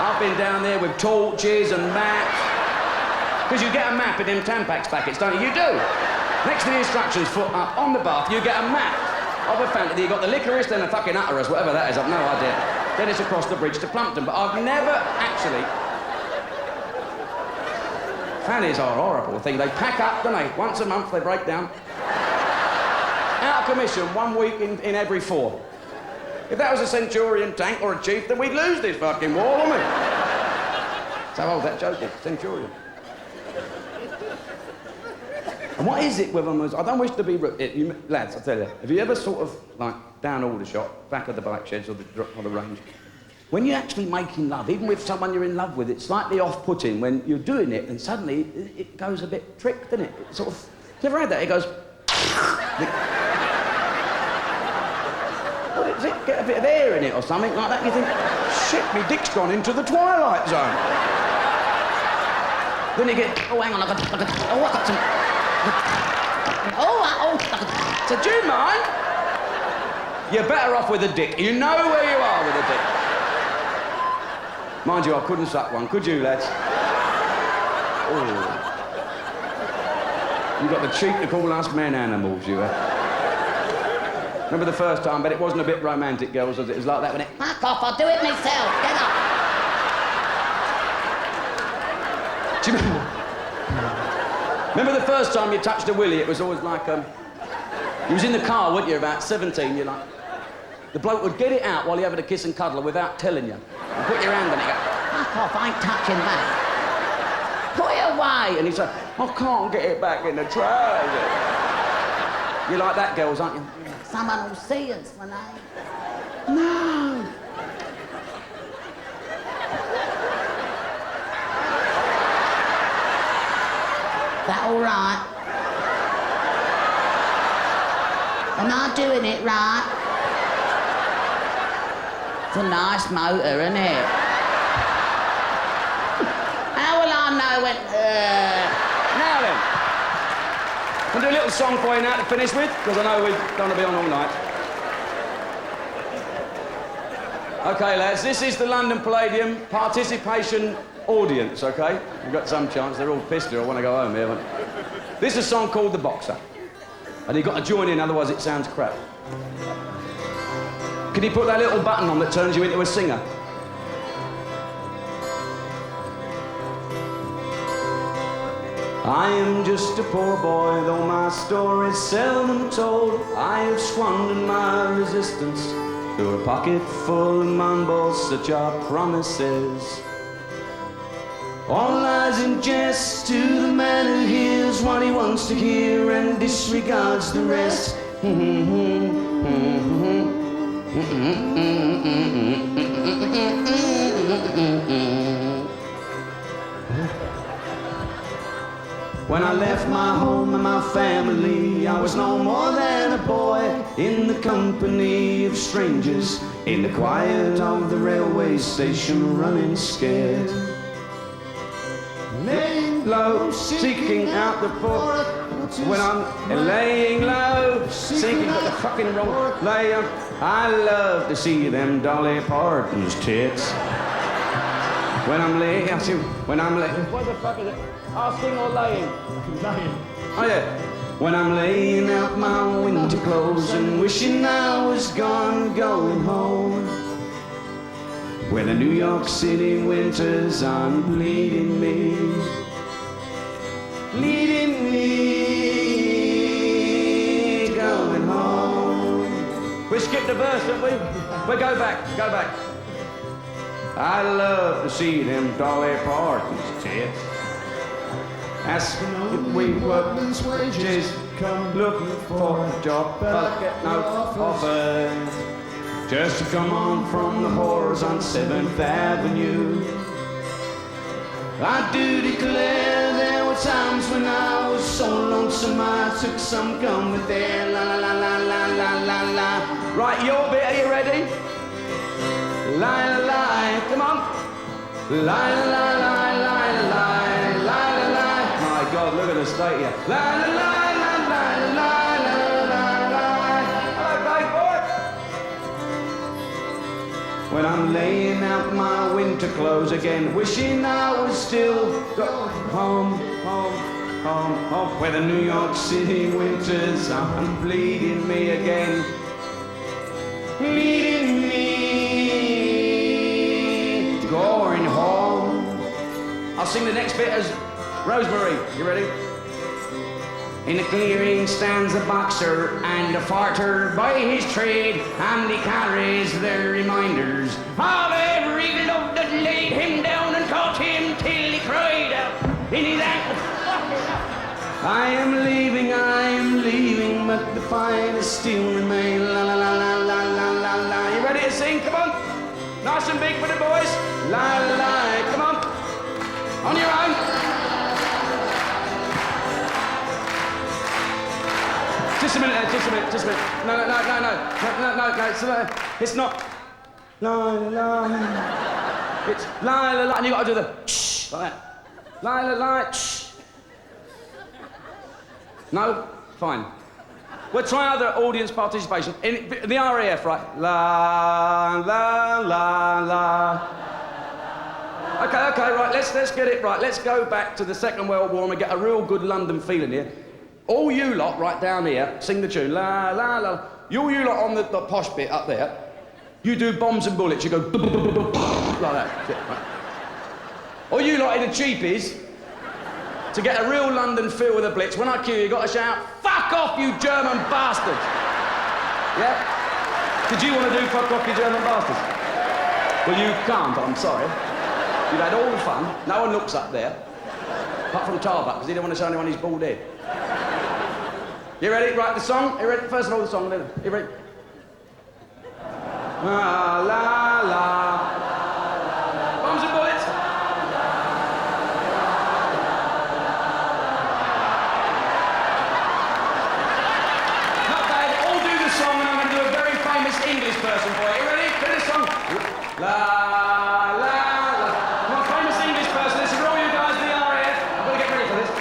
I've been down there with torches and maps. Because you get a map in them Tampax packets, don't you? You do. Next to the instructions foot up on the bath, you get a map of a fantasy. You've got the licorice, then a fucking utterus, whatever that is. I've no idea. Then it's across the bridge to Plumpton. But I've never actually... Fannies are a horrible thing. They pack up, don't they? Once a month, they break down. Out of commission 1 week in every 4. If that was a Centurion tank or a chief, then we'd lose this fucking war, wouldn't we? So how old that joke is, Centurion. And what is it with them? I don't wish to be rude. Lads, I tell you, have you ever sort of, like, down Aldershot, back of the bike sheds or the range, when you're actually making love, even with someone you're in love with, it's slightly off-putting when you're doing it and suddenly it goes a bit tricked, doesn't it? It sort of... You ever had that? It goes... What is it? Get a bit of air in it or something like that. You think, shit, my dick's gone into the twilight zone. Then you get... Oh, hang on, I got some... So do you mind? You're better off with a dick. You know where you are with a dick. Mind you, I couldn't suck one, could you, lads? Oh. You got the cheek to call us men animals, you have. Remember the first time, but it wasn't a bit romantic, girls, was it? It was like that when it... Fuck off, I'll do it myself. Get up. Do you remember the first time you touched a willy? It was always like, you was in the car, weren't you, about 17, you're like... The bloke would get it out while you're having a kiss and cuddle without telling you. And put your hand on it and go, fuck off, I ain't touching that. Put it away. And he's like, I can't get it back in the trouser. You like that, girls, aren't you? Someone will see us when I... No. That all right? Am I doing it right? It's a nice motor, isn't it? How will I know when... Now then. I'll do a little song for you now to finish with, because I know we're going to be on all night. OK, lads, this is the London Palladium participation audience, OK? You've got some chance. They're all pissed here. I want to go home here, haven't they? This is a song called The Boxer. And you've got to join in, otherwise it sounds crap. Can you put that little button on that turns you into a singer? I am just a poor boy, though my story's seldom told. I have squandered my resistance through a pocket full of mumbles, such are promises. All lies in jest to the man who hears what he wants to hear and disregards the rest. When I left my home and my family, I was no more than a boy in the company of strangers, in the quiet of the railway station, running scared. Laying low, seeking out the poor. When I'm laying low, seeking out the fucking wrong layer, I love to see them Dolly Parton's tits. When I'm laying, what the fuck is it? Asking or laying? Laying. Oh yeah. When I'm laying out my winter clothes and wishing I was gone, going home. Where the New York City winters are bleeding me. Leading me, going home. We skipped a verse, didn't we? But go back. I love to see them Dolly Parton's tits. Asking we workmen's wages, come looking for a job, but get no offers. Just to come on from the horrors on 7th Avenue. I do declare there were times when I was so lonesome I took some gum with their la la la la la la la la. Right, your bit, are you ready? La la la, come on. La la la la la la la la la. My God, look at the state here. La la la la la la la la la. Hello, big boy. When I'm laying out my winter clothes again, wishing I was still going home, where the New York City winters are bleeding me again, bleeding me. Going home. I'll sing the next bit as Rosemary. You ready? In the clearing stands a boxer and a farter by his trade, and he carries the reminders of every love that laid him down and caught him till he cried out in his ankle. I am leaving, but the fire still remains. La la la la la la la la. You ready to sing? Come on. Nice and big for the boys. La la la, come on. On your own. Just a minute. No. It's not. La la la. It's la la la, and you got to do the shh like that. La la la, shh. No? Fine. We'll try other audience participation. In the RAF, right? La, la, la, la. Okay, right, let's get it right. Let's go back to the Second World War and we get a real good London feeling here. All you lot right down here, sing the tune. La, la, la. You lot on the posh bit up there, you do bombs and bullets. You go like that. Right. Or you lot in the cheapies, to get a real London feel with a blitz, when I cue you, got to shout, "Fuck off, you German bastards!" Yeah? Did you want to do "Fuck off, you German bastards"? Well, you can't, I'm sorry. You've had all the fun. No one looks up there. Apart from Tarbuck, because he didn't want to show anyone his bald head. You ready? Right, the song? You ready? First of all, the song, then. You ready? La, la, la. Bombs and bullets. English person for you. You ready? Do this song. La, la, la. I'm a famous English person. This is for all you guys in the RAF. I've got to get ready for this.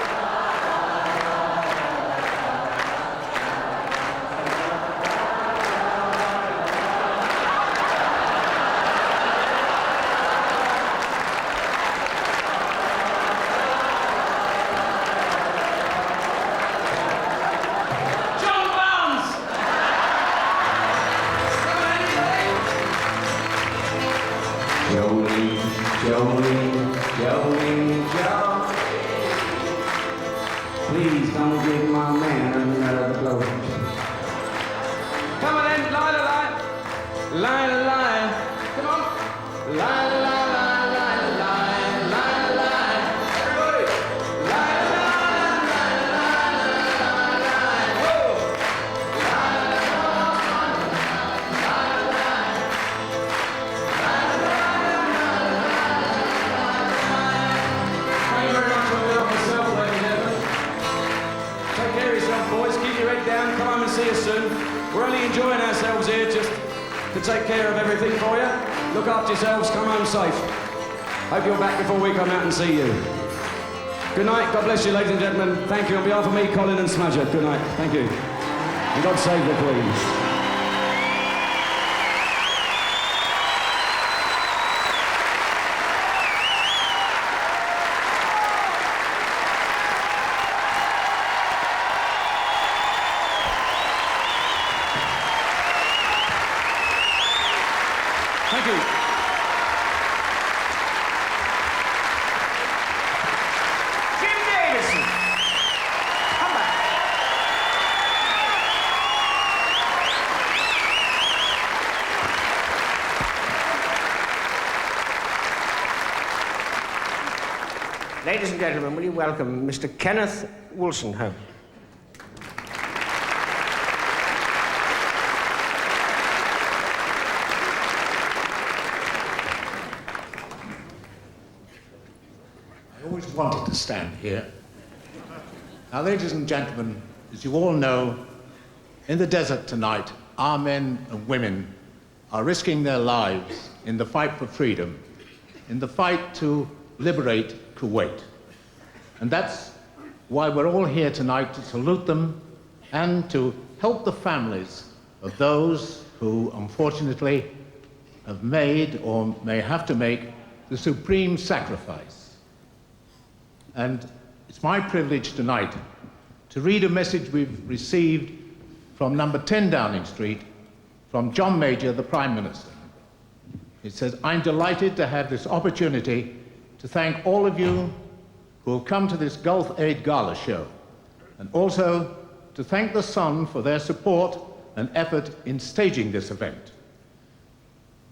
please don't give my man the blowtorch. Come on then, lie. Come on. Lie. Everybody. Thank you very much on behalf of myself, ladies and gentlemen. Take care of yourself, boys. Keep your head down. Come home and see us soon. We're only enjoying ourselves here just to take care of everything for you. Look after yourselves. Come home safe. Hope you're back before we come out and see you. Good night. God bless you, ladies and gentlemen. Thank you on behalf of me, Colin and Smudger. Good night. Thank you. And God save the Queen. Thank you. Jim Davidson, come back. Ladies and gentlemen, will you welcome Mr. Kenneth Wolstenholme? I always wanted to stand here. Now, ladies and gentlemen, as you all know, in the desert tonight, our men and women are risking their lives in the fight for freedom, in the fight to liberate Kuwait. And that's why we're all here tonight, to salute them and to help the families of those who, unfortunately, have made or may have to make the supreme sacrifice. And it's my privilege tonight to read a message we've received from number 10 Downing Street from John Major, the Prime Minister. It says, "I'm delighted to have this opportunity to thank all of you who have come to this Gulf Aid Gala show, and also to thank the Sun for their support and effort in staging this event.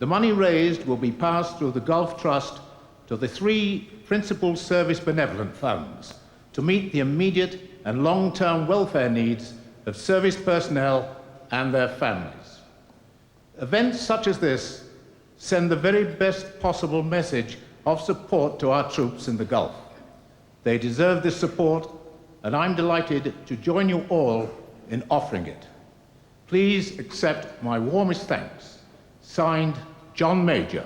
The money raised will be passed through the Gulf Trust to the 3 principal service benevolent funds to meet the immediate and long-term welfare needs of service personnel and their families. Events such as this send the very best possible message of support to our troops in the Gulf. They deserve this support, and I'm delighted to join you all in offering it. Please accept my warmest thanks. Signed, John Major."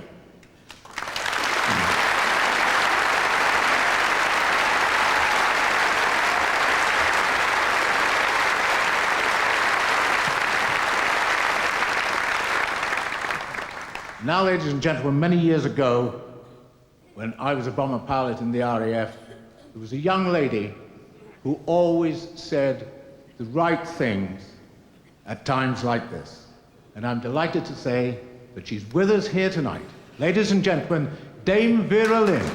Now, ladies and gentlemen, many years ago, when I was a bomber pilot in the RAF, there was a young lady who always said the right things at times like this. And I'm delighted to say that she's with us here tonight. Ladies and gentlemen, Dame Vera Lynn.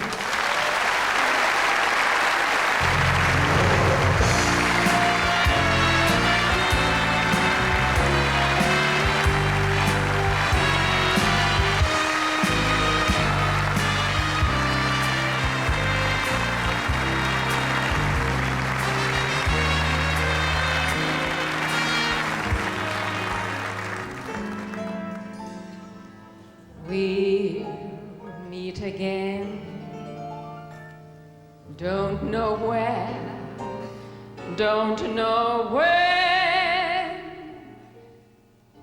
We'll meet again. Don't know where, don't know when,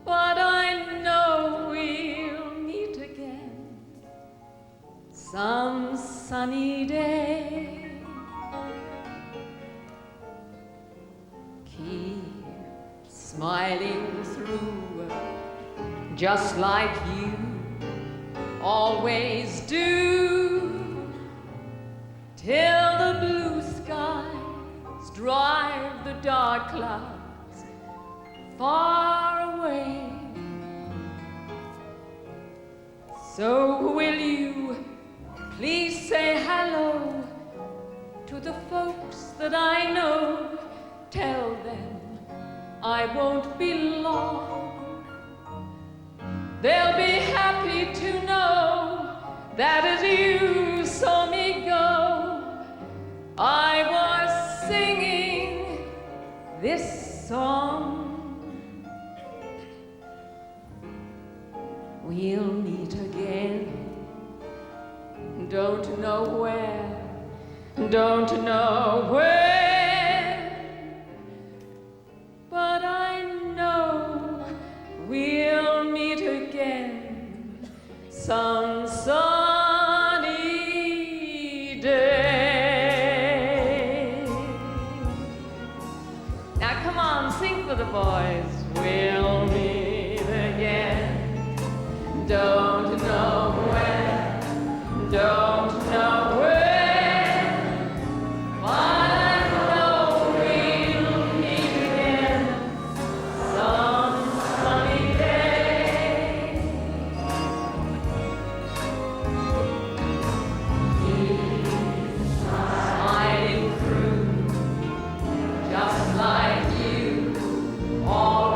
but I know we'll meet again some sunny day. Keep smiling through, just like you always do, till the blue skies drive the dark clouds far away. So will you please say hello to the folks that I know tell them I won't be long. They'll be happy to know that as you saw me go, I was singing this song. We'll meet again, don't know where, don't know where, but I know we'll meet again some sunny day. Now come on, sing for the boys. We'll meet again. Don't know when, don't know when, but I know we'll meet again some sunny day. He's sliding through, just like you, all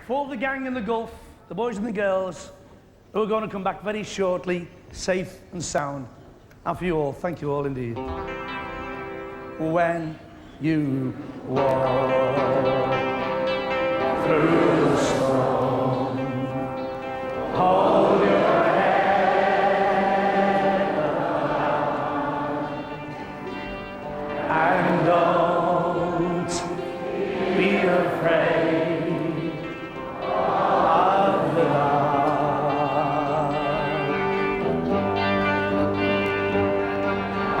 for the gang in the Gulf, the boys and the girls, who are going to come back very shortly, safe and sound. And for you all, thank you all indeed. When you walk through the storm, hold your head up and don't be afraid of the dark.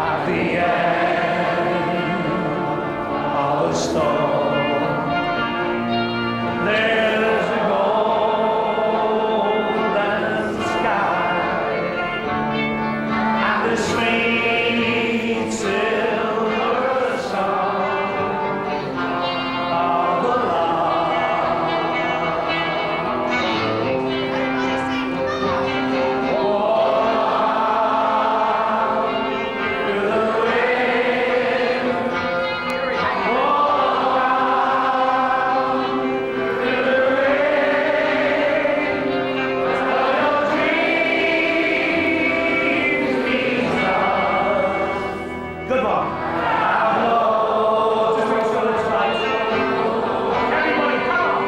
At the end of a storm, there's a golden sky and the sweet silver song of the Good one. Hello. Just make sure it's right. Everybody, come on.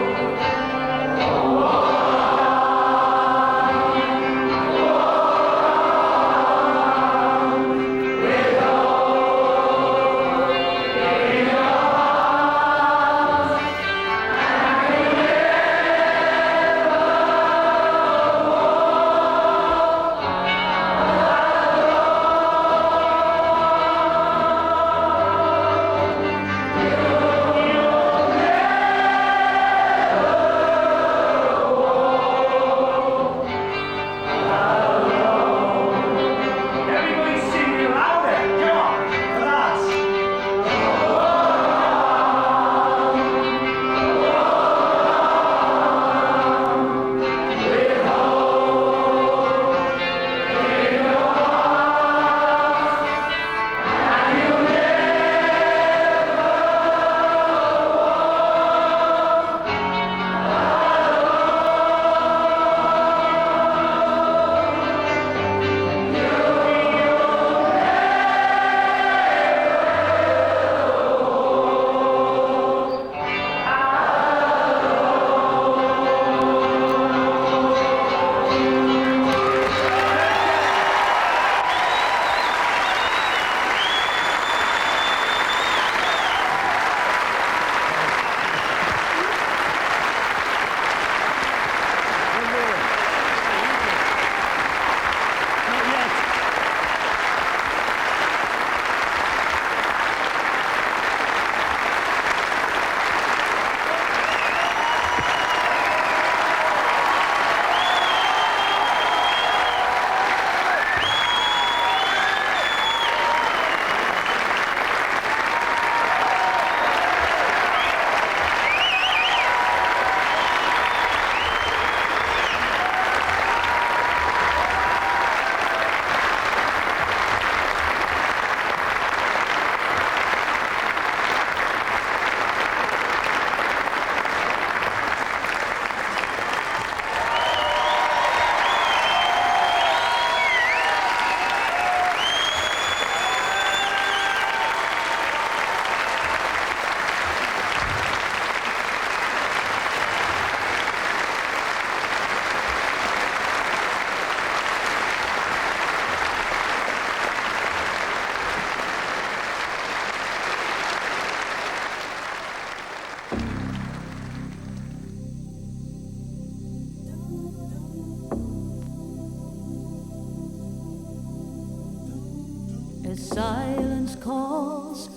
Everybody sing it louder. Come on. That's. As silence calls